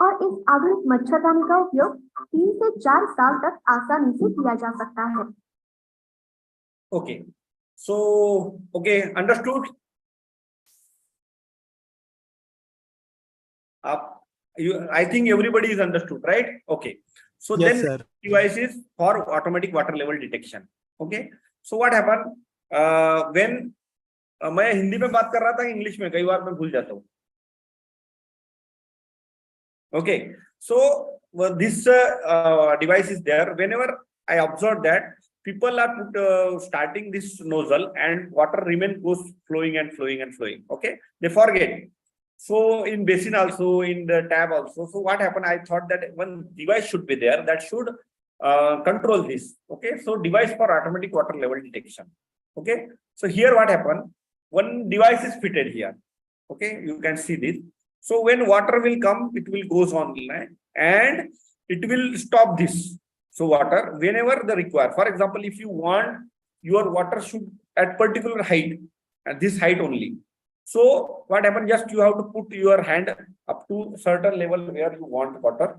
और इस आधुनिक मच्छरदानी का उपयोग 3 से 4 साल तक आसानी से किया जा सकता है। Okay, so okay, understood. I think everybody is understood, right? Okay. So Yes, then sir. devices for automatic water level detection. Okay. So what happened when मैं हिंदी में बात कर रहा था, इंग्लिश में कई बार मैं भूल जाता हूँ. Okay. So this device is there. Whenever I observe that people are starting this nozzle and water goes flowing and flowing and flowing. Okay. They forget. So in basin also, in the tap also. So what happened? I thought that one device should be there that should control this. Okay. So device for automatic water level detection. Okay. So here what happened? One device is fitted here. Okay. You can see this. So when water will come, it will goes on and it will stop this. So water whenever the require. For example, if you want your water should at particular height, at this height only. So what happens? Just you have to put your hand up to certain level where you want water.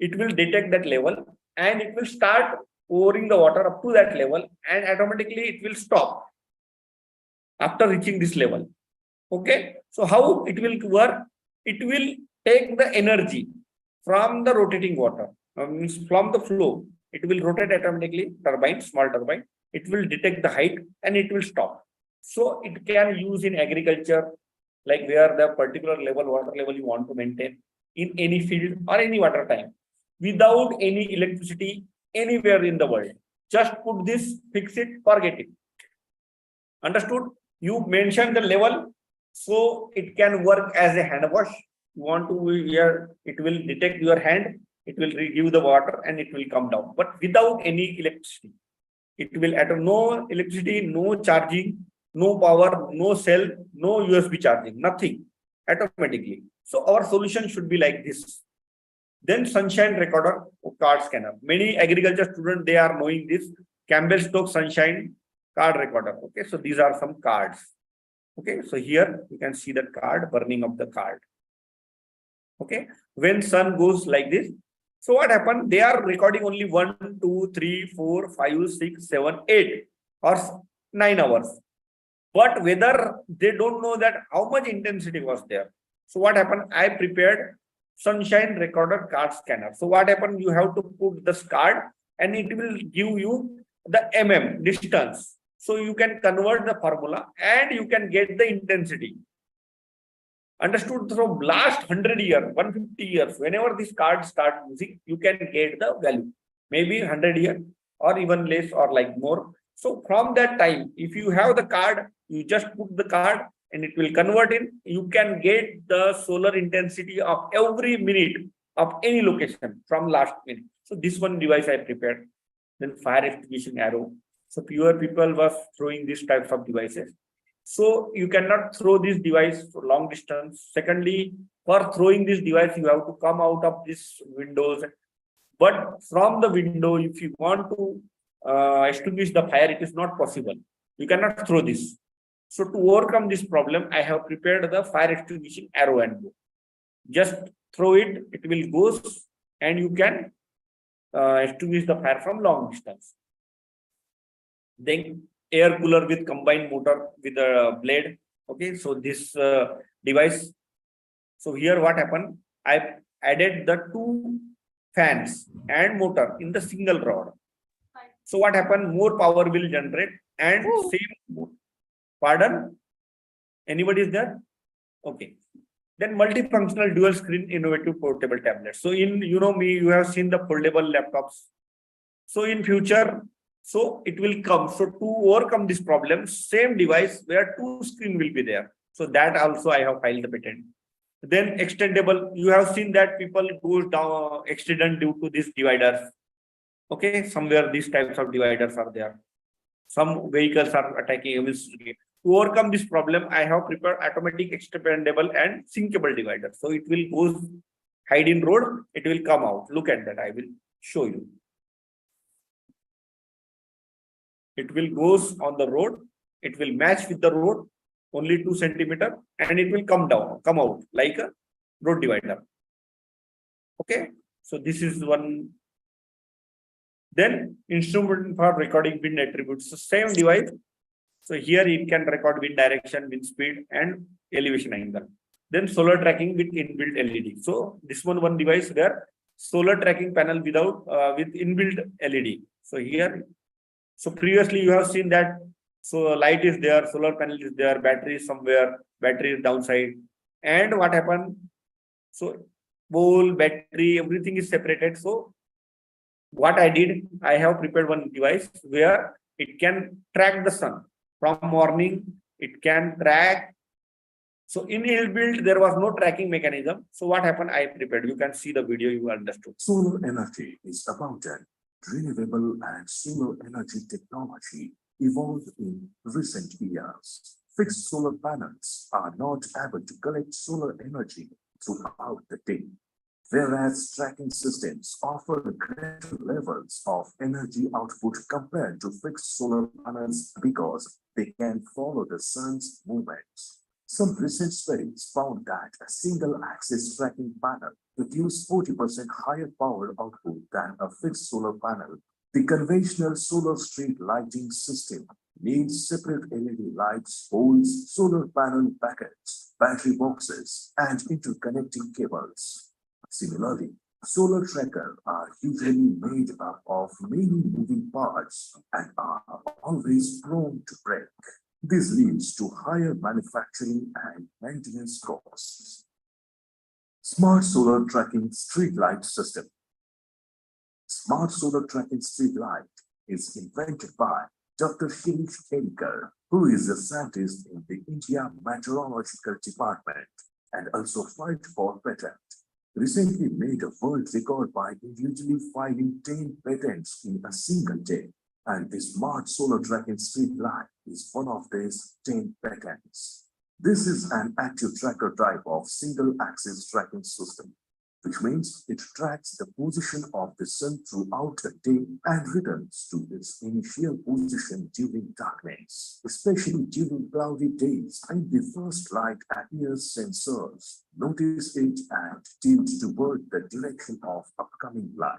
It will detect that level and it will start pouring the water up to that level and automatically it will stop after reaching this level. Okay. So how it will work? It will take the energy from the rotating water, from the flow. It will rotate automatically turbine, small turbine, it will detect the height and it will stop. So it can use in agriculture, like where the particular level, water level you want to maintain in any field or any water time, without any electricity anywhere in the world. Just put this, fix it, forget it. Understood? You mentioned the level, so it can work as a hand wash. You want to here, it will detect your hand, it will give the water and it will come down, but without any electricity. It will at no electricity, no charging, no power, no cell, no USB charging, nothing, automatically. So our solution should be like this. Then sunshine recorder, card scanner. Many agriculture students, they are knowing this. Campbell-Stokes sunshine card recorder. Okay, so these are some cards. Okay, so here you can see the card, burning of the card. Okay, when sun goes like this, so what happened? They are recording only 1, 2, 3, 4, 5, 6, 7, 8 or 9 hours. But whether they don't know that how much intensity was there. So what happened? I prepared sunshine recorder card scanner. So what happened? You have to put this card and it will give you the distance. So you can convert the formula and you can get the intensity. Understood? From last 100 years, 150 years, whenever this card start using, you can get the value. Maybe 100 years or even less or like more. So from that time, if you have the card, you just put the card and it will convert in. You can get the solar intensity of every minute of any location from last minute. So this one device I prepared. Then fire extinguishing arrow. So fewer people was throwing these types of devices. So you cannot throw this device for long distance. Secondly, for throwing this device, you have to come out of this windows. But from the window, if you want to extinguish the fire, it is not possible. You cannot throw this. So to overcome this problem, I have prepared the fire extinguishing arrow and bow. Just throw it, it will go and you can extinguish the fire from long distance. Then air cooler with combined motor with a blade. Okay, so this device. So here what happened? I added the 2 fans and motor in the single rod. So what happened? More power will generate and same. Pardon? Anybody is there? Okay. Then multifunctional dual screen innovative portable tablets. So in, you know me, you have seen the foldable laptops. So in future, so it will come. So to overcome this problem, same device where 2 screen will be there. So that also I have filed the patent. Then extendable, you have seen that people goes down accident due to these dividers. Okay, somewhere these types of dividers are there. Some vehicles are attacking. To overcome this problem, I have prepared automatic, extendable and sinkable divider. So it will go hide in road, it will come out. Look at that, I will show you. It will goes on the road, it will match with the road, only 2 centimeters, and it will come down, come out like a road divider. Okay, so this is one. Then instrument for recording wind attributes. So same device. So here it can record wind direction, wind speed, and elevation angle. Then solar tracking with inbuilt LED. So this one device where solar tracking panel without with inbuilt LED. So here, so previously you have seen that. So light is there, solar panel is there, battery is somewhere, battery is downside. And what happened? So bowl, battery, everything is separated. So what I did, I have prepared one device where it can track the sun. From morning, it can track. So in inbuilt, there was no tracking mechanism. So what happened? I prepared. You can see the video, you understood. Solar energy is abundant. Renewable and solar energy technology evolved in recent years. Fixed solar panels are not able to collect solar energy throughout the day, whereas tracking systems offer greater levels of energy output compared to fixed solar panels because they can follow the sun's movements. Some recent studies found that a single-axis tracking panel produced 40% higher power output than a fixed solar panel. The conventional solar street lighting system needs separate LED lights, poles, solar panel packets, battery boxes, and interconnecting cables. Similarly, Solar trackers are usually made up of many moving parts and are always prone to break. This leads to higher manufacturing and maintenance costs. Smart solar tracking street light system. Smart solar tracking street light is invented by Dr. Shirish Icar, who is a scientist in the India Meteorological Department and also filed for patent. Recently made a world record by individually filing 10 patents in a single day. And the smart solar tracking street light is one of these 10 patents. This is an active tracker type of single axis tracking system, which means it tracks the position of the sun throughout the day and returns to its initial position during darkness, especially during cloudy days. When the first light appears, sensors notice it and tilt toward the direction of upcoming light.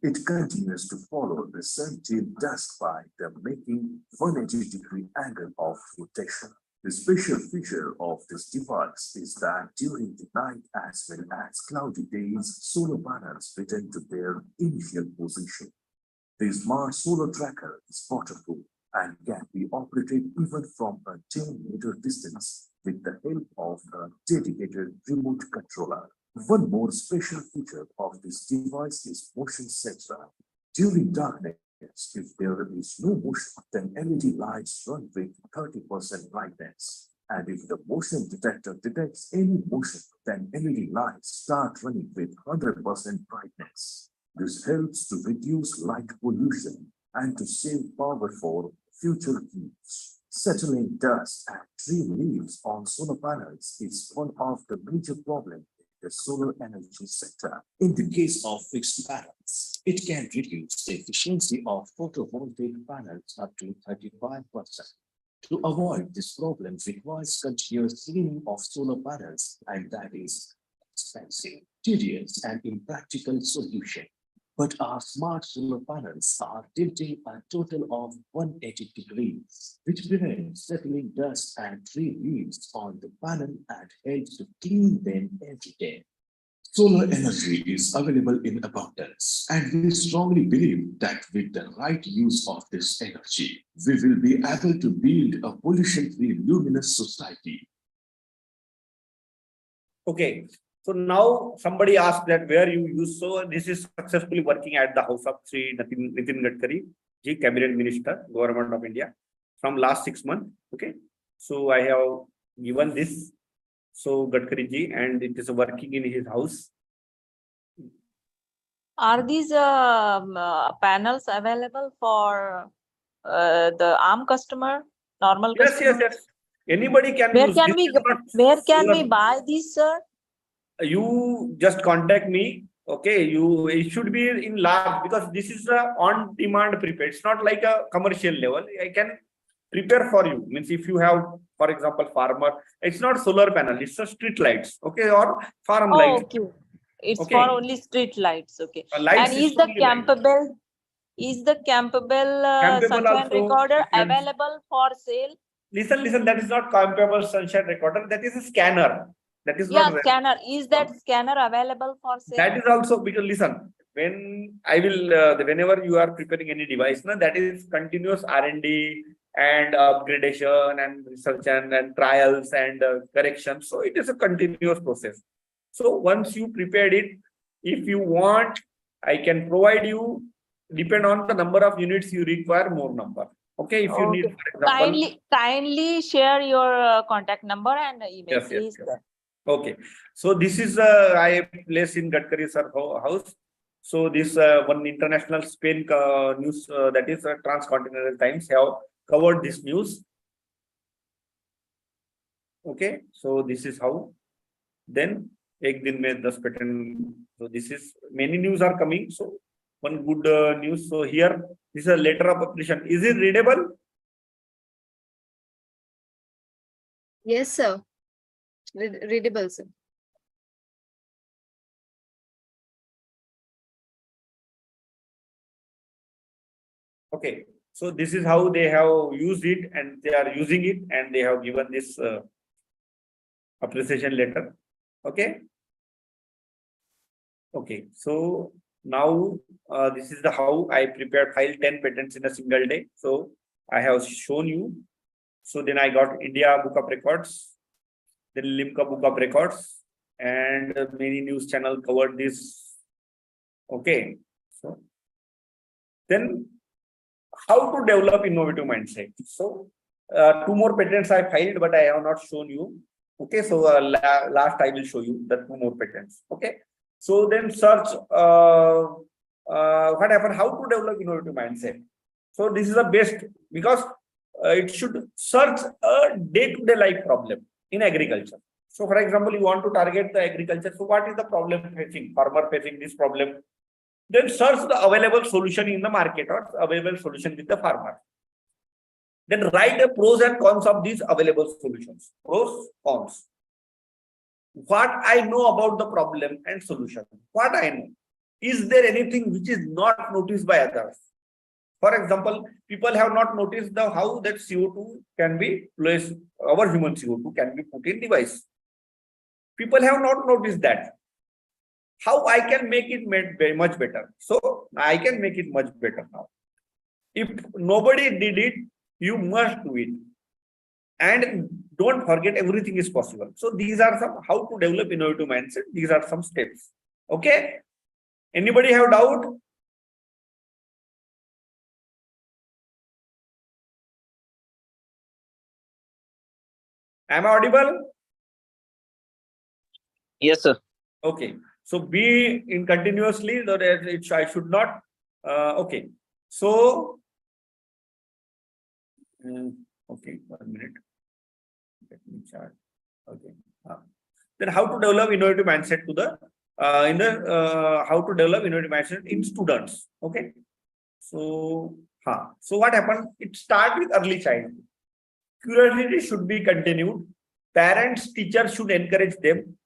It continues to follow the sun till dusk by the making 180-degree angle of rotation. The special feature of this device is that during the night as well as cloudy days, solar panels return to their initial position. The smart solar tracker is waterproof and can be operated even from a 10-meter distance with the help of a dedicated remote controller. One more special feature of this device is motion sensor. During darkness, if there is no motion, then LED lights run with 30% brightness. And if the motion detector detects any motion, then LED lights start running with 100% brightness. This helps to reduce light pollution and to save power for future use. Settling dust and tree leaves on solar panels is one of the major problems the solar energy sector. In the case of fixed panels, it can reduce the efficiency of photovoltaic panels up to 35%. To avoid this problem requires continuous cleaning of solar panels, and that is expensive, tedious, and impractical solution. But our smart solar panels are tilting a total of 180 degrees, which prevents settling dust and tree leaves on the panel and helps to clean them every day. Solar energy is available in abundance, and we strongly believe that with the right use of this energy, we will be able to build a pollution-free, luminous society. Okay. So now somebody asked that where you use. So this is successfully working at the house of Sri Nitin Gadkari, Ji, Cabinet Minister, Government of India, from last 6 months. Okay. So I have given this. So Gadkari Ji, and it is working in his house. Are these panels available for the ARM customer, normal Yes, customer? yes. Anybody can Where use. can we where can we buy these, sir? You just contact me. Okay, it should be in large because this is a on-demand prepare. It's not like a commercial level. I can prepare for you. Means if you have, for example, farmer, it's not solar panel, it's a street lights, okay, or farm lights. Okay, it's okay. for only street lights. Okay, lights and is the campable? Is the campable sunshine also, recorder available for sale? Listen, that is not campable sunshine recorder. That is a scanner. That is not scanner. Is that scanner available for sale? That is also because listen, when I will whenever you are preparing any device, na, that is continuous R&D and upgradation and research and trials and correction. So it is a continuous process. So once you prepared it, if you want, I can provide you. Depend on the number of units you require, more number. Okay, if you need, for example, kindly share your contact number and email, please. Yes. Okay, so this is I place in Gadkari sir house. So this one international Spain news that is Transcontinental Times have covered this news. Okay, so this is how. Then ek din mein 10 patent. So this is many news are coming. So one good news. So here this is a letter of application. Is it readable? Yes, sir. Readable, sir. Okay, so this is how they have used it and they are using it and they have given this appreciation letter. Okay. Okay, so now this is the how I prepared file 10 patents in a single day. So I have shown you. So then I got India Book of Records, then Limca Book of Records, and many news channel covered this. Okay, so then how to develop innovative mindset. So two more patents I filed, but I have not shown you. Okay, so last I will show you the two more patents. Okay, so then search what happened, how to develop innovative mindset. So this is the best because it should search a day-to-day life problem in agriculture. So for example, you want to target the agriculture. So what is the problem facing? Farmer facing this problem. Then search the available solution in the market or available solution with the farmer. Then write the pros and cons of these available solutions. Pros, cons. What I know about the problem and solution. What I know. Is there anything which is not noticed by others? For example, people have not noticed how that CO2 can be placed, our human CO2 can be put in device. People have not noticed that. How I can make it very much better. So I can make it much better now. If nobody did it, you must do it. And don't forget, everything is possible. So these are some how to develop innovative mindset. These are some steps. Okay. Anybody have doubt? Am I audible? Yes, sir. Okay. So be in continuously, that I should not. Okay. So, okay, 1 minute. Let me chart. Okay. Then how to develop innovative mindset to the how to develop innovative mindset in students. Okay. So, so what happened? It starts with early childhood. Curiosity should be continued. Parents, teachers should encourage them.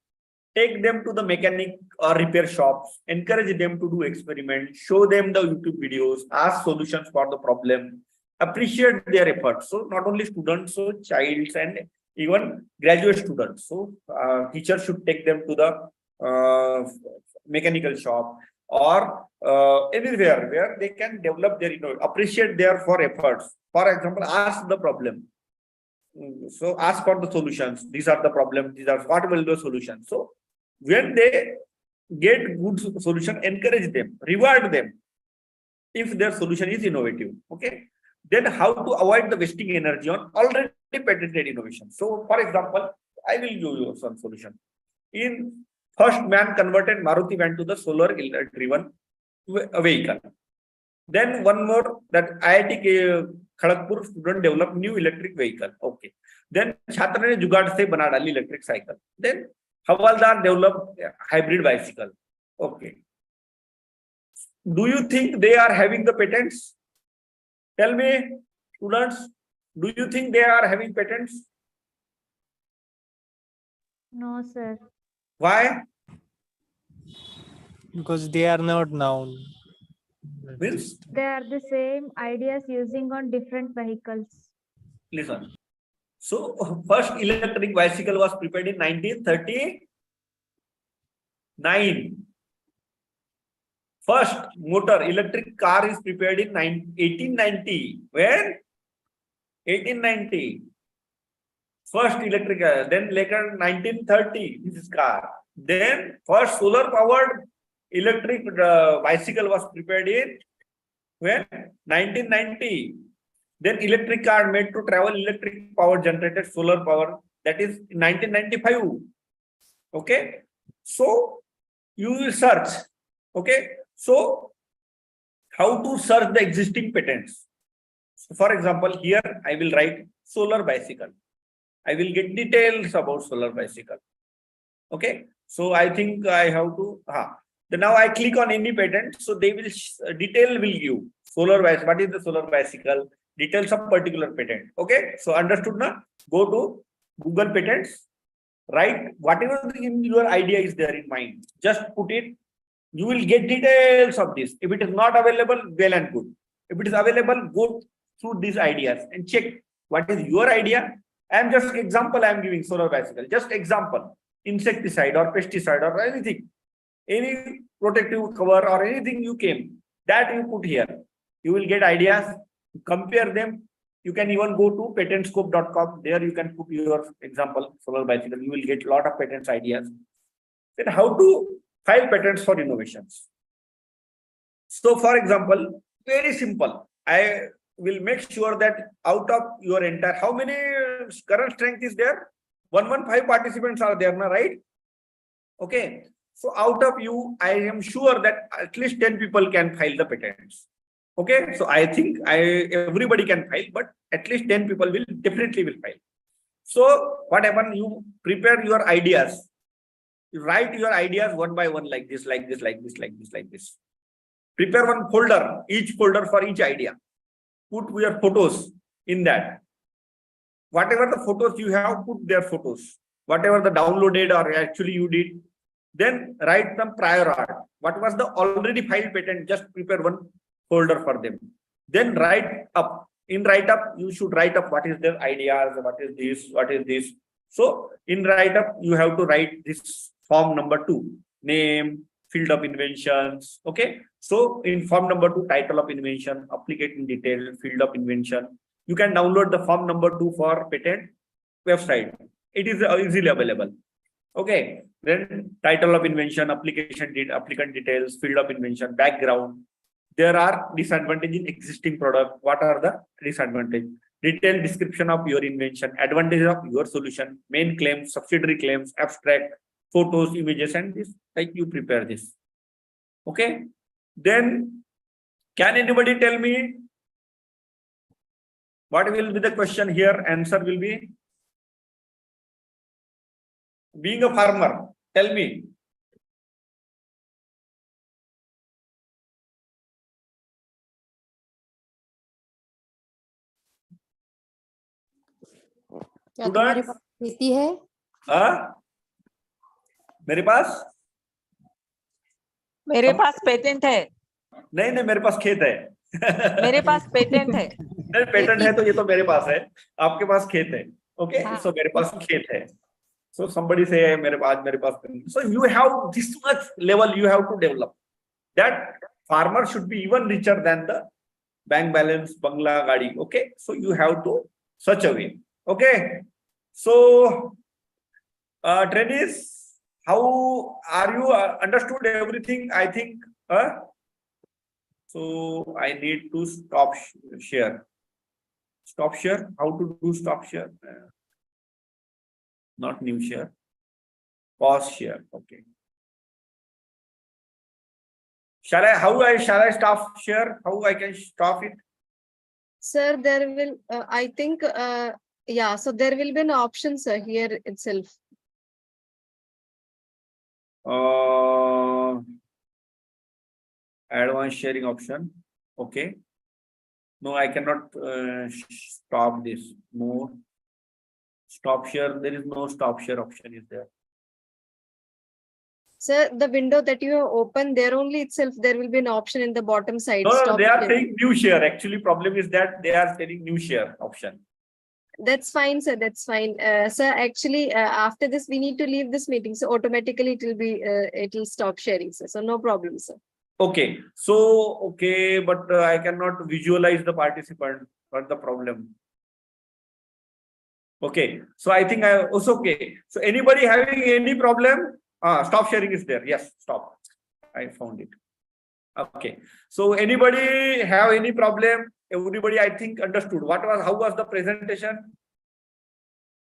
Take them to the mechanic or repair shops, encourage them to do experiments, show them the YouTube videos, ask solutions for the problem, appreciate their efforts. So not only students, so childs and even graduate students. So teachers should take them to the mechanical shop or anywhere where they can develop their, appreciate their efforts. For example, ask the problem. So ask for the solutions. These are the problems. These are what will be the solutions. So when they get good solution, encourage them, reward them if their solution is innovative. Okay. Then how to avoid the wasting energy on already patented innovation. So for example, I will give you some solution. In first man converted Maruti van to the solar driven vehicle. Then one more, that IIT Kharagpur student developed new electric vehicle. Okay. Then Chhatra ne jugaad se bana dali electric cycle. Then Havaldar developed hybrid bicycle. Okay. Do you think they are having the patents? Tell me, students, do you think they are having patents? No, sir. Why? Because they are not known. Means? They are the same ideas using on different vehicles. Listen. So, first electric bicycle was prepared in 1939. First motor electric car is prepared in 1890. When? 1890. First electric, then later 1930, this is car. Then first solar powered electric bicycle was prepared in when? 1990. Then electric car made to travel, electric power generated solar power, that is 1995. Okay. So you will search. Okay. So how to search the existing patents? So for example, here I will write solar bicycle. I will get details about solar bicycle. Okay. So I think I have to, then now I click on any patent. So they will, detail will give solar bicycle. What is the solar bicycle? Details of particular patent. Okay. So understood now? Go to Google patents, write whatever in your idea is there in mind. Just put it. You will get details of this. If it is not available, well and good. If it is available, go through these ideas and check what is your idea. I am just example I am giving solar bicycle. Just example. Insecticide or pesticide or anything. any protective cover or anything you came, that you put here. You will get ideas, compare them. You can even go to patentscope.com. There you can put your example, solar bicycle. You will get a lot of patents ideas. Then how to file patents for innovations. So for example, very simple. I will make sure that out of your entire, how many current strength is there? 115 participants are there, right? Okay. So out of you, I am sure that at least 10 people can file the patents. Okay. So I think everybody can file, but at least 10 people will definitely file. So what happens? You prepare your ideas. You write your ideas one by one, like this, like this, like this, like this, like this. Prepare one folder, each folder for each idea. Put your photos in that. Whatever the photos you have, put their photos. Whatever the downloaded or actually you did, then write some prior art. What was the already filed patent? Just prepare one folder for them. Then write up. In write up, you should write up what is their ideas, what is this, what is this. So in write up, you have to write this form number 2, name, field of inventions. Okay. So in form number 2, title of invention, applicant in detail, field of invention. You can download the form number 2 for patent website. It is easily available. Okay. Then title of invention, applicant details, field of invention, background. There are disadvantages in existing product. What are the disadvantages? Detailed description of your invention, advantages of your solution, main claims, subsidiary claims, abstract, photos, images, and this, like you prepare this. Okay. Then can anybody tell me what will be the question here? Answer will be, being a farmer, tell me. क्या तुम्हारे पास खेती है? मेरे पास patent है। नहीं मेरे पास खेत है। मेरे पास पेटेंट है। पेटेंट है तो ये तो मेरे पास है, आपके पास खेत है। ओके, सो मेरे पास खेत है। So somebody say मेरे पास so you have this much level you have to develop. That farmer should be even richer than the bank balance, bangla, gadi. Okay, so you have to such a way. Okay, so trainees, how are you understood everything? I think. So I need to stop share. Stop share. How to do stop share? Not new share. Pause share. Okay. Shall I stop share? How I can stop it? Sir, there will, I think, yeah, so there will be an option, sir, here itself. Advanced sharing option. Okay. No, I cannot stop this. No. Stop share. There is no stop share option is there. Sir, the window that you have opened there only itself, there will be an option in the bottom side. No, they are saying new share. Actually, problem is that they are saying new share option. That's fine, sir. That's fine. Sir, actually, after this, we need to leave this meeting. So automatically it will stop sharing, sir. So no problem, sir. Okay. So, okay, but I cannot visualize the participant. What's the problem? Okay. So I think I also okay. So anybody having any problem? Stop sharing is there. Yes, stop. I found it. Okay. So anybody have any problem? Everybody, I think, understood. How was the presentation?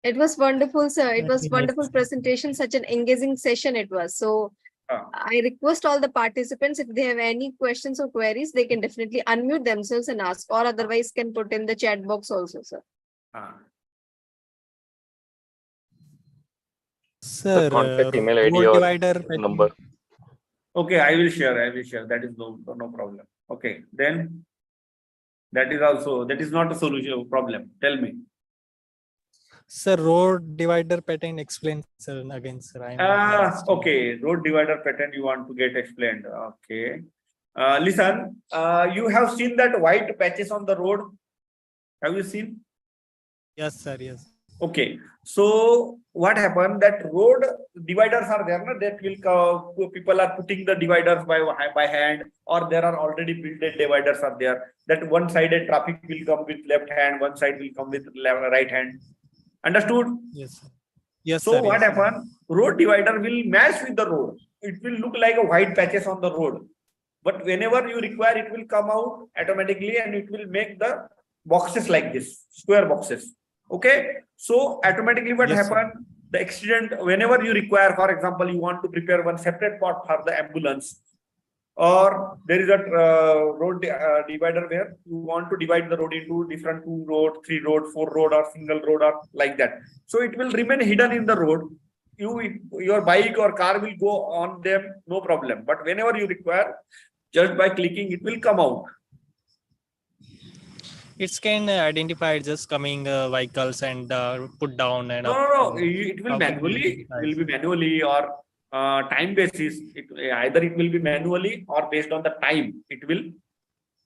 It was wonderful, sir. It was wonderful presentation. Such an engaging session it was. So I request all the participants, if they have any questions or queries, they can definitely unmute themselves and ask, or otherwise can put in the chat box also, sir. Sir, contact email ID or number. Okay, I will share. That is no problem. Okay, then that is not a solution problem. Tell me. Sir, road divider pattern explained, sir, again, sir. Okay, road divider pattern you want to get explained. Okay. Listen, you have seen that white patches on the road. Have you seen? Yes, sir. Yes. Okay, so what happened that road dividers are there, no? That will people are putting the dividers by hand, or there are already built dividers are there. That one sided traffic will come with left hand, one side will come with right hand. Understood? Yes, sir. Yes, so sir. what Yes, sir. happened? Road divider will match with the road. It will look like a white patches on the road. But whenever you require, it will come out automatically and it will make the boxes like this, square boxes. Okay. So automatically what Yes, happened? The accident, whenever you require, for example, you want to prepare one separate part for the ambulance, or there is a road divider where you want to divide the road into different 2 road, 3 road, 4 road, or single road, or like that. So it will remain hidden in the road. Your bike or car will go on them, no problem. But whenever you require, just by clicking, it will come out. It can identify just coming vehicles and put down and No. It will manually. It will be manually or time basis. Either it will be manually or based on the time. It will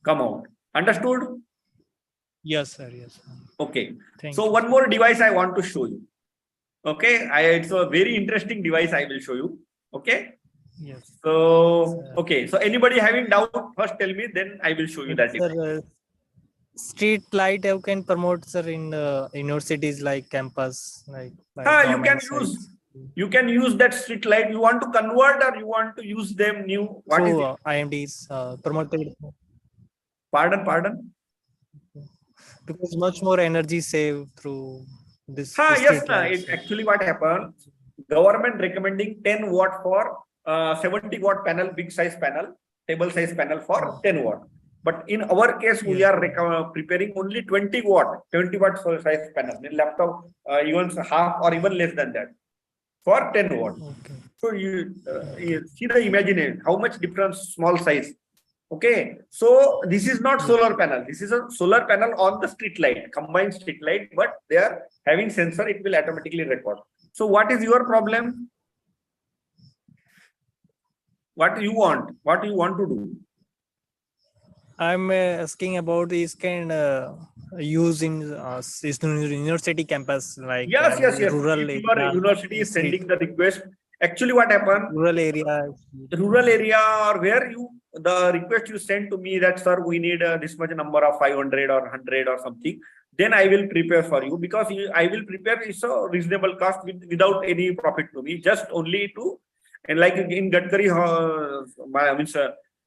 come out. Understood? Yes, sir. Yes, sir. Okay. Thank so you. one more device I want to show you. Okay. It's a very interesting device I will show you. Okay. Yes. So okay. So anybody having doubt, first tell me. Then I will show you that device. Sir, street light you can promote, sir, in universities like campus, like you can use that street light. You want to convert or you want to use them new? What is it? IMDs promoted. Pardon? Because much more energy saved through this. Yes, it actually what happened? Government recommending 10 watt for 70 watt panel, big size panel, table size panel for 10 watt. But in our case, we are preparing only 20 watt size panel. In laptop, even half or even less than that for 10 watt. Okay. So you see the imagination, how much difference, small size. Okay, so this is not solar panel. This is a solar panel on the street light, combined street light, but they are having sensor. It will automatically record. So what is your problem? What do you want? What do you want to do? I'm asking about this can use in university campus, like yes. rural if your university is sending the request. Actually, what happened? Rural area, or where the request you send to me that, sir, we need this much number of 500 or 100 or something. Then I will prepare for you, because I will prepare is a reasonable cost without any profit to me, just only to, and like in Gadkari,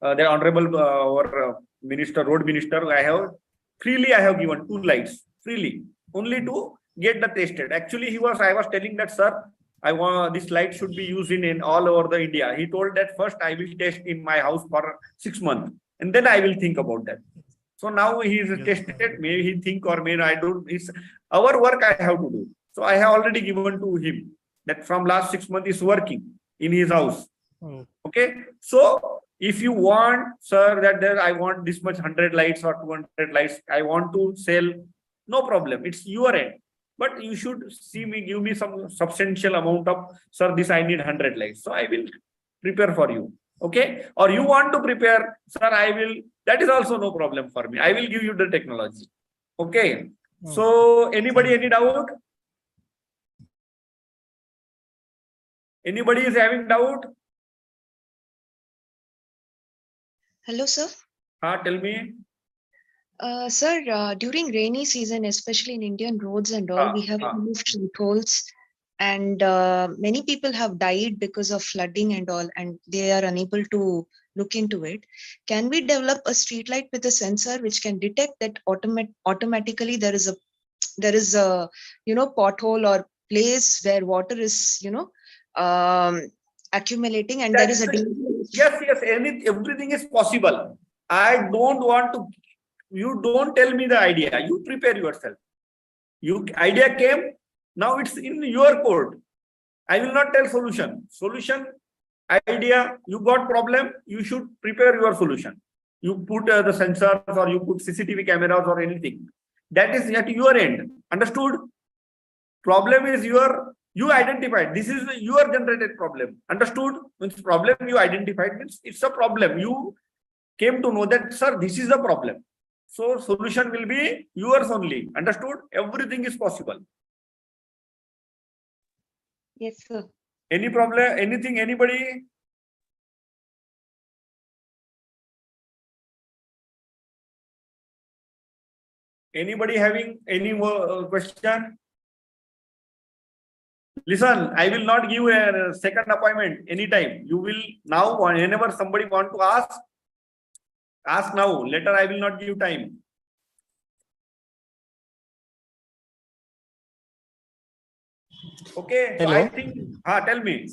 the honorable road minister, I have given 2 lights freely, only to get the tested. Actually, I was telling that, sir, I want this light should be used in all over the India. He told that first I will test in my house for 6 months, and then I will think about that. So now he is tested. Maybe he think, or maybe I don't. It's our work I have to do. So I have already given to him that from last 6 months is working in his house. Okay. So if you want, sir, that I want this much 100 lights or 200 lights, I want to sell, no problem. It's your end. But you should give me some substantial amount of, sir, this I need 100 lights. So I will prepare for you. Okay. Or you want to prepare, sir, I will, that is also no problem for me. I will give you the technology. Okay. So anybody, any doubt? Anybody is having doubt? Hello, sir. Tell me. Sir, during rainy season, especially in Indian roads and all, we have removed potholes, and many people have died because of flooding and all, and they are unable to look into it. Can we develop a street light with a sensor which can detect that automatically there is a pothole or place where water is accumulating, and there is a yes, everything is possible. I don't want to. You don't tell me the idea. You prepare yourself. Idea came. Now it's in your court. I will not tell solution. Solution, idea. You got problem. You should prepare your solution. You put the sensors, or you put CCTV cameras or anything. That is at your end. Understood? Problem is you identified. This is your generated problem. Understood? Means problem you identified means it's a problem. You came to know that, sir, this is the problem. So solution will be yours only. Understood? Everything is possible. Yes, sir. Any problem? Anything? Anybody? Anybody having any question? Listen, I will not give a second appointment anytime. You will now, whenever somebody want to ask now. Later, I will not give time. Okay, so Hello. I think, tell me.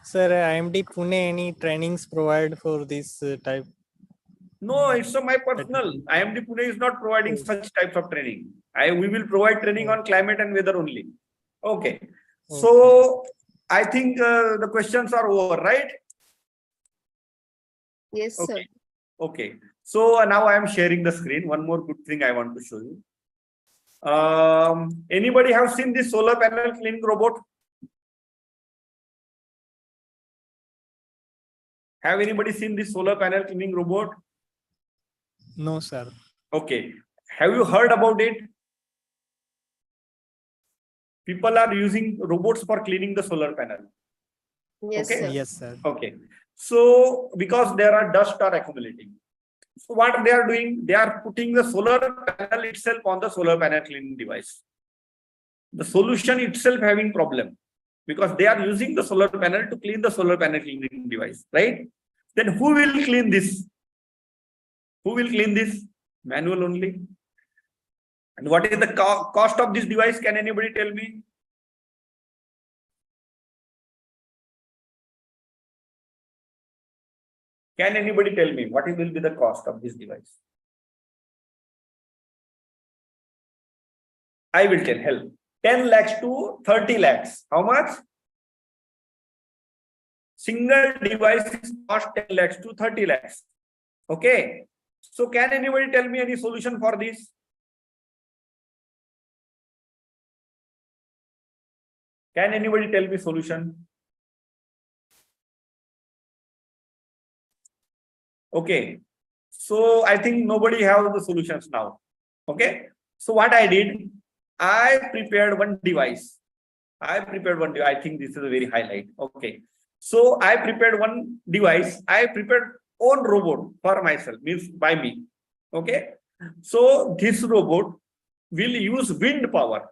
Sir, IMD Pune, any trainings provide for this type? No, it's my personal. IMD Pune is not providing such types of training. We will provide training on climate and weather only. Okay. So I think the questions are over, right? Yes, sir. Okay. So now I am sharing the screen. One more good thing I want to show you. Anybody have seen this solar panel cleaning robot? Have anybody seen this solar panel cleaning robot? No, sir. Okay. Have you heard about it? People are using robots for cleaning the solar panel. Yes, okay? sir. Yes, sir. Okay. So because there are dust are accumulating. So what they are doing, they are putting the solar panel itself on the solar panel cleaning device. The solution itself having problem because they are using the solar panel to clean the solar panel cleaning device, right? Then who will clean this? Who will clean this? Manual only. And what is the cost of this device? Can anybody tell me? Can anybody tell me what will be the cost of this device? I will tell, help. 10 lakhs to 30 lakhs. How much? Single device is cost 10 lakhs to 30 lakhs. Okay. So can anybody tell me any solution for this? Can anybody tell me solution? Okay. So I think nobody has the solutions now. Okay. So what I did, I prepared one device. I think this is a very highlight. Okay. So I prepared one device. I prepared own robot for myself, means by me. Okay. So this robot will use wind power.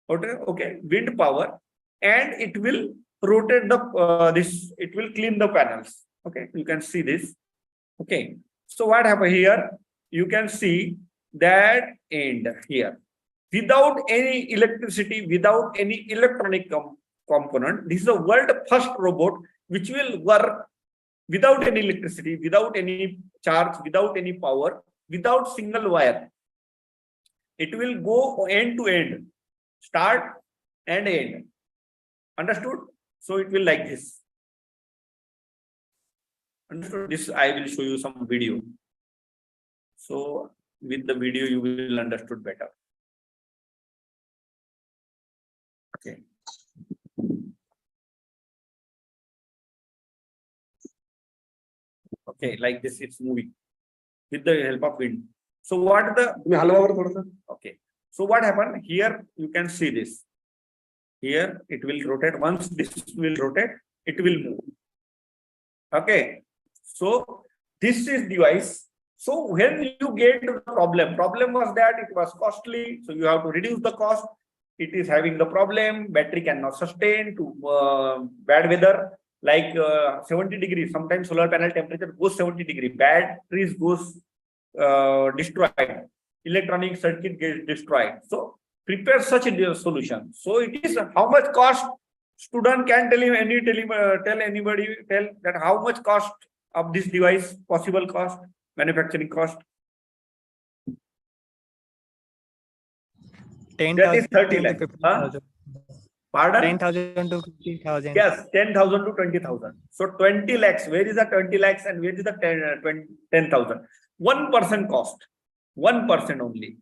Okay. Wind power, and it will rotate the it will clean the panels. Okay. You can see this. Okay. So what happened here? You can see that end here. Without any electricity, without any electronic component, this is the world first robot which will work without any electricity, without any charge, without any power, without single wire. It will go end to end, start and end. Understood? So it will like this. Understood? This I will show you some video. So with the video you will understood better. Okay. Okay, like this it's moving with the help of wind. So what the okay. So what happened here? You can see this. Here it will rotate. Once this will rotate, it will move. Okay. So this is device. So when you get the problem was that it was costly. So you have to reduce the cost. It is having the problem. Battery cannot sustain to bad weather, like 70 degrees. Sometimes solar panel temperature goes 70 degrees. Batteries goes destroyed. Electronic circuit gets destroyed. So prepare such a solution. So it is how much cost. Student can tell anybody that how much cost of this device, possible cost, manufacturing cost. 10,000 that is 30 to lakhs. 50,000. Pardon? 10,000 to 50,000. Yes, 10,000 to 20,000. So 20 lakhs. Where is the 20 lakhs and where is the 10,000? 1% cost. 1% only.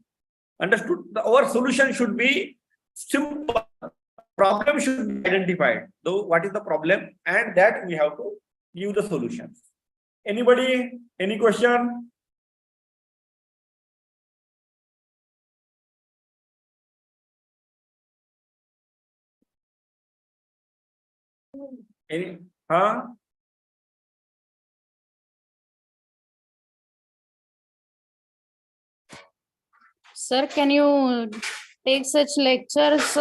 Understood? Our solution should be simple. Problem should be identified. Though what is the problem, and that we have to give the solutions. Anybody? Any question? Any? Huh? Sir, can you take such lectures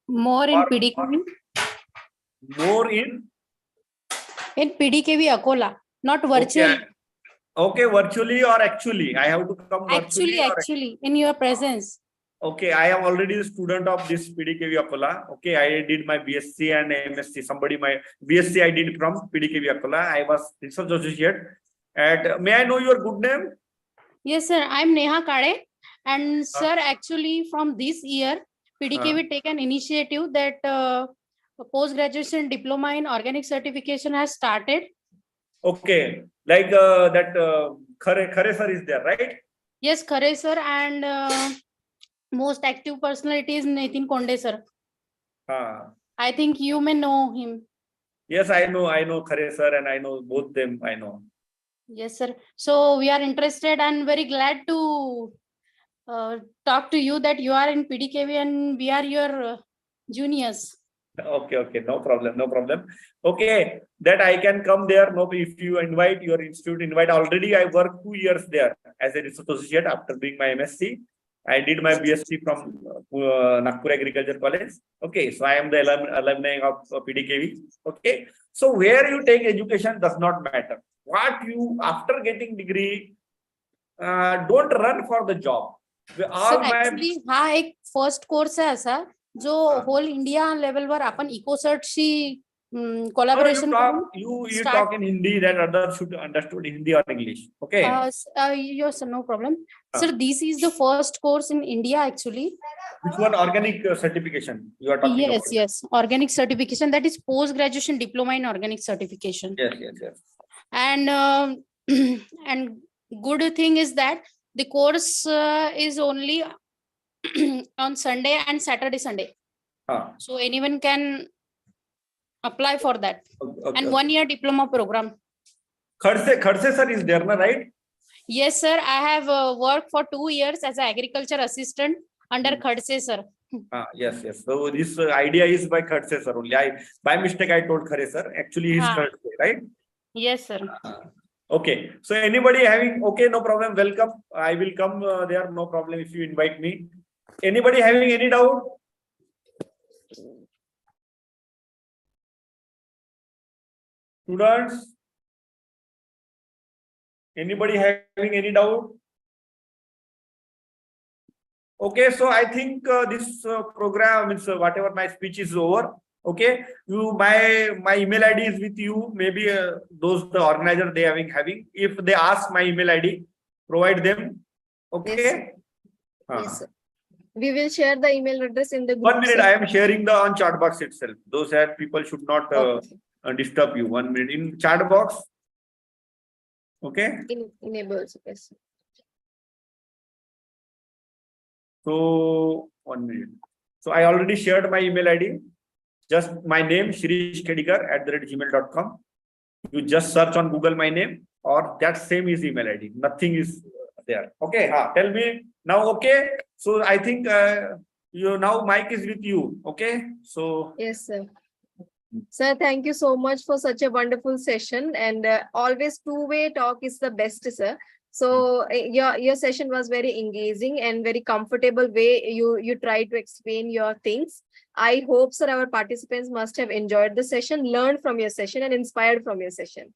more in PDKV? More in? In PDKV Akola, not virtually. Okay, virtually or actually? I have to come virtually. Actually, in your presence. Okay, I am already a student of this PDKV Akola. Okay, I did my BSc and MSc. My BSc I did from PDKV Akola. I was research associate. And may I know your good name? Yes, sir. I'm Neha Kade. And sir, actually from this year, PDKV take an initiative that post-graduation diploma in organic certification has started. Okay, like that Khare sir is there, right? Yes, Khare sir, and most active personality is Nitin Konde sir. I think you may know him. Yes, I know Khare sir and I know both them, I know. Yes, sir. So we are interested and very glad to talk to you that you are in PDKV and we are your juniors. Okay, no problem. Okay, that I can come there. No, if you invite your institute, invite. Already I worked 2 years there as a research associate after doing my MSc. I did my BSc from Nagpur Agriculture College. Okay, so I am the alumni of PDKV. Okay, so where you take education does not matter. What you after getting degree, don't run for the job. Actually, हा एक first course आहे असा जो whole India लेवलवर आपण इकोसर्टशी collaboration करून you talk in Hindi that others should understood Hindi or English. Okay. Yes, no problem. Sir, this is the first course in India actually. Which one? Organic certification you are talking about? Yes, organic certification, that is post graduation diploma in organic certification. Yes. And and good thing is that the course is only on Sunday and Sunday. So anyone can apply for that. And 1 year diploma program. Khadse sir is there, right? Yes, sir. I have worked for 2 years as an agriculture assistant under Khadse sir. Yes. So this idea is by Khadse sir only. By mistake I told Khare sir. Actually, he's Khadse, right? Yes, sir. Okay. So anybody having, okay, no problem. Welcome. I will come there. No problem if you invite me. Anybody having any doubt? Students? Anybody having any doubt? Okay, so I think this program means whatever my speech is over. Okay, my email ID is with you. Maybe the organizer they having. If they ask my email ID, provide them. Okay. Yes, sir. We will share the email address in the group. 1 minute, I am sharing the on chat box itself. Those people should not disturb you. 1 minute in chat box. Okay. Enables, yes. So 1 minute. So I already shared my email ID. Just my name, shirishkedikar@gmail.com. You just search on Google my name, or that same is email ID. Nothing is there. Okay. Tell me now. Okay. So I think you now mic is with you. Okay. So yes, sir. Sir, thank you so much for such a wonderful session, and always two-way talk is the best, sir. So your session was very engaging and very comfortable way you try to explain your things. I hope, sir, our participants must have enjoyed the session, learned from your session, and inspired from your session.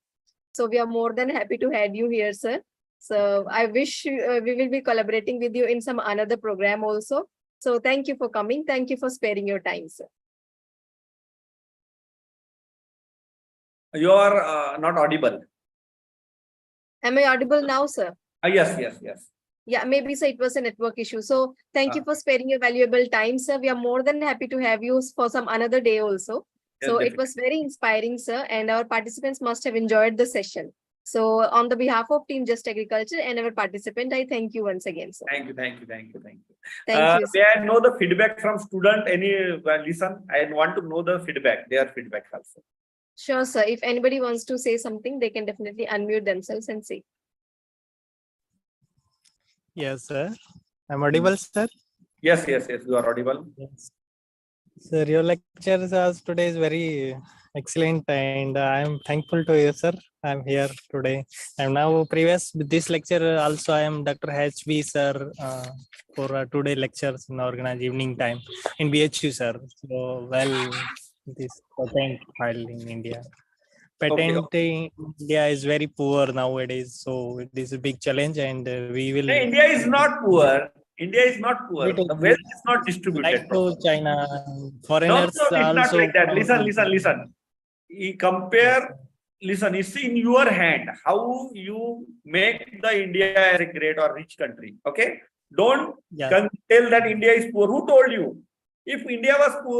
So we are more than happy to have you here, sir. So I wish we will be collaborating with you in some another program also. So thank you for coming. Thank you for sparing your time, sir. You are not audible. Am I audible now, sir? Yes. Yeah, maybe so it was a network issue. So thank you for sparing your valuable time, sir. We are more than happy to have you for some another day also. Yes, so it was very inspiring, sir, and our participants must have enjoyed the session. So on the behalf of Team Just Agriculture and our participant, I thank you once again, sir. Thank you. Thank you, May I know the feedback from student? Any listen? I want to know the feedback. Their feedback also. Sure, sir. If anybody wants to say something, they can definitely unmute themselves and say. Yes, sir. I'm audible, sir? Yes, you are audible. Yes. Sir, your lectures today is very excellent, and I am thankful to you, sir. I am here today. And now, previous with this lecture, also I am Dr. HB, sir, for today lectures in organized evening time in BHU, sir. So, well, this patent filed in India. Patent in India is very poor nowadays, so it is a big challenge, and we will. No, India is not poor. India is not poor. The wealth is not distributed. Like to China, No, foreigners it's not also. like that. Listen. Listen, it's in your hand how you make the India as a great or rich country. Okay? Don't tell that India is poor. Who told you? If India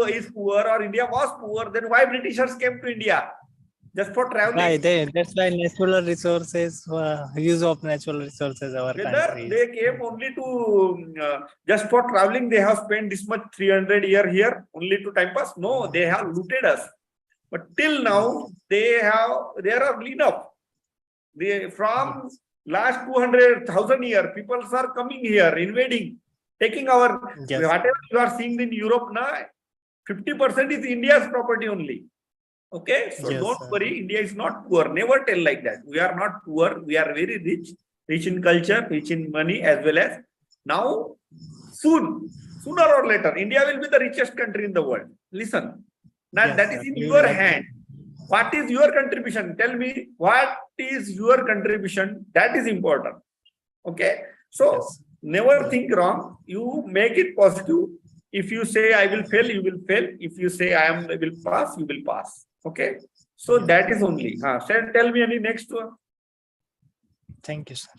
is poor or India was poor, then why Britishers came to India? Just for traveling. That's why natural resources, use of natural resources, our country. They came only to just for traveling. They have spent this much 300 years here only to time pass. No, they have looted us. But till now, they are enough. From last 200,000 years, people are coming here, invading, taking our whatever you are seeing in Europe now. 50% is India's property only. Okay, so don't worry, India is not poor. Never tell like that. We are not poor. We are very rich in culture, rich in money, as well as now, sooner or later, India will be the richest country in the world. Listen, now that is in your hand. What is your contribution? Tell me, what is your contribution? That is important. Okay, so never think wrong. You make it positive. If you say I will fail, you will fail. If you say I will pass, you will pass. Okay, so that is only. Sir, tell me any next one. Thank you, sir.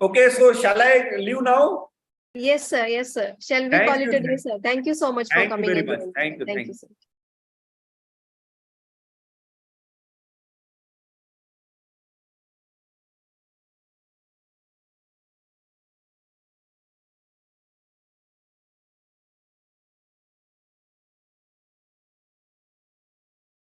Okay, so shall I leave now? Yes, sir. Yes, sir. Shall we call it a day, sir? Thank you so much for coming. Thank you very much. Thank you. Thank you, sir.